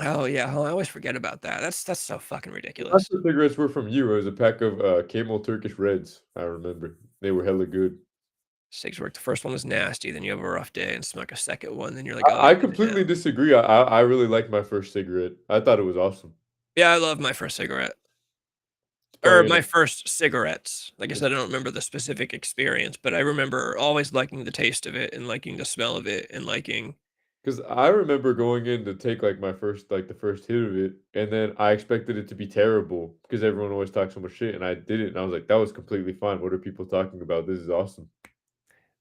Oh yeah, I always forget about that. That's so fucking The last ridiculous. cigarettes were from you. It was a pack of Camel Turkish Reds. I remember they were hella good. Cigs work. The first one was nasty. Then you have a rough day and smoke a second one. Then you're like, oh, I I'm good completely now. disagree. I really liked my first cigarette. I thought it was awesome. Yeah, I love my first cigarette. Or Probably my first cigarettes. Like I said, I don't remember the specific experience, but I remember always liking the taste of it and liking the smell of it and liking. because I remember going in to take like my first like the first hit of it, and then I expected it to be terrible because everyone always talks so much shit, and I did it, and I was like, that was completely fine. What are people talking about? This is awesome.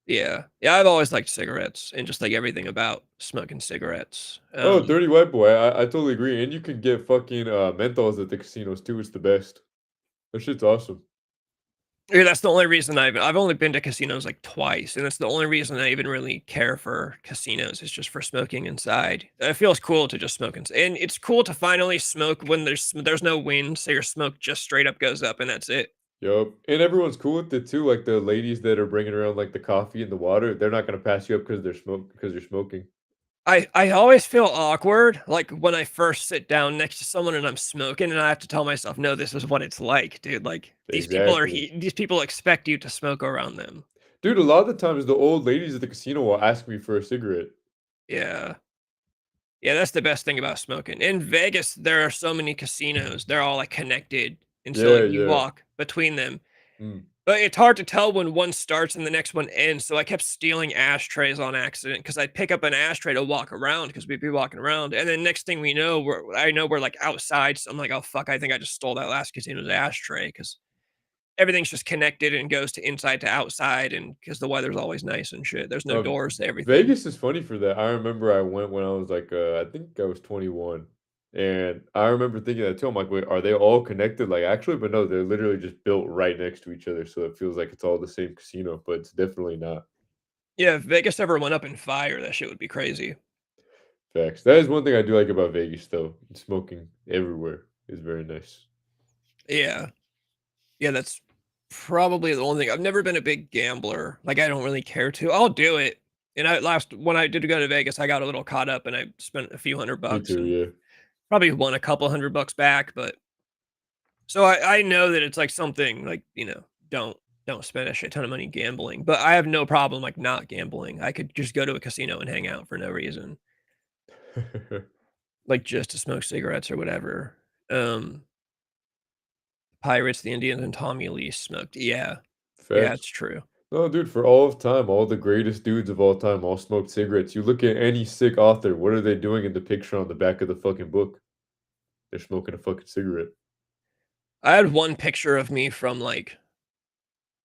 Yeah, yeah, I've always liked cigarettes and just like everything about smoking cigarettes. Oh, dirty white boy. I totally agree. And you can get fucking menthols at the casinos too. It's the best. That shit's awesome. Yeah, that's the only reason I've only been to casinos like twice, and that's the only reason I even really care for casinos is just for smoking inside. It feels cool to just smoke inside, and it's cool to finally smoke when there's no wind, so your smoke just straight up goes up, and that's it. Yup. And everyone's cool with it too. Like the ladies that are bringing around like the coffee and the water, they're not gonna pass you up because you're smoking. I always feel awkward, like, when I first sit down next to someone and I'm smoking, and I have to tell myself, "No, this is what it's like, dude." Like, Exactly. these people expect you to smoke around them. Dude, a lot of the times the old ladies at the casino will ask me for a cigarette. Yeah. Yeah, that's the best thing about smoking. In Vegas, there are so many casinos, they're all, like, connected, and so, Yeah, like, you yeah. walk between them. Mm. But it's hard to tell when one starts and the next one ends, so I kept stealing ashtrays on accident because 'cause I'd pick up an ashtray to walk around because 'cause we'd be walking around, and then next thing we know, we're, like, outside, so I'm like, "Oh, fuck, I think I just stole that last casino's ashtray because everything's just connected and goes to inside to outside, and because the weather's always nice and shit. There's no doors to everything. Vegas is funny for that. I remember I went when I was like, I think I was 21. And I remember thinking that too. I'm like, wait, are they all connected? Like, actually, but no, they're literally just built right next to each other. So it feels like it's all the same casino, but it's definitely not. Yeah, if Vegas ever went up in fire, that shit would be crazy. Facts. That is one thing I do like about Vegas, though. Smoking everywhere is very nice. Yeah. Yeah, that's probably the only thing. I've never been a big gambler. Like, I don't really care to. I'll do it. And when I did go to Vegas, I got a little caught up and I spent a few Me $100 too, and yeah. probably won a couple $100 back. But so I know that it's like something like, don't spend a shit ton of money gambling. But I have no problem like not gambling. I could just go to a casino and hang out for no reason, like just to smoke cigarettes or whatever. Um, Pirates, the Indians, and Tommy Lee smoked. Yeah. Yeah, it's Facts. true. No, dude, for all of time, all the greatest dudes of all time all smoked cigarettes. You look at any sick author, what are they doing in the picture on the back of the fucking book? They're smoking a fucking cigarette. I had one picture of me from like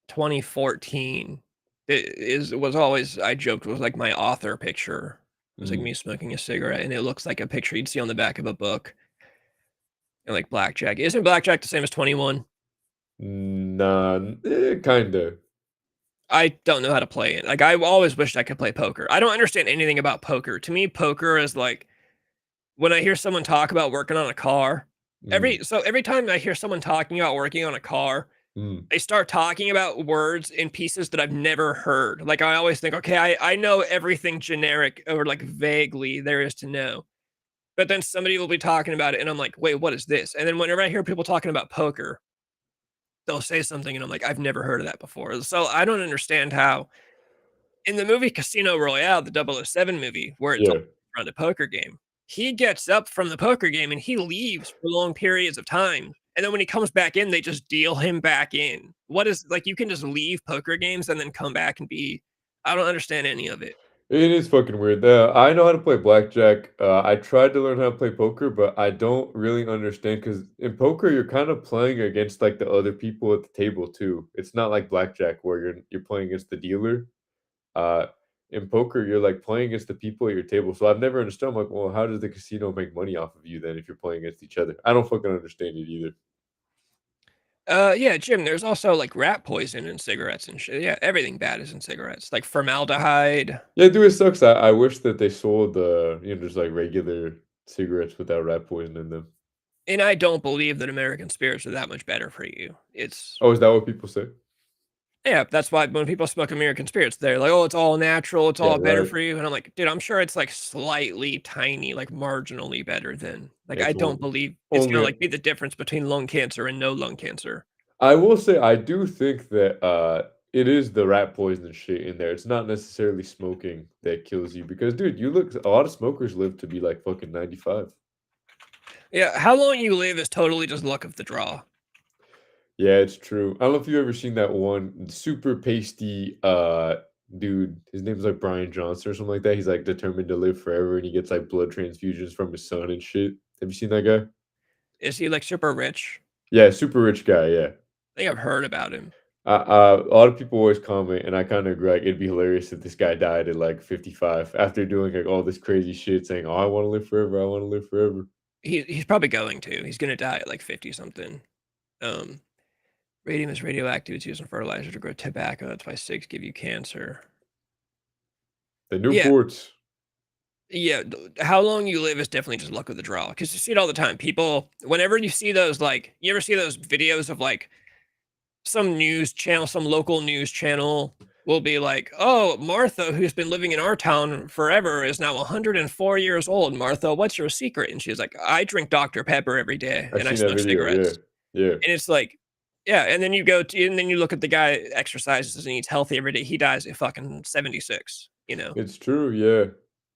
2014. It was always I joked was like my author picture. It was like Mm. me smoking a cigarette, and it looks like a picture you'd see on the back of a book. And like blackjack. Isn't blackjack the same as 21? Nah, kinda. I don't know how to play it. Like I always wished I could play poker. I don't understand anything about poker. To me, poker is like when I hear someone talk about working on a car. Mm, Every time I hear someone talking about working on a car, mm. they start talking about words in pieces that I've never heard. Like I always think, okay, I know everything generic or like vaguely there is to know. But then somebody will be talking about it and I'm like, wait, what is this? And then whenever I hear people talking about poker, they'll say something and I'm like, I've never heard of that before. So I don't understand how in the movie Casino Royale, the 007 movie, where it's all Yeah. around a poker game, he gets up from the poker game and he leaves for long periods of time. And then when he comes back in, they just deal him back in. What is like you can just leave poker games and then come back and be I don't understand any of it. It is fucking weird. I know how to play blackjack. I tried to learn how to play poker, but I don't really understand because in poker you're kind of playing against like the other people at the table too. It's not like blackjack where you're playing against the dealer. Uh, in poker you're like playing against the people at your table. So I've never understood. I'm like, well, how does the casino make money off of you then if you're playing against each other? I don't fucking understand it either. Yeah, Jim, there's also like rat poison in cigarettes and shit. Yeah, everything bad is in cigarettes, like formaldehyde. Yeah, dude, it sucks. I wish that they sold just like regular cigarettes without rat poison in them. And I don't believe that American spirits are that much better for you. It's Oh, is that what people say? Yeah, that's why when people smoke American spirits, they're like, "Oh, it's all natural, it's Yeah, all better right. for you," and I'm like, "Dude, I'm sure it's, like, slightly tiny, like, marginally better than like, I It's don't believe it's gonna, only like, be the difference between lung cancer and no lung cancer." I will say I do think that, it is the rat poison shit in there. It's not necessarily smoking that kills you because, dude, you look a lot of smokers live to be, like, fucking 95. Yeah, how long you live is totally just luck of the draw. Yeah, it's true. I don't know if you've ever seen that one super pasty, dude. His name's, like, Brian Johnson or something like that. He's, like, determined to live forever, and he gets, like, blood transfusions from his son and shit. Have you seen that guy? Is he, like, super rich? Yeah, super rich guy, yeah. I think I've heard about him. A lot of people always comment, and I kinda agree, like, it'd be hilarious if this guy died at, like, 55 after doing, like, all this crazy shit saying, "Oh, I wanna live forever, I wanna live forever." He's probably going to. He's gonna die at, like, 50 something. Um, Radium is radioactive, it's used in fertilizer to grow tobacco, that's why cigs give you cancer. The Yeah. Newports. Yeah, how long you live is definitely just luck of the draw, because you see it all the time. People whenever you see those, like you ever see those videos of, like, some news channel, some local news channel will be like, "Oh, Martha, who's been living in our town forever, is now 104 years old. Martha, what's your secret?" And she's like, "I drink Dr. Pepper every day, I've and I seen that smoke video, yeah. cigarettes." Yeah. And it's like yeah, and then you go to and then you look at the guy exercises and eats healthy every day, he dies at fucking 76, you know? It's true, yeah.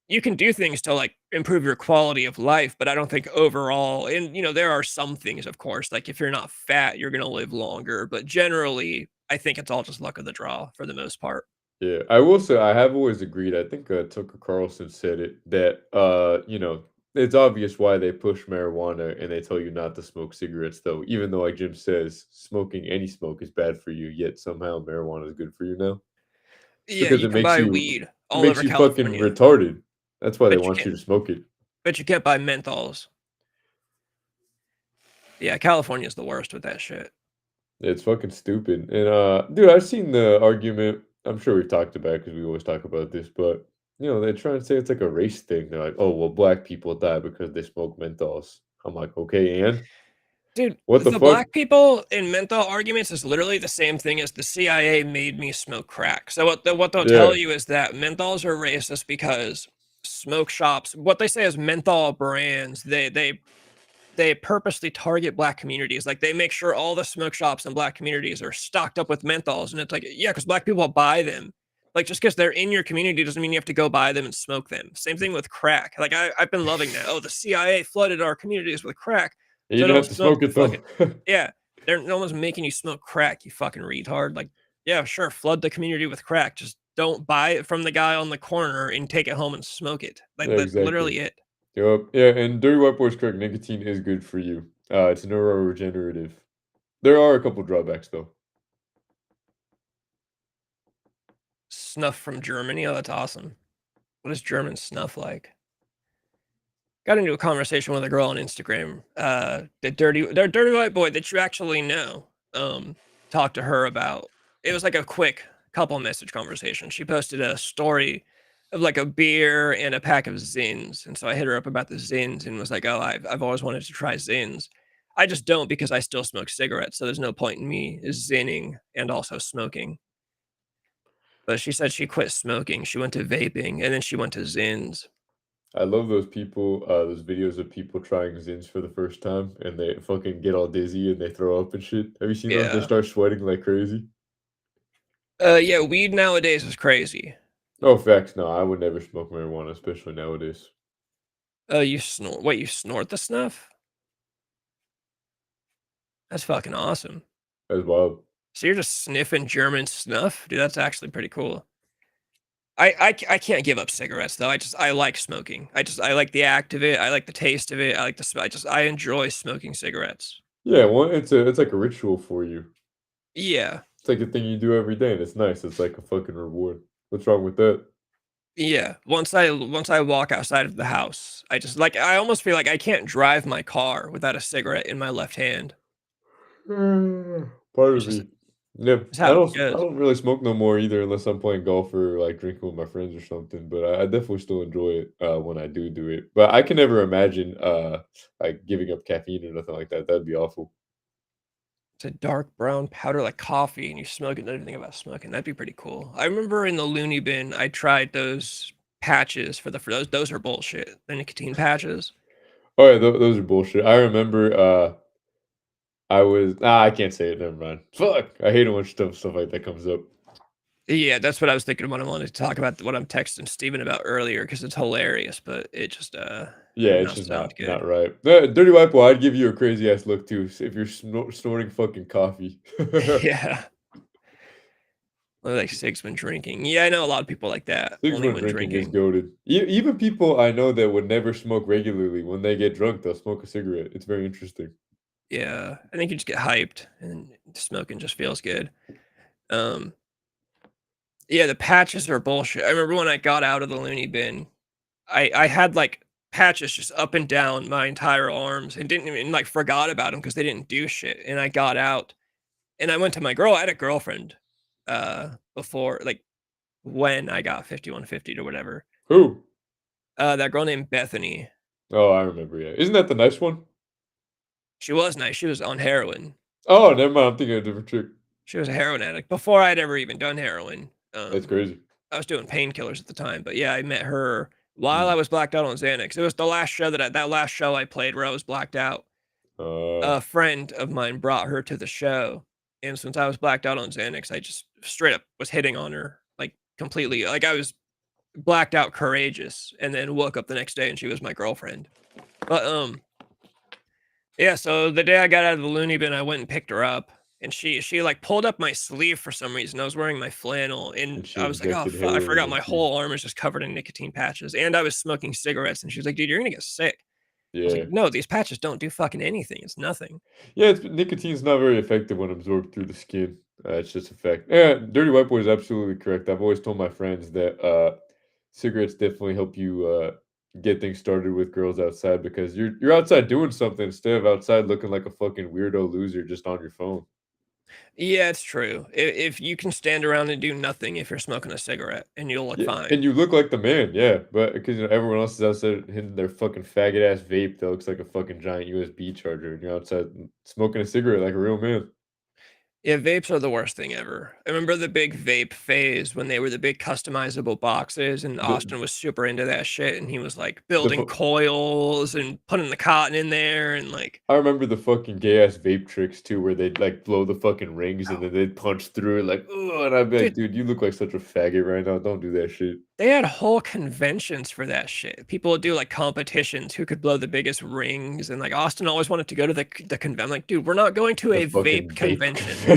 You can do things to, like, improve your quality of life, but I don't think overall and, you know, there are some things, of course, like, if you're not fat, you're gonna live longer, but generally, I think it's all just luck of the draw for the most part. Yeah, I will say I have always agreed, I think, Tucker Carlson said it, that, it's obvious why they push marijuana and they tell you not to smoke cigarettes, though, even though, like Jim says, smoking any smoke is bad for you, yet somehow marijuana is good for you now. It's Yeah, because you can buy weed it all makes over you fucking California, retarded. That's why they but you want can't you to smoke it. but you can't buy menthols. Yeah, California's the worst with that shit. It's fucking stupid. And dude, I've seen the argument. I'm sure we've talked about because we always talk about this, but they try and say it's like a race thing. They're like, oh well, black people die because they smoke menthols. I'm like, okay, and Dude, what the the fuck? black people in menthol arguments is literally the same thing as the CIA made me smoke crack. So what they'll Yeah, tell you is that menthols are racist because smoke shops, what they say is menthol brands, they purposely target black communities. Like they make sure all the smoke shops in black communities are stocked up with menthols, and it's like, yeah, because black people buy them. Like just because they're in your community doesn't mean you have to go buy them and smoke them. Same thing with crack. Like I've been loving that. Oh, the CIA flooded our communities with crack, you so don't don't have to smoke smoke the it though. fucking yeah. They're no one's making you smoke crack, you fucking retard. Like, yeah, sure, flood the community with crack. Just don't buy it from the guy on the corner and take it home and smoke it. Like Yeah, that's exactly. literally it. Yep. Yeah, and Dirty White Boy's correct. Nicotine is good for you. It's neuroregenerative. There are a couple drawbacks though. Snuff from Germany. Oh, that's awesome. What is German snuff like? Got into a conversation with a girl on Instagram. The dirty white boy that you actually know. Talked to her about. It was like a quick couple message conversation. She posted a story of like a beer and a pack of Zins, and so I hit her up about the Zins and was like, "Oh, I've always wanted to try Zins. I just don't because I still smoke cigarettes, so there's no point in me zinning and also smoking." But she said she quit smoking. She went to vaping and then she went to Zins. I love those people, those videos of people trying Zins for the first time and they fucking get all dizzy and they throw up and shit. Have you seen those? They Yeah. start sweating like crazy. Yeah, weed nowadays is crazy. Oh, facts. No, I would never smoke marijuana, especially nowadays. You snort what, you snort the snuff? That's fucking awesome. That's wild. So you're just sniffing German snuff? Dude, that's actually pretty cool. I can't give up cigarettes though. I like smoking. I like the act of it. I like the taste of it. I like the smell. I enjoy smoking cigarettes. Yeah, well, it's like a ritual for you. Yeah. It's like a thing you do every day, and it's nice. It's like a fucking reward. What's wrong with that? Yeah. Once I walk outside of the house, I just like I almost feel like I can't drive my car without a cigarette in my left hand. Part It's of just me. Yeah, it's how it I goes. don't really smoke no more either, unless I'm playing golf or like drinking with my friends or something. But I definitely still enjoy it when I do it. But I can never imagine like giving up caffeine or nothing like that. That'd be awful. It's a dark brown powder like coffee, and you smoke it. And everything about smoking. That'd be pretty cool. I remember in the loony bin, I tried those patches for those. Those are bullshit. The nicotine patches. Oh yeah, those are bullshit. I remember I can't say it, never mind. Fuck. I hate it when stuff like that comes up. Yeah, that's what I was thinking when I wanted to talk about what I'm texting Steven about earlier because it's hilarious, but it just Yeah, did it's not just sound good. not right. Dirty white boy, I'd give you a crazy ass look too if you're snorting fucking coffee. Yeah. Or like Sig's been drinking. Yeah, I know a lot of people like that. Six Only when when drinking is drinking. goaded. Even people I know that would never smoke regularly, when they get drunk, they'll smoke a cigarette. It's very interesting. Yeah, I think you just get hyped and smoking just feels good. Um, yeah, the patches are bullshit. I remember when I got out of the loony bin, I had like patches just up and down my entire arms and didn't even like forgot about them because they didn't do shit. And I got out and I went to my girl. I had a girlfriend before like when I got 5150 or whatever. Who? That girl named Bethany. Oh, I remember, yeah. Isn't that the nice one? She was nice. She was on heroin. Oh, never mind. I'm thinking of a different chick. She was a heroin addict before I'd ever even done heroin. That's crazy. I was doing painkillers at the time, but yeah, I met her while Mm. I was blacked out on Xanax. It was the last show that last show I played where I was blacked out. A friend of mine brought her to the show, and since I was blacked out on Xanax, I just straight up was hitting on her like completely. Like I was blacked out courageous, and then woke up the next day and she was my girlfriend. But yeah, so the day I got out of the loony bin, I went and picked her up, and she like pulled up my sleeve for some reason. I was wearing my flannel, and she I was like, "Oh, injected fuck, I heroin forgot in my your whole arm is just covered in nicotine patches." And I was smoking cigarettes, and she was like, "Dude, you're gonna get sick." I was Yeah. like, "No, these patches don't do fucking anything. It's nothing." Yeah, nicotine's not very effective when absorbed through the skin. It's just a fact. Yeah, Dirty White Boy is absolutely correct. I've always told my friends that cigarettes definitely help you get things started with girls outside because you're outside doing something instead of outside looking like a fucking weirdo loser just on your phone. Yeah, it's true. If you can stand around and do nothing if you're smoking a cigarette, and you'll look Yeah, and fine. you look like the man, yeah. But because everyone else is outside hitting their fucking faggot ass vape that looks like a fucking giant USB charger, and you're outside smoking a cigarette like a real man. Yeah, vapes are the worst thing ever. I remember the big vape phase when they were the big customizable boxes, and The Austin was super into that shit, and he was like the building fu- coils and putting the cotton in there, and like, I remember the fucking gay ass vape tricks too, where they'd like blow the fucking rings and then they'd punch through it like, oh, and I'd be like, dude, dude, you look like such a faggot right now. Don't do that shit. they had whole conventions for that shit. People would do like competitions who could blow the biggest rings, and like Austin always wanted to go to the convention. I'm like, dude, we're not going to The a vape fucking vape convention. convention.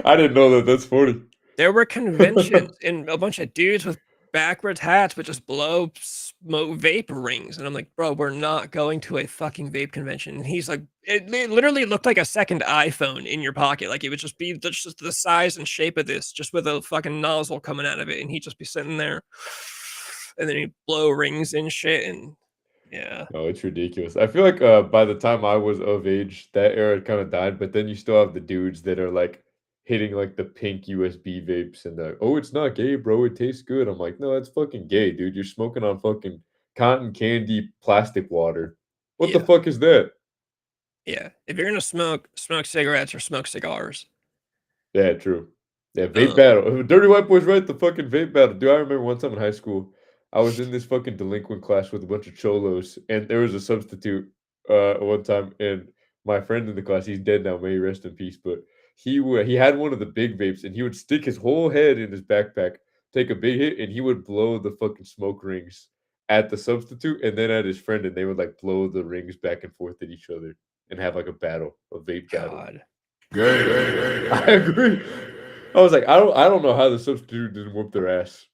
I didn't know that. That's funny. There were conventions and a bunch of dudes with backwards hats would just blow smoke vape rings, and I'm like, "Bro, we're not going to a fucking vape convention." And he's like, it literally looked like a second iPhone in your pocket. Like, it would just be just the size and shape of this, just with a fucking nozzle coming out of it, and he'd just be sitting there, and then he'd blow rings and shit, and yeah. No, it's ridiculous. I feel like by the time I was of age, that era kind of died. But then you still have the dudes that are like hitting like the pink USB vapes and the oh, it's not gay, bro. It tastes good. I'm like, no, that's fucking gay, dude. You're smoking on fucking cotton candy plastic water. What the Yeah. fuck is that? Yeah. If you're gonna smoke cigarettes or smoke cigars. Yeah, true. Yeah, vape battle. Dirty White Boy's right, the fucking vape battle. Dude, I remember one time in high school, I was in this fucking delinquent class with a bunch of cholos, and there was a substitute one time, and my friend in the class, he's dead now, may he rest in peace, but he had one of the big vapes, and he would stick his whole head in his backpack, take a big hit, and he would blow the fucking smoke rings at the substitute and then at his friend, and they would like blow the rings back and forth at each other and have like a battle, a vape battle. God. I agree. I was like, I don't know how the substitute didn't whoop their ass.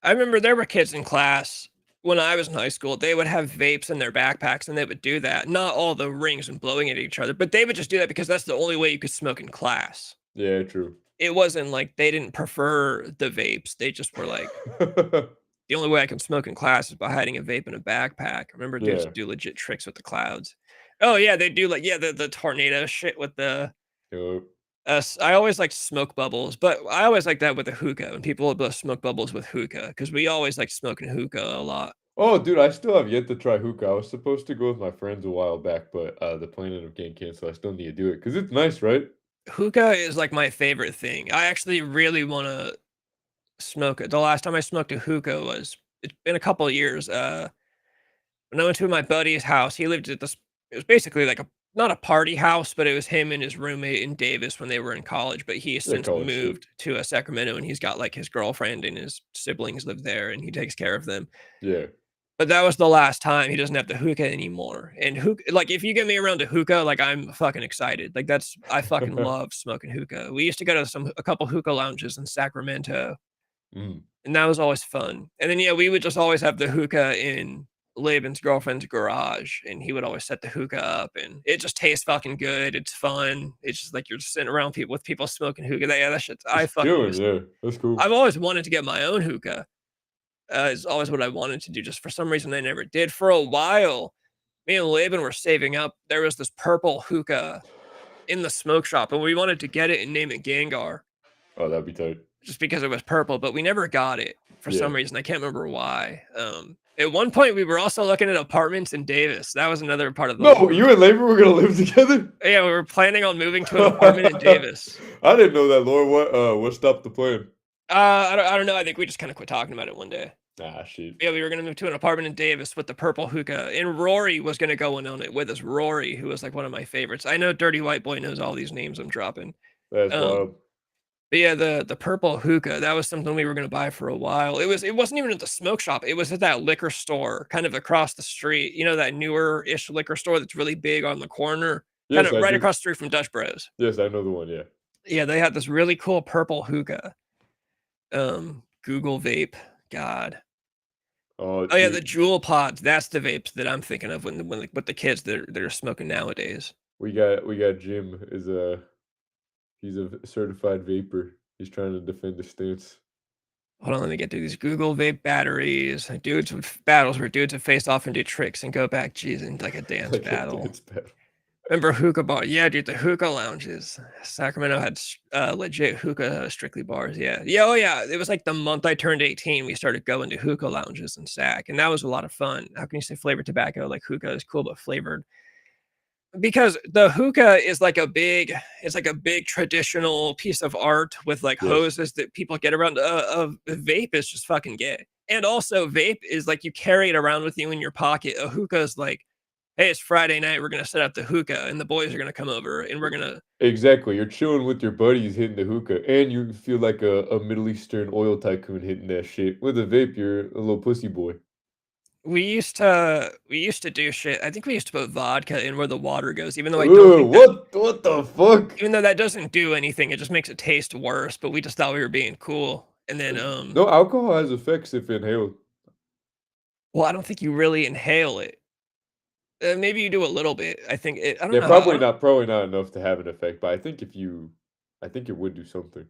I remember there were kids in class when I was in high school, they would have vapes in their backpacks and they would do that. Not all the rings and blowing at each other, but they would just do that because that's the only way you could smoke in class. Yeah, true. It wasn't like they didn't prefer the vapes. They just were like, the only way I can smoke in class is by hiding a vape in a backpack. I remember dudes Yeah. do legit tricks with the clouds. Oh yeah, they do like the tornado shit with the Yup. I always liked smoke bubbles, but I always like that with the hookah, and people would blow smoke bubbles with hookah because we always like smoking hookah a lot. Oh, dude, I still have yet to try hookah. I was supposed to go with my friends a while back, but the plan ended up getting canceled. I still need to do it because it's nice, right? Hookah is like my favorite thing. I actually really want to smoke it. The last time I smoked a hookah was it's been a couple of years. When I went to my buddy's house, he lived at this. It was basically like a not a party house, but it was him and his roommate in Davis when they were in college. But he has Yeah, since college shit. moved to Sacramento, and he's got like his girlfriend and his siblings live there, and he takes care of them. Yeah. But that was the last time. He doesn't have the hookah anymore. And hookah, like if you get me around a hookah, like I'm fucking excited. Like I fucking love smoking hookah. We used to go to a couple hookah lounges in Sacramento, Mm. and that was always fun. And then yeah, we would just always have the hookah in Laban's girlfriend's garage, and he would always set the hookah up, and it just tastes fucking good. It's fun. It's just like you're just sitting around people with people smoking hookah. Yeah, that shit. I Just fucking chilling, miss. yeah. That's cool. I've always wanted to get my own hookah. It's always what I wanted to do. Just for some reason, I never did. For a while, me and Laban were saving up. There was this purple hookah in the smoke shop, and we wanted to get it and name it Gengar. Oh, that'd be tight. Just because it was purple, but we never got it for Yeah. some reason. I can't remember why. At one point, we were also looking at apartments in Davis. That was another part of the No, lore. you and Labor were gonna live together? Yeah, we were planning on moving to an apartment in Davis. I didn't know that, Lord. What stopped the plan? I don't know. I think we just kind of quit talking about it one day. Ah, shit. Yeah, we were gonna move to an apartment in Davis with the purple hookah, and Rory was gonna go in on it with us. Rory, who was like one of my favorites. I know Dirty White Boy knows all these names I'm dropping. That's wild. But yeah, the purple hookah, that was something we were gonna buy for a while. It wasn't even at the smoke shop. It was at that liquor store, kind of across the street. You know that newer-ish liquor store that's really big on the corner, kind Yes, of I right do. across the street from Dutch Bros. Yes, I know the one, yeah. Yeah, they had this really cool purple hookah. Google vape, God. Oh Yeah, the dude, Jewel pods. That's the vapes that I'm thinking of when with the kids that are smoking nowadays. we got Jim he's a certified vapor. He's trying to defend his stance. Hold on, let me get to these Google vape batteries. Dudes with battles where dudes would face off and do tricks and go back, geez, in like a dance Like a battle. dance battle. Remember hookah bar? Yeah, dude, the hookah lounges. Sacramento had legit hookah strictly bars. Yeah, yeah, oh yeah. It was like the month I turned 18, we started going to hookah lounges in Sac, and that was a lot of fun. How can you say flavored tobacco? Like hookah is cool, but flavored. Because the hookah is like it's like a big traditional piece of art with like Yes. hoses that people get around. Vape is just fucking gay. And also vape is like you carry it around with you in your pocket. A hookah is like, hey, it's Friday night, we're gonna set up the hookah and the boys are gonna come over and we're gonna Exactly. You're chilling with your buddies hitting the hookah, and you feel like a Middle Eastern oil tycoon hitting that shit. With a vape, you're a little pussy boy. we used to do shit. I think we used to put vodka in where the water goes, even though I don't think What the fuck? even though that doesn't do anything, it just makes it taste worse, but we just thought we were being cool. And then No, alcohol has effects if inhaled. well, I don't think you really inhale it. Maybe you do a little bit. I think I don't Yeah, know. probably not enough to have an effect, but I think it would do something.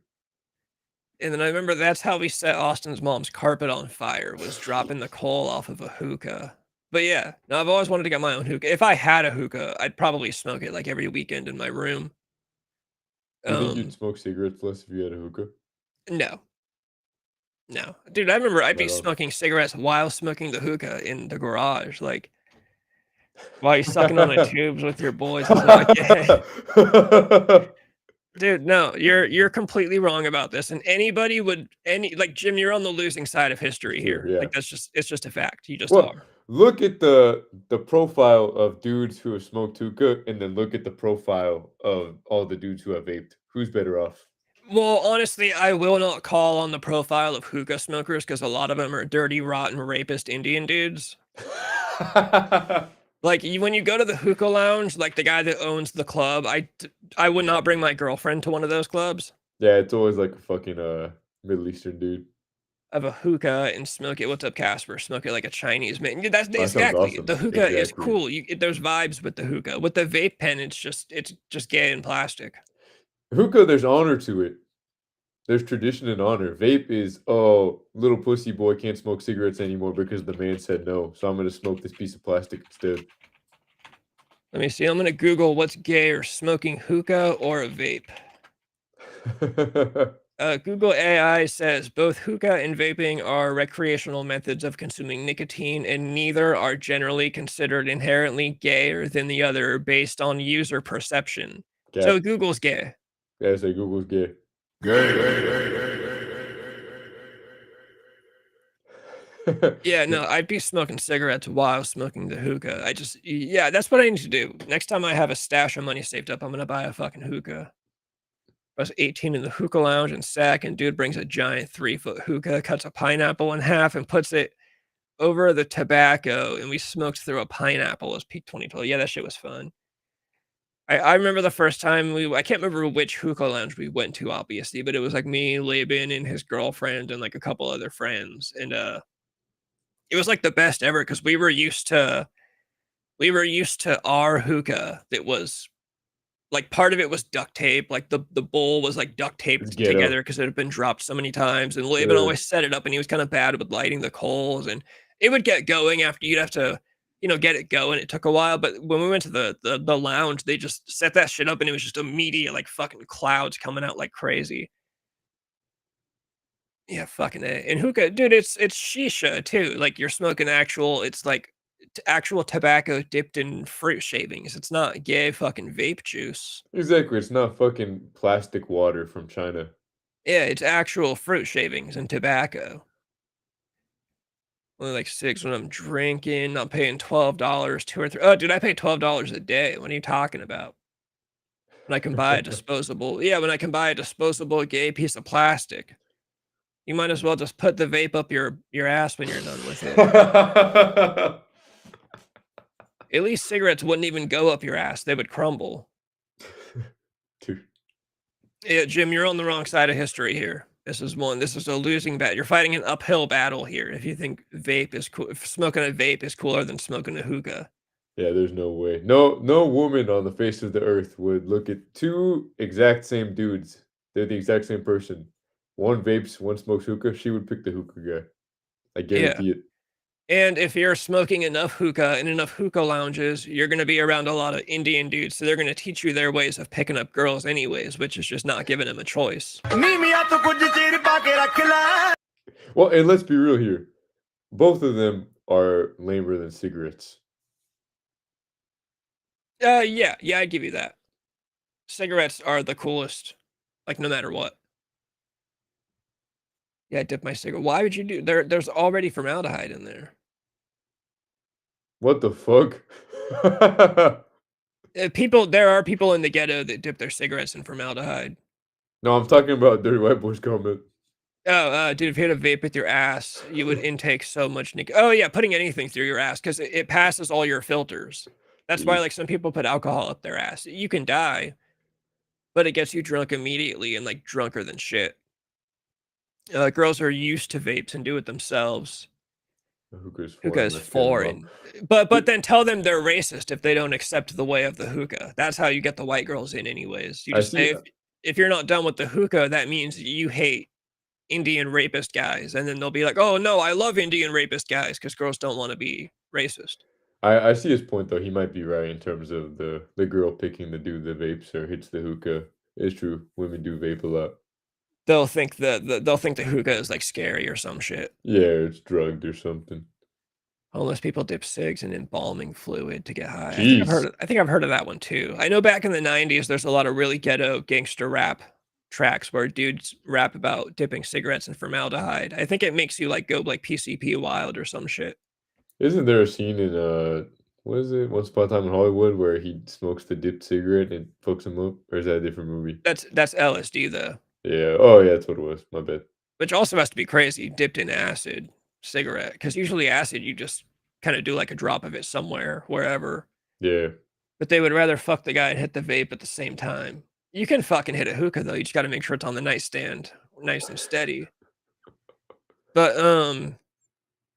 And then I remember that's how we set Austin's mom's carpet on fire, was dropping the coal off of a hookah. But yeah, no, I've always wanted to get my own hookah. If I had a hookah, I'd probably smoke it like every weekend in my room. You think you'd smoke cigarettes less if you had a hookah? No. No. Dude, I remember I'd be Right on. smoking cigarettes while smoking the hookah in the garage, like while you're sucking on the tubes with your boys. It's not gay. Dude, no, you're completely wrong about this. And anybody would like Jim, you're on the losing side of history here. Yeah. Like it's just a fact. You just Well, are. look at the profile of dudes who have smoked hookah, and then look at the profile of all the dudes who have vaped. Who's better off? Well, honestly, I will not call on the profile of hookah smokers because a lot of them are dirty, rotten, rapist Indian dudes. Like when you go to the hookah lounge, like the guy that owns the club, I would not bring my girlfriend to one of those clubs. Yeah, it's always like a fucking Middle Eastern dude. Of a hookah and smoke it. What's up, Casper? Smoke it like a Chinese man. Yeah, that's That sounds exactly. awesome. The hookah is Exactly. cool. There's vibes with the hookah. With the vape pen, it's just gay and plastic. Hookah, there's honor to it. There's tradition and honor. Vape is, oh, little pussy boy can't smoke cigarettes anymore because the man said no. So I'm gonna smoke this piece of plastic instead. Let me see. I'm gonna Google what's gayer, smoking hookah or a vape. Google AI says both hookah and vaping are recreational methods of consuming nicotine, and neither are generally considered inherently gayer than the other based on user perception. So Cap. Google's gay. Yeah, say Google's gay. Yeah, no, I'd be smoking cigarettes while smoking the hookah. Yeah, that's what I need to do. Next time I have a stash of money saved up, I'm gonna buy a fucking hookah. I was 18 in the hookah lounge in Sac, and dude brings a giant 3-foot hookah, cuts a pineapple in half, and puts it over the tobacco, and we smoked through a pineapple. It was peak 2012. Yeah, that shit was fun. I remember the first time I can't remember which hookah lounge we went to, obviously, but it was like me, Laban, and his girlfriend, and like a couple other friends, and it was like the best ever because we were used to our hookah that was like part of it was duct tape, like the bowl was like duct taped Ghetto. together because it had been dropped so many times, and Laban Yeah. always set it up, and he was kind of bad with lighting the coals, and it would get going after you'd have to, get it going. It took a while, but when we went to the lounge, they just set that shit up, and it was just immediate, like fucking clouds coming out like crazy. Yeah, fucking A. And hookah, dude, it's shisha too. Like you're smoking it's like actual tobacco dipped in fruit shavings. It's not gay fucking vape juice. Exactly. It's not fucking plastic water from China. Yeah, it's actual fruit shavings and tobacco. Only like 6 when I'm drinking, not paying $12, 2 or 3. Oh, dude, I pay $12 a day. What are you talking about? When I can buy a disposable, when I can buy a disposable gay piece of plastic. You might as well just put the vape up your ass when you're done with it. At least cigarettes wouldn't even go up your ass. They would crumble. Dude. Yeah, Jim, you're on the wrong side of history here. This is a losing battle. You're fighting an uphill battle here if you think vape is cool. If smoking a vape is cooler than smoking a hookah. Yeah, there's no way. No woman on the face of the earth would look at two exact same dudes. They're the exact same person. One vapes, one smokes hookah. She would pick the hookah guy. I guarantee it. And if you're smoking enough hookah in enough hookah lounges, you're going to be around a lot of Indian dudes. So they're going to teach you their ways of picking up girls anyways, which is just not giving them a choice. Well, and let's be real here. Both of them are lamer than cigarettes. Yeah, I'd give you that. Cigarettes are the coolest, like no matter what. Yeah, I dip my cigarette. Why would you do? There's already formaldehyde in there. What the fuck? There are people in the ghetto that dip their cigarettes in formaldehyde. No, I'm talking about Dirty White Boys comment. Oh, dude, if you had a vape with your ass, you would intake so much nicotine. Oh yeah, putting anything through your ass because it passes all your filters. That's why like some people put alcohol up their ass. You can die, but it gets you drunk immediately and like drunker than shit. Girls are used to vapes and do it themselves. Hookah is foreign. But then tell them they're racist if they don't accept the way of the hookah. That's how you get the white girls in anyways. You just say if you're not done with the hookah, that means you hate Indian rapist guys. And then they'll be like, oh no, I love Indian rapist guys because girls don't want to be racist. I see his point though. He might be right in terms of the girl picking the dude that vapes or hits the hookah. It's true. Women do vape a lot. They'll think the hookah is like scary or some shit. Yeah, it's drugged or something. Homeless people dip cigs in embalming fluid to get high. Jeez. I think I've heard of that one too. I know back in the 90s, there's a lot of really ghetto gangster rap tracks where dudes rap about dipping cigarettes in formaldehyde. I think it makes you like go like PCP wild or some shit. Isn't there a scene in what is it? Once Upon a Time in Hollywood where he smokes the dipped cigarette and fucks him up? Or is that a different movie? That's LSD though. Yeah. Oh yeah, that's what it was. My bad. Which also has to be crazy, dipped in acid cigarette. Because usually acid you just kind of do like a drop of it somewhere, wherever. Yeah. But they would rather fuck the guy and hit the vape at the same time. You can fucking hit a hookah though. You just got to make sure it's on the nightstand, nice and steady. But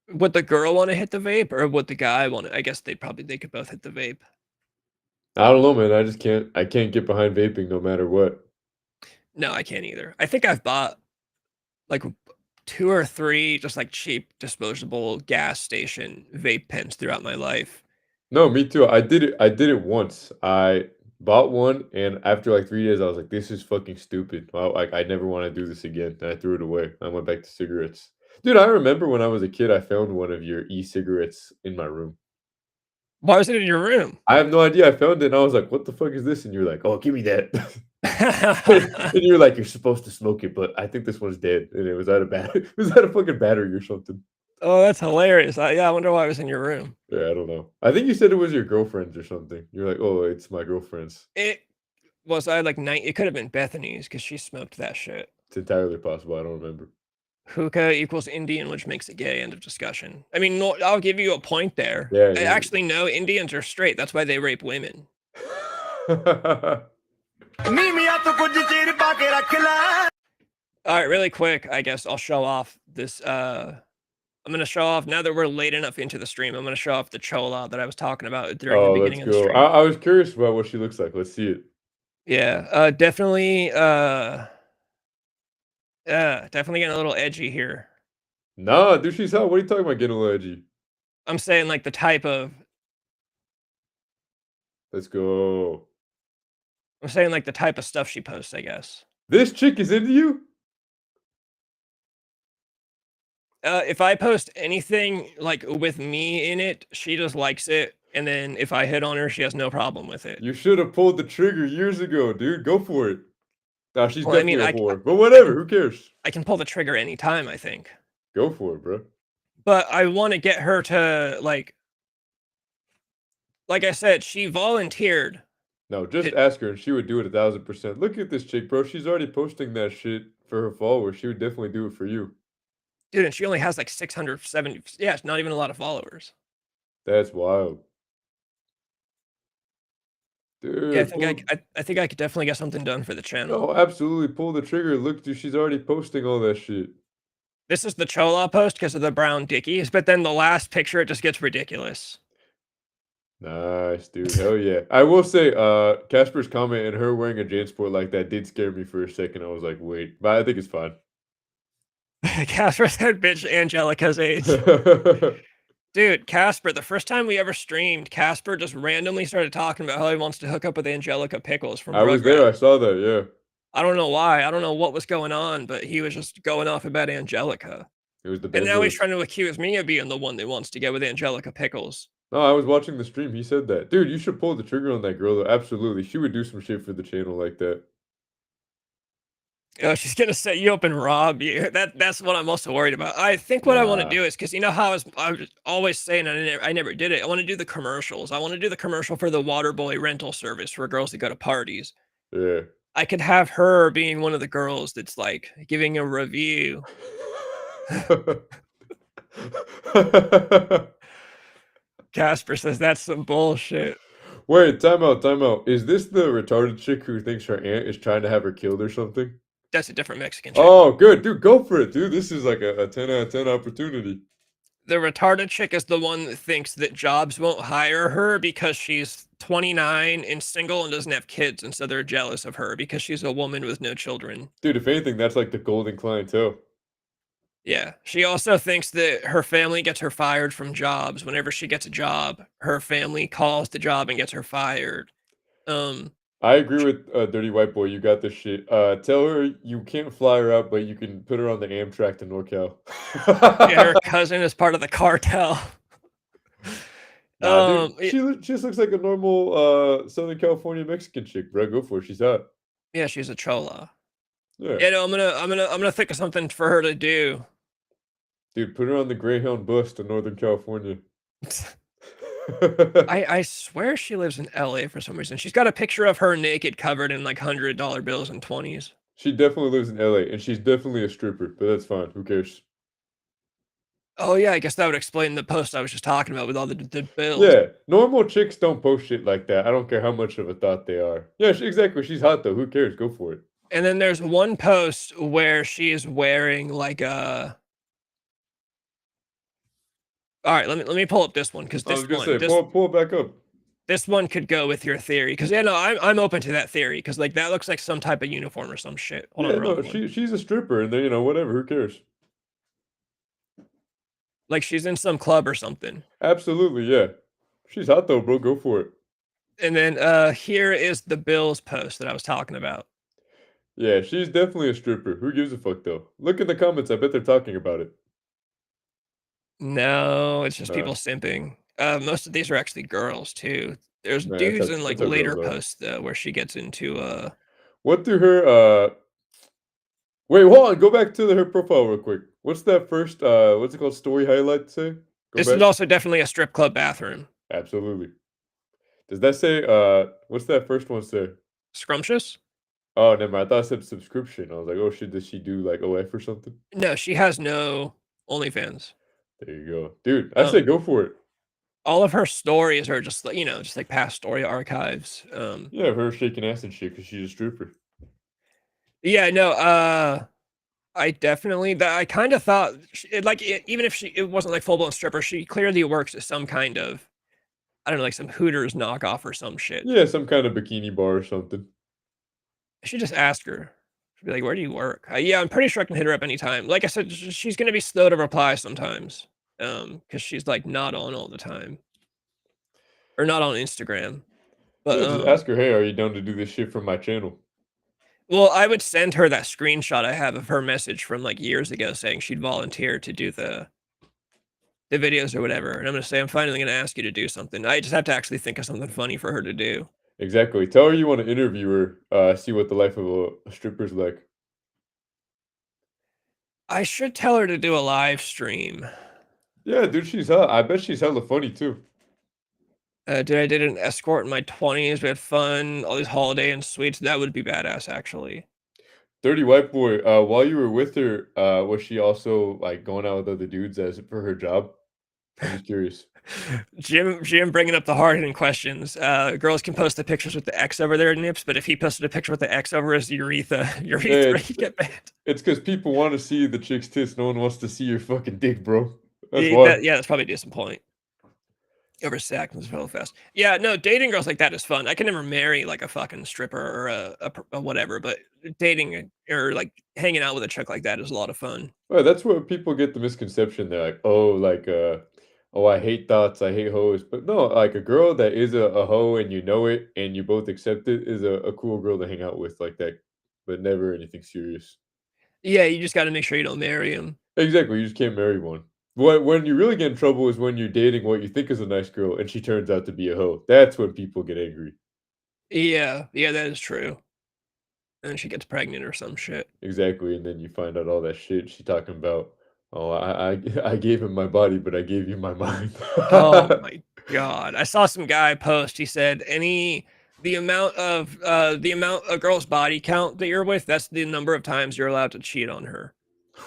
would the girl want to hit the vape or would the guy want to? I guess they could both hit the vape. I don't know, man. I can't get behind vaping no matter what. No, I can't either. I think I've bought like 2 or 3 just like cheap disposable gas station vape pens throughout my life. No, me too. I did it once. I Bought one, and after like 3 days, I was like, "This is fucking stupid. Well, like, I never want to do this again." And I threw it away. I went back to cigarettes. Dude, I remember when I was a kid, I found one of your e-cigarettes in my room. Why was it in your room? I have no idea. I found it, and I was like, "What the fuck is this?" And you're like, "Oh, give me that." And you're like, "You're supposed to smoke it, but I think this one's dead." And it was out of battery. It was out of fucking battery or something. Oh, that's hilarious. Yeah, I wonder why it was in your room. Yeah, I don't know. I think you said it was your girlfriend's or something. You're like, "Oh, it's my girlfriend's." It was I like night. It could have been Bethany's because she smoked that shit. It's entirely possible. I don't remember. Hookah equals Indian, which makes it gay. End of discussion. I mean, no, I'll give you a point there. Yeah, I yeah. actually know Indians are straight. That's why they rape women. All right, really quick. I guess I'll show off this. I'm gonna show off now that we're late enough into the stream. I'm gonna show off the chola that I was talking about during the Oh, let's beginning of the go. stream. I was curious about what she looks like. Let's see it. Yeah, definitely. Definitely getting a little edgy here. Nah, dude, she's hot. What are you talking about getting a little edgy? I'm saying like the type of. Let's go. I'm saying like the type of stuff she posts. I guess. This chick is into you? If I post anything like with me in it, she just likes it, and then if I hit on her, she has no problem with it. You should have pulled the trigger years ago, dude. Go for it. Nah, she's Well, I mean, definitely a whore. But whatever, who cares? I can pull the trigger anytime, I think. Go for it, bro. But I want to get her to like I said, she volunteered. No, just ask her and she would do it 1,000%. Look at this chick, bro. She's already posting that shit for her followers. She would definitely do it for you. Dude, and she only has like 670. Yeah, it's not even a lot of followers. That's wild. Dude, Yeah, I think I could definitely get something done for the channel. No, absolutely. Pull the trigger. Look, dude, she's already posting all that shit. This is the Chola post because of the brown dickies, but then the last picture, it just gets ridiculous. Nice, dude. Hell yeah. I will say, Casper's comment and her wearing a JanSport like that did scare me for a second. I was like, wait, but I think it's fine. Casper said, bitch, Angelica's age. Dude, Casper, the first time we ever streamed, Casper just randomly started talking about how he wants to hook up with Angelica Pickles from I was there. I saw that, yeah. I don't know why. I don't know what was going on, but he was just going off about Angelica. It was the And now he's Benzos. trying to accuse me of being the one that wants to get with Angelica Pickles. No, I was watching the stream. He said that. Dude, you should pull the trigger on that girl, though. Absolutely. She would do some shit for the channel like that. Oh, she's gonna set you up and rob you. That's what I'm also worried about. I think what I want to Nah. do is because you know how I was always saying I never did it. I want to do the commercials. I want to do the commercial for the Waterboy rental service for girls that go to parties. Yeah. I could have her being one of the girls that's like giving a review. Casper says that's some bullshit. Wait, time out, time out. Is this the retarded chick who thinks her aunt is trying to have her killed or something? That's a different Mexican chick. Oh, good. Dude, go for it, dude. This is like a 10 out of 10 opportunity. The retarded chick is the one that thinks that Jobs won't hire her because she's 29 and single and doesn't have kids, and so they're jealous of her because she's a woman with no children. Dude, if anything, that's like the golden clientele. Yeah. She also thinks that her family gets her fired from Jobs. Whenever she gets a job, her family calls the job and gets her fired. I agree with Dirty White Boy. You got this shit. Tell her you can't fly her out, but you can put her on the Amtrak to NorCal. Yeah, her cousin is part of the cartel. Nah, dude, she just looks like a normal Southern California Mexican chick, bro. Go for it. She's hot. Yeah, she's a chola. Yeah. Yeah, no, I'm gonna think of something for her to do. Dude, put her on the Greyhound bus to Northern California. I swear she lives in LA for some reason. She's got a picture of her naked covered in like $100 bills and 20s. She definitely lives in LA, and she's definitely a stripper, but that's fine. Who cares? Oh yeah, I guess that would explain the post I was just talking about with all the bills. Yeah, normal chicks don't post shit like that. I don't care how much of a thought they are. Yeah, exactly. She's hot though. Who cares? Go for it. And then there's one post where she is wearing like a. All right, let me pull up this one because I this was gonna one, say, this, pull it back up. this one could go with your theory because yeah, no, I'm open to that theory because like that looks like some type of uniform or some shit. Hold Yeah, on, no, she's a stripper, and then whatever. Who cares? like she's in some club or something. Absolutely, yeah. She's hot though, bro. Go for it. And then here is the Bills post that I was talking about. Yeah, she's definitely a stripper. Who gives a fuck though? Look in the comments. I bet they're talking about it. No, it's just Nah, people simping. Most of these are actually girls too. There's nah, dudes in like that's how later girls are. posts though where she gets into What do her wait, hold on, go back to her profile real quick. What's that first what's it called story highlight say? Go this is back. also definitely a strip club bathroom. Absolutely. Does that say what's that first one say? Scrumptious? Oh, never mind. I thought it said subscription. I was like, oh shit, does she do like OF or something? No, she has no OnlyFans. There you go. Dude, I say Um, go for it. all of her stories are just like, just like past story archives. Yeah, of her shaking ass and shit because she's a stripper. Yeah, no, I definitely that I kind of thought even if it wasn't like full blown stripper, she clearly works at some kind of I don't know, like some Hooters knockoff or some shit. Yeah, some kind of bikini bar or something. I should just ask her. She'd be like, "Where do you work?" Yeah, I'm pretty sure I can hit her up anytime. Like I said, she's gonna be slow to reply sometimes, because she's like not on all the time or not on Instagram. But Yeah, just ask her, hey, are you down to do this shit from my channel? well, I would send her that screenshot I have of her message from like years ago saying she'd volunteer to do the videos or whatever, and I'm gonna say I'm finally gonna ask you to do something. I just have to actually think of something funny for her to do. Exactly. Tell her you want to interview her, see what the life of a stripper's like. I should tell her to do a live stream. Yeah, dude, she's hot. I bet she's hella funny too. Dude, I did an escort in my 20s. We had fun, all these holiday and sweets. That would be badass, actually. Dirty white boy. While you were with her, was she also like going out with other dudes as for her job? I'm just curious. Jim bringing up the hard-hitting questions. Girls can post the pictures with the X over their nips, but if he posted a picture with the X over his urethra, Yeah, he'd get banned. it's because people want to see the chick's tits. No one wants to see your fucking dick, bro. That's why. Yeah, that's probably a decent point. Over sack was real fast. Yeah, no, dating girls like that is fun. I can never marry like a fucking stripper or a whatever, but dating or like hanging out with a chick like that is a lot of fun. Well, that's where people get the misconception. They're like, oh, oh, I hate thoughts, I hate hoes. But no, like a girl that is a hoe and you know it and you both accept it is a cool girl to hang out with like that, but never anything serious. Yeah, you just got to make sure you don't marry him. Exactly, you just can't marry one. When you really get in trouble is when you're dating what you think is a nice girl and she turns out to be a hoe. That's when people get angry. Yeah, that is true. And she gets pregnant or some shit. Exactly, and then you find out all that shit she talking about. Oh, I gave him my body, but I gave you my mind. Oh my god. I saw some guy post, he said the amount of a girl's body count that you're with, that's the number of times you're allowed to cheat on her.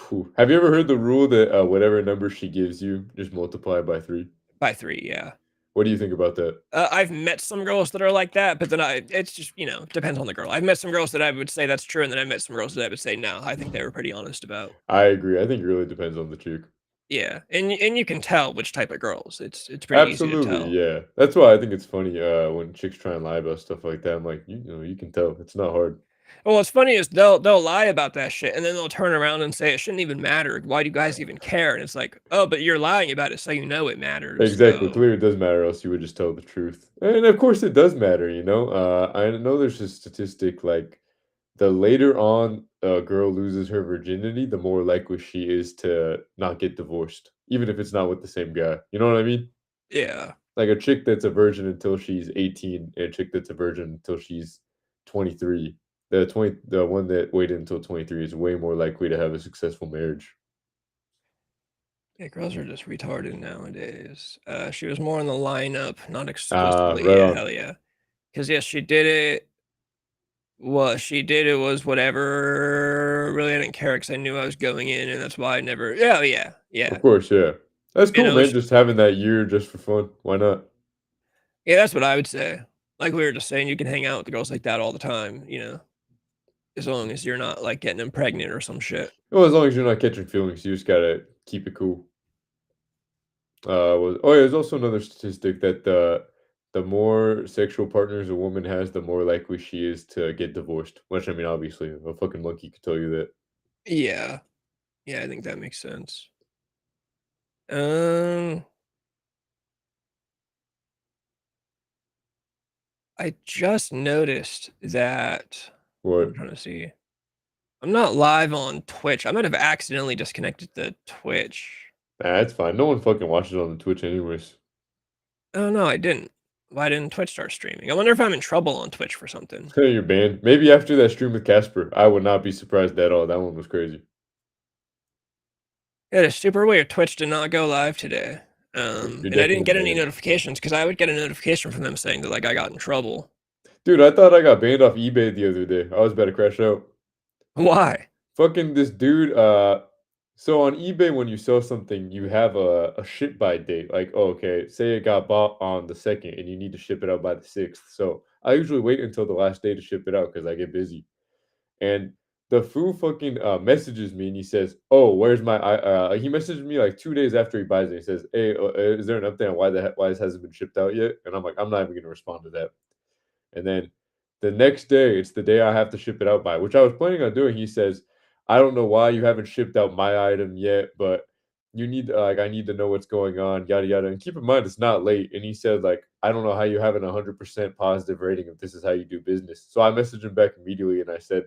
Whew. Have you ever heard the rule that whatever number she gives you, just multiply by 3? By 3, yeah. What do you think about that? I've met some girls that are like that, but then it's just, depends on the girl. I've met some girls that I would say that's true, and then I met some girls that I would say, no, I think they were pretty honest about. I agree. I think it really depends on the chick. Yeah, and you can tell which type of girls. It's pretty easy to Absolutely, tell. yeah. That's why I think it's funny when chicks try and lie about stuff like that. I'm like, you can tell. It's not hard. Well, what's funny is they'll lie about that shit, and then they'll turn around and say it shouldn't even matter. Why do you guys even care? And it's like, oh, but you're lying about it, so you know it matters. Exactly. So. Clearly, it does matter, else you would just tell the truth. And of course, it does matter. I know there's a statistic like the later on a girl loses her virginity, the more likely she is to not get divorced, even if it's not with the same guy. You know what I mean? Yeah. Like a chick that's a virgin until she's 18 and a chick that's a virgin until she's 23. The one that waited until 23 is way more likely to have a successful marriage. Yeah, girls are just retarded nowadays. She was more in the lineup, not exclusively. Right Yeah, on. hell yeah. Because yes, she did it. What she did it was whatever. Really, I didn't care because I knew I was going in, and that's why I never. Yeah, yeah. Of course, yeah. That's You cool, know, man. Just having that year just for fun. Why not? yeah, that's what I would say. Like we were just saying, you can hang out with the girls like that all the time. As long as you're not like getting them pregnant or some shit. Well, as long as you're not catching feelings, you just gotta keep it cool. Yeah, there's also another statistic that the more sexual partners a woman has, the more likely she is to get divorced. Which I mean, obviously, a fucking monkey could tell you that. Yeah, I think that makes sense. Um. I just noticed that. What? I'm trying to see. I'm not live on Twitch. I might have accidentally disconnected the Twitch. Nah, it's fine. No one fucking watches on the Twitch anyways. Oh no, I didn't. Why didn't Twitch start streaming? I wonder if I'm in trouble on Twitch for something. You're banned. Maybe after that stream with Casper, I would not be surprised at all. That one was crazy. Yeah, it's super weird. Twitch did not go live today. You're And I definitely didn't get any banned. notifications because I would get a notification from them saying that like I got in trouble. Dude, I thought I got banned off eBay the other day. I was about to crash out. Why? Fucking this dude, so on eBay when you sell something, you have a ship by date. Like, oh, okay, say it got bought on the 2nd and you need to ship it out by the 6th. So I usually wait until the last day to ship it out because I get busy. And the fool fucking messages me and he says, "Oh, where's my?" He messaged me like 2 days after he buys it. He says, "Hey, is there an update on why this hasn't been shipped out yet?" And I'm like, I'm not even gonna respond to that. And then the next day, it's the day I have to ship it out by, which I was planning on doing. He says, "I don't know why you haven't shipped out my item yet, but you need like I need to know what's going on, yada yada." And keep in mind, it's not late. And he said, like, "I don't know how you have an 100% positive rating if this is how you do business." So I messaged him back immediately and I said,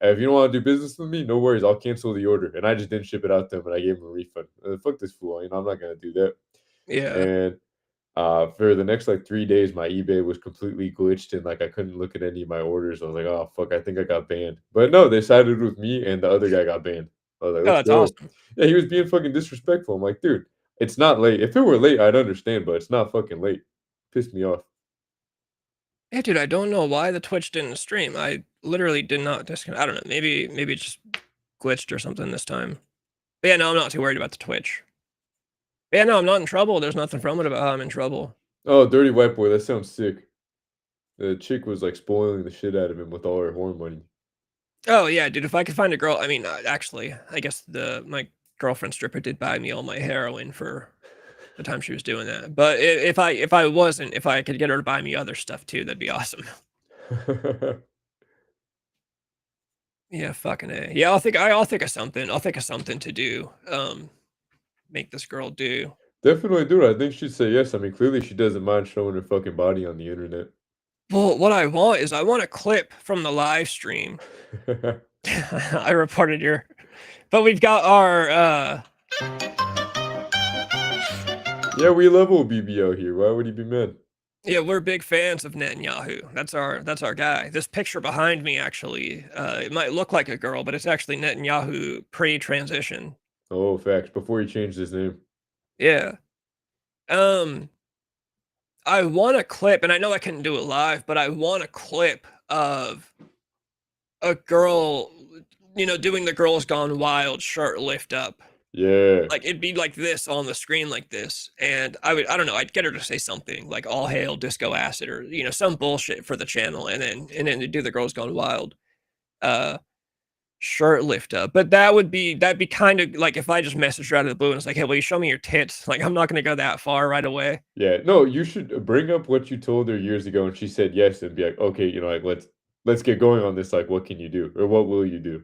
"Hey, if you don't want to do business with me, no worries. I'll cancel the order." And I just didn't ship it out to him and I gave him a refund. Fuck this fool. I'm not gonna do that. Yeah. And for the next like 3 days, my eBay was completely glitched and like I couldn't look at any of my orders. I was like, oh fuck, I think I got banned. But no, they sided with me and the other guy got banned. I was like, Oh, let's that's go. awesome. Yeah, he was being fucking disrespectful. I'm like, dude, it's not late. If it were late, I'd understand, but it's not fucking late. Pissed me off. Yeah, dude, I don't know why the Twitch didn't stream. I literally did not disconnect. I don't know. Maybe it just glitched or something this time. But yeah, no, I'm not too worried about the Twitch. Yeah, no, I'm not in trouble. There's nothing from it about how I'm in trouble. Oh, dirty white boy, that sounds sick. The chick was like spoiling the shit out of him with all her horn money. Oh yeah, dude. If I could find a girl, I mean, actually, I guess my girlfriend stripper did buy me all my heroin for the time she was doing that. But if I could get her to buy me other stuff too, that'd be awesome. Yeah, fucking A. Yeah, I'll think of something. I'll think of something to do. Make this girl do. Definitely, dude. I think she'd say yes. I mean, clearly she doesn't mind showing her fucking body on the internet. Well, what I want is I want a clip from the live stream. I reported your, but we've got our. Yeah, we love old BB out here. Why would he be mad? Yeah, we're big fans of Netanyahu. That's our guy. This picture behind me, actually, it might look like a girl, but it's actually Netanyahu pre-transition. Oh, facts. Before he changed his name. Yeah. I want a clip, and I know I couldn't do it live, but I want a clip of a girl, doing the Girls Gone Wild shirt lift up. Yeah. Like it'd be like this on the screen like this, and I don't know, I'd get her to say something like "All hail Disco Acid" or some bullshit for the channel, and then to do the Girls Gone Wild shirt lift up. But that'd be kind of like if I just messaged her out of the blue and it's like, "Hey, will you show me your tits?" Like I'm not gonna go that far right away. Yeah. No, you should bring up what you told her years ago, and she said yes, and be like, okay, like let's get going on this. Like, what can you do, or what will you do?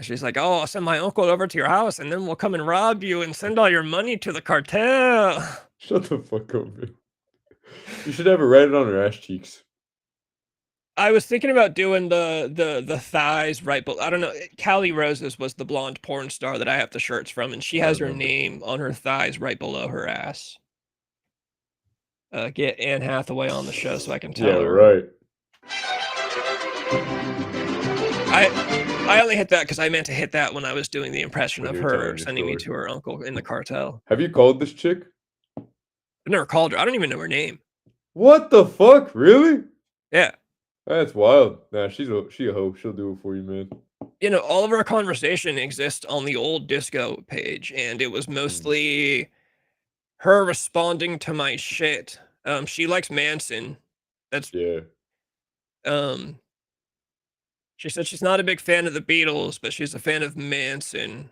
She's like, "Oh, I'll send my uncle over to your house, and then we'll come and rob you and send all your money to the cartel." Shut the fuck up, man. You should have her write it on her ass cheeks. I was thinking about doing the thighs right, but I don't know. Callie Roses was the blonde porn star that I have the shirts from, and she has her name on her thighs right below her ass. Get Anne Hathaway on the show so I can tell her. Right. I only hit that because I meant to hit that when I was doing the impression of her sending me to her uncle in the cartel. Have you called this chick? I've never called her. I don't even know her name. What the fuck? Really? Yeah. That's wild. Nah, she a hoe. She'll do it for you, man. All of our conversation exists on the old disco page, and it was mostly her responding to my shit. She likes Manson. That's she said she's not a big fan of the Beatles, but she's a fan of Manson.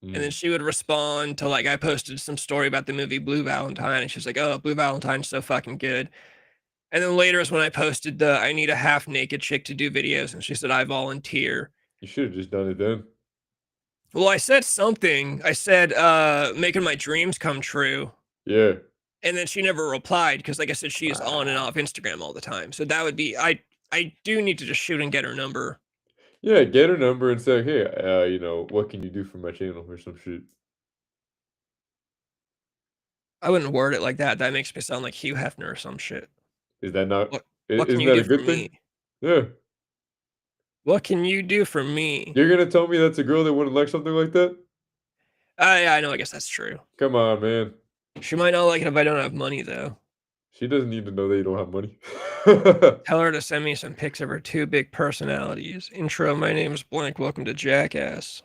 And then she would respond to I posted some story about the movie Blue Valentine, and she's like, "Oh, Blue Valentine's so fucking good." And then later is when I posted the "I need a half naked chick to do videos," and she said, "I volunteer." You should have just done it then. Well, I said something. I said, "Making my dreams come true." Yeah. And then she never replied because, like I said, she is on and off Instagram all the time. So that would be I do need to just shoot and get her number. Yeah, get her number and say, hey, you know, what can you do for my channel or some shit. I wouldn't word it like that. That makes me sound like Hugh Hefner or some shit. Is that not? What can Isn't you that do a good for thing? me? Yeah. What can you do for me? You're gonna tell me that's a girl that wouldn't like something like that? Yeah, I know. I guess that's true. Come on, man. She might not like it if I don't have money, though. She doesn't need to know that you don't have money. Tell her to send me some pics of her two big personalities. Intro, my name is blank. Welcome to Jackass.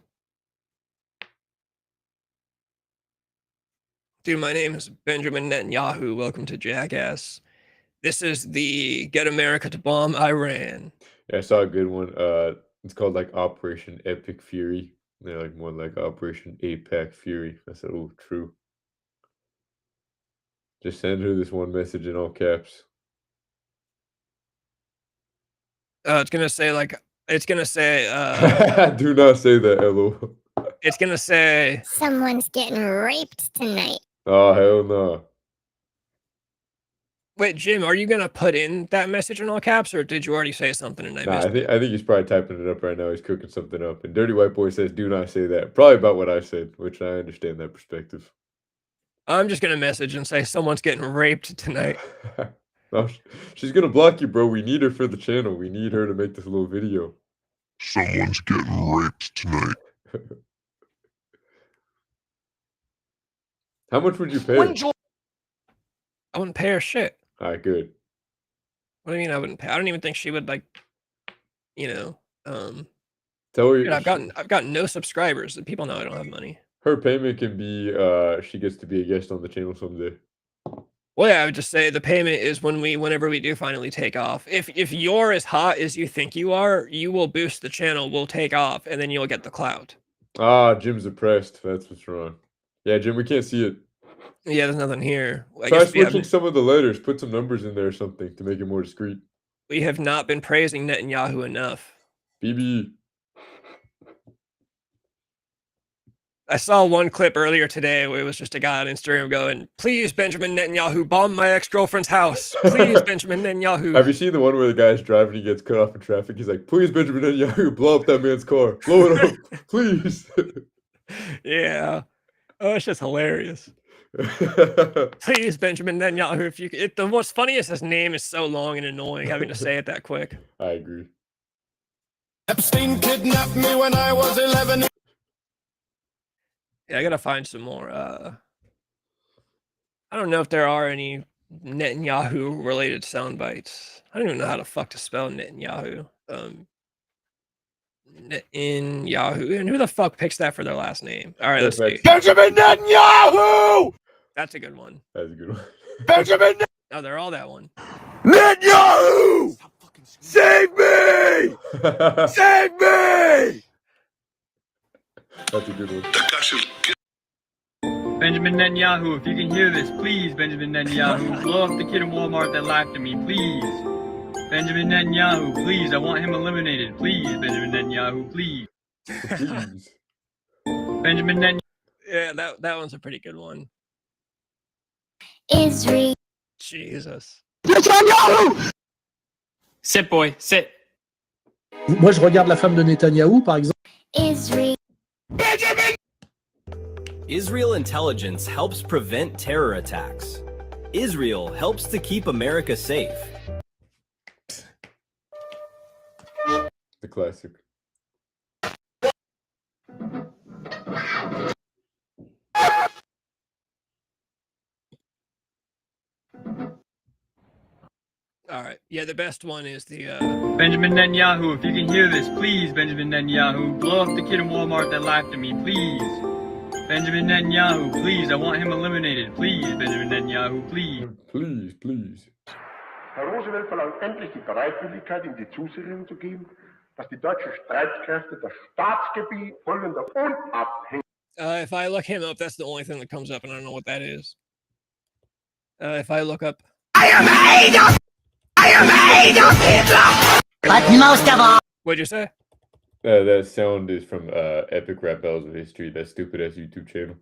Dude, my name is Benjamin Netanyahu. Welcome to Jackass. This is the Get America to Bomb Iran. Yeah, I saw a good one. It's called like Operation Epic Fury. They're like more like Operation APAC Fury. I said, oh, true. Just send her this one message in all caps. It's gonna say Do not say that, LO. It's gonna say Someone's getting raped tonight. Oh, hell no. Wait, Jim, are you gonna put in that message in all caps, or did you already say something and I Nah, missed I think he's probably typing it up right now. He's cooking something up. And Dirty White Boy says, do not say that. Probably about what I said, which I understand that perspective. I'm just gonna message and say someone's getting raped tonight. No, she's gonna block you, bro. We need her for the channel. We need her to make this little video. Someone's getting raped tonight. How much would you pay? I wouldn't pay her shit. All right, good. What do you mean I wouldn't pay? I don't even think she would like, Tell her dude, I've gotten no subscribers. And people know I don't have money. her payment can be she gets to be a guest on the channel someday. Well, yeah, I would just say the payment is whenever we do finally take off. If you're as hot as you think you are, you will boost the channel, we'll take off, and then you'll get the clout. Ah, Jim's oppressed. That's what's wrong. Yeah, Jim, we can't see it. Yeah, there's nothing here. Try switching some of the letters. Put some numbers in there or something to make it more discreet. We have not been praising Netanyahu enough. BB. I saw one clip earlier today where it was just a guy on Instagram going, please, Benjamin Netanyahu, bomb my ex-girlfriend's house. Please, Benjamin Netanyahu. Have you seen the one where the guy's driving, he gets cut off in traffic? He's like, please, Benjamin Netanyahu, blow up that man's car. Blow it up, please. Yeah. Oh, it's just hilarious. Please, Benjamin Netanyahu, the what's funny is his name is so long and annoying having to say it that quick. I agree. Epstein kidnapped me when I was 11. Yeah, I gotta find some more. I don't know if there are any Netanyahu related sound bites. I don't even know how the fuck to spell Netanyahu. Netanyahu. And who the fuck picks that for their last name? All right, let's see. Benjamin Netanyahu! That's a good one. That's a good one. Benjamin Oh, they're all that one. Netanyahu! Save me! Save me! That's a good one. Benjamin Netanyahu, if you can hear this, please, Benjamin Netanyahu, blow up the kid in Walmart that laughed at me, please. Benjamin Netanyahu, please, I want him eliminated. Please, Benjamin Netanyahu, please. Please. Benjamin Netanyahu. Yeah, that one's a pretty good one. Israel. Jesus. Netanyahu! Sit, boy, sit. Moi, je regarde la femme de Netanyahou, par exemple. Israel. Benjamin! Israel intelligence helps prevent terror attacks. Israel helps to keep America safe. The classic. All right. Yeah, the best one is the Benjamin Netanyahu, if you can hear this, please, Benjamin Netanyahu, blow up the kid in Walmart that laughed at me, please. Benjamin Netanyahu, please, I want him eliminated. Please, Benjamin Netanyahu, please. Please, please. Herr Roosevelt verlangt endlich die Bereitwilligkeit, ihm die Zusicherung zu geben, dass die deutschen Streitkräfte das Staatsgebiet vollender unabhängig. if I look him up, that's the only thing that comes up, and I don't know what that is. If I look up, I am Adolf Hitler! But most of all... What'd you say? That sound is from Epic Rap Battles of History, that stupid ass YouTube channel.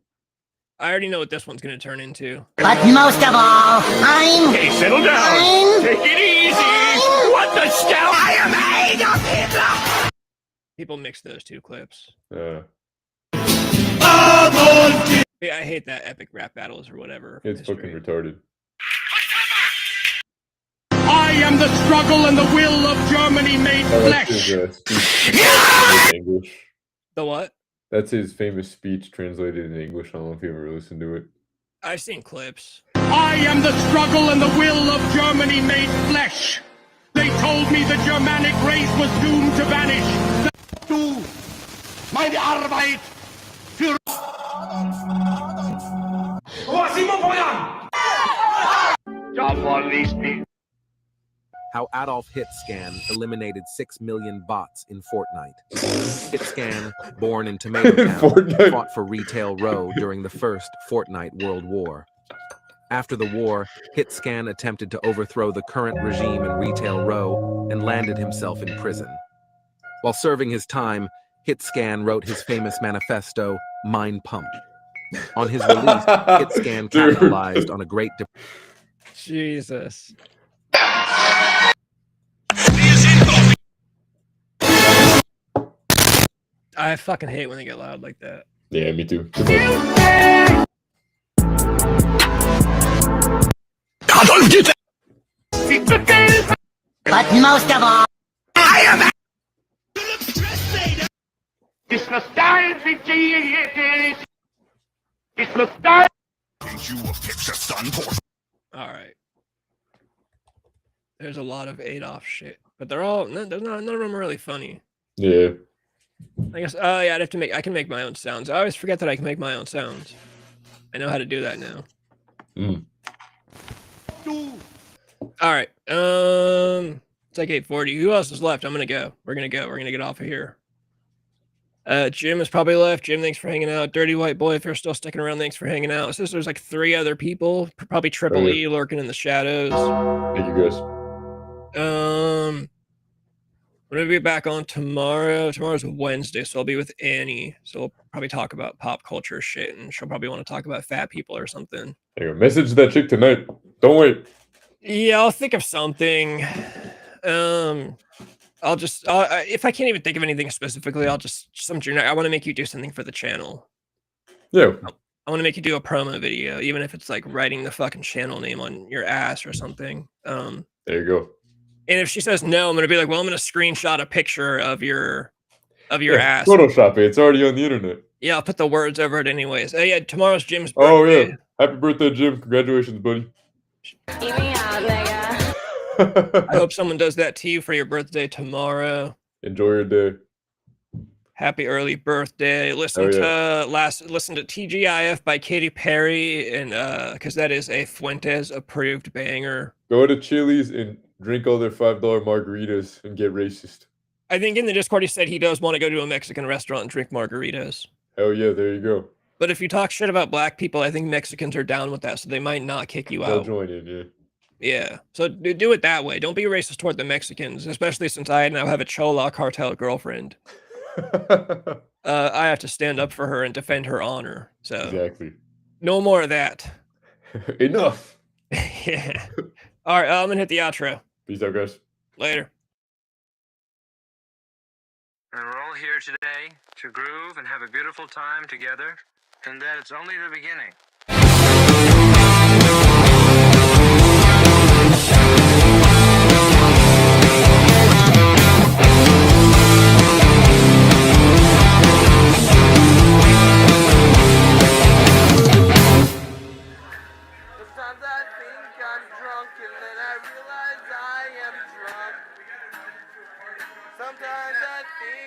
I already know what this one's gonna turn into. But most of all, I'm... Hey, settle down. Take it easy. What the scout? I am Adolf Hitler. People mix those two clips. Yeah. Yeah, I hate that epic rap battles or whatever. It's fucking retarded. I am the struggle and the will of Germany made That's flesh. his speech in English. The what? That's his famous speech translated in English. I don't know if you ever listened to it. I've seen clips. I am the struggle and the will of Germany made flesh. They told me the Germanic race was doomed to vanish. Du, meine Arbeit für... Someone release me. How Adolf Hitscan eliminated 6 million bots in Fortnite. Hitscan, born in Tomato Town, fought for Retail Row during the first Fortnite World War. After the war, Hitscan attempted to overthrow the current regime in Retail Row and landed himself in prison. While serving his time, Hitscan wrote his famous manifesto, Mind Pump. On his release, Hitscan capitalized on a great... Jesus. I fucking hate when they get loud like that. Yeah, me too. But most of all, I am... It's nostalgic. It's nostalgic. Alright. There's a lot of Adolf shit. But they're all none of them are really funny. Yeah. I guess yeah, I can make my own sounds. I always forget that I can make my own sounds. I know how to do that now. Alright. It's like 8:40. Who else is left? I'm gonna go. We're gonna get off of here. Jim is probably left. Jim, thanks for hanging out. Dirty White Boy, if you're still sticking around, thanks for hanging out. It says there's like 3 other people, probably Triple E lurking in the shadows. Thank you guys. I'm gonna be back on tomorrow. Tomorrow's Wednesday, so I'll be with Annie. So we'll probably talk about pop culture shit, and she'll probably want to talk about fat people or something. There you go. Message that chick tonight. Don't wait. Yeah, I'll think of something. I'll just if I can't even think of anything specifically, I'll just some generic. I want to make you do something for the channel. Yeah. I want to make you do a promo video, even if it's like writing the fucking channel name on your ass or something. There you go. And if she says no, I'm gonna be like, well, I'm gonna screenshot a picture of your ass. Photoshop it. It's already on the internet. Yeah, I'll put the words over it anyways. Oh yeah, tomorrow's Jim's birthday. Oh yeah. Happy birthday, Jim. Congratulations, buddy. Eat me out, nigga. I hope someone does that to you for your birthday tomorrow. Enjoy your day. Happy early birthday. Listen to TGIF by Katy Perry, and because that is a Fuentes approved banger. Go to Chili's and drink all their $5 margaritas and get racist. I think in the Discord he said he does want to go to a Mexican restaurant and drink margaritas. Hell yeah, there you go. But if you talk shit about black people, I think Mexicans are down with that, so they might not kick you They'll out. join in, yeah. Yeah, so do it that way. Don't be racist toward the Mexicans, especially since I now have a Chola cartel girlfriend. I have to stand up for her and defend her honor. So exactly. No more of that. Enough. Yeah. All right, I'm gonna hit the outro. Peace out, guys. Later. And we're all here today to groove and have a beautiful time together, and that it's only the beginning. Sometimes I think I'm drunk and then I realize I am drunk. Sometimes I think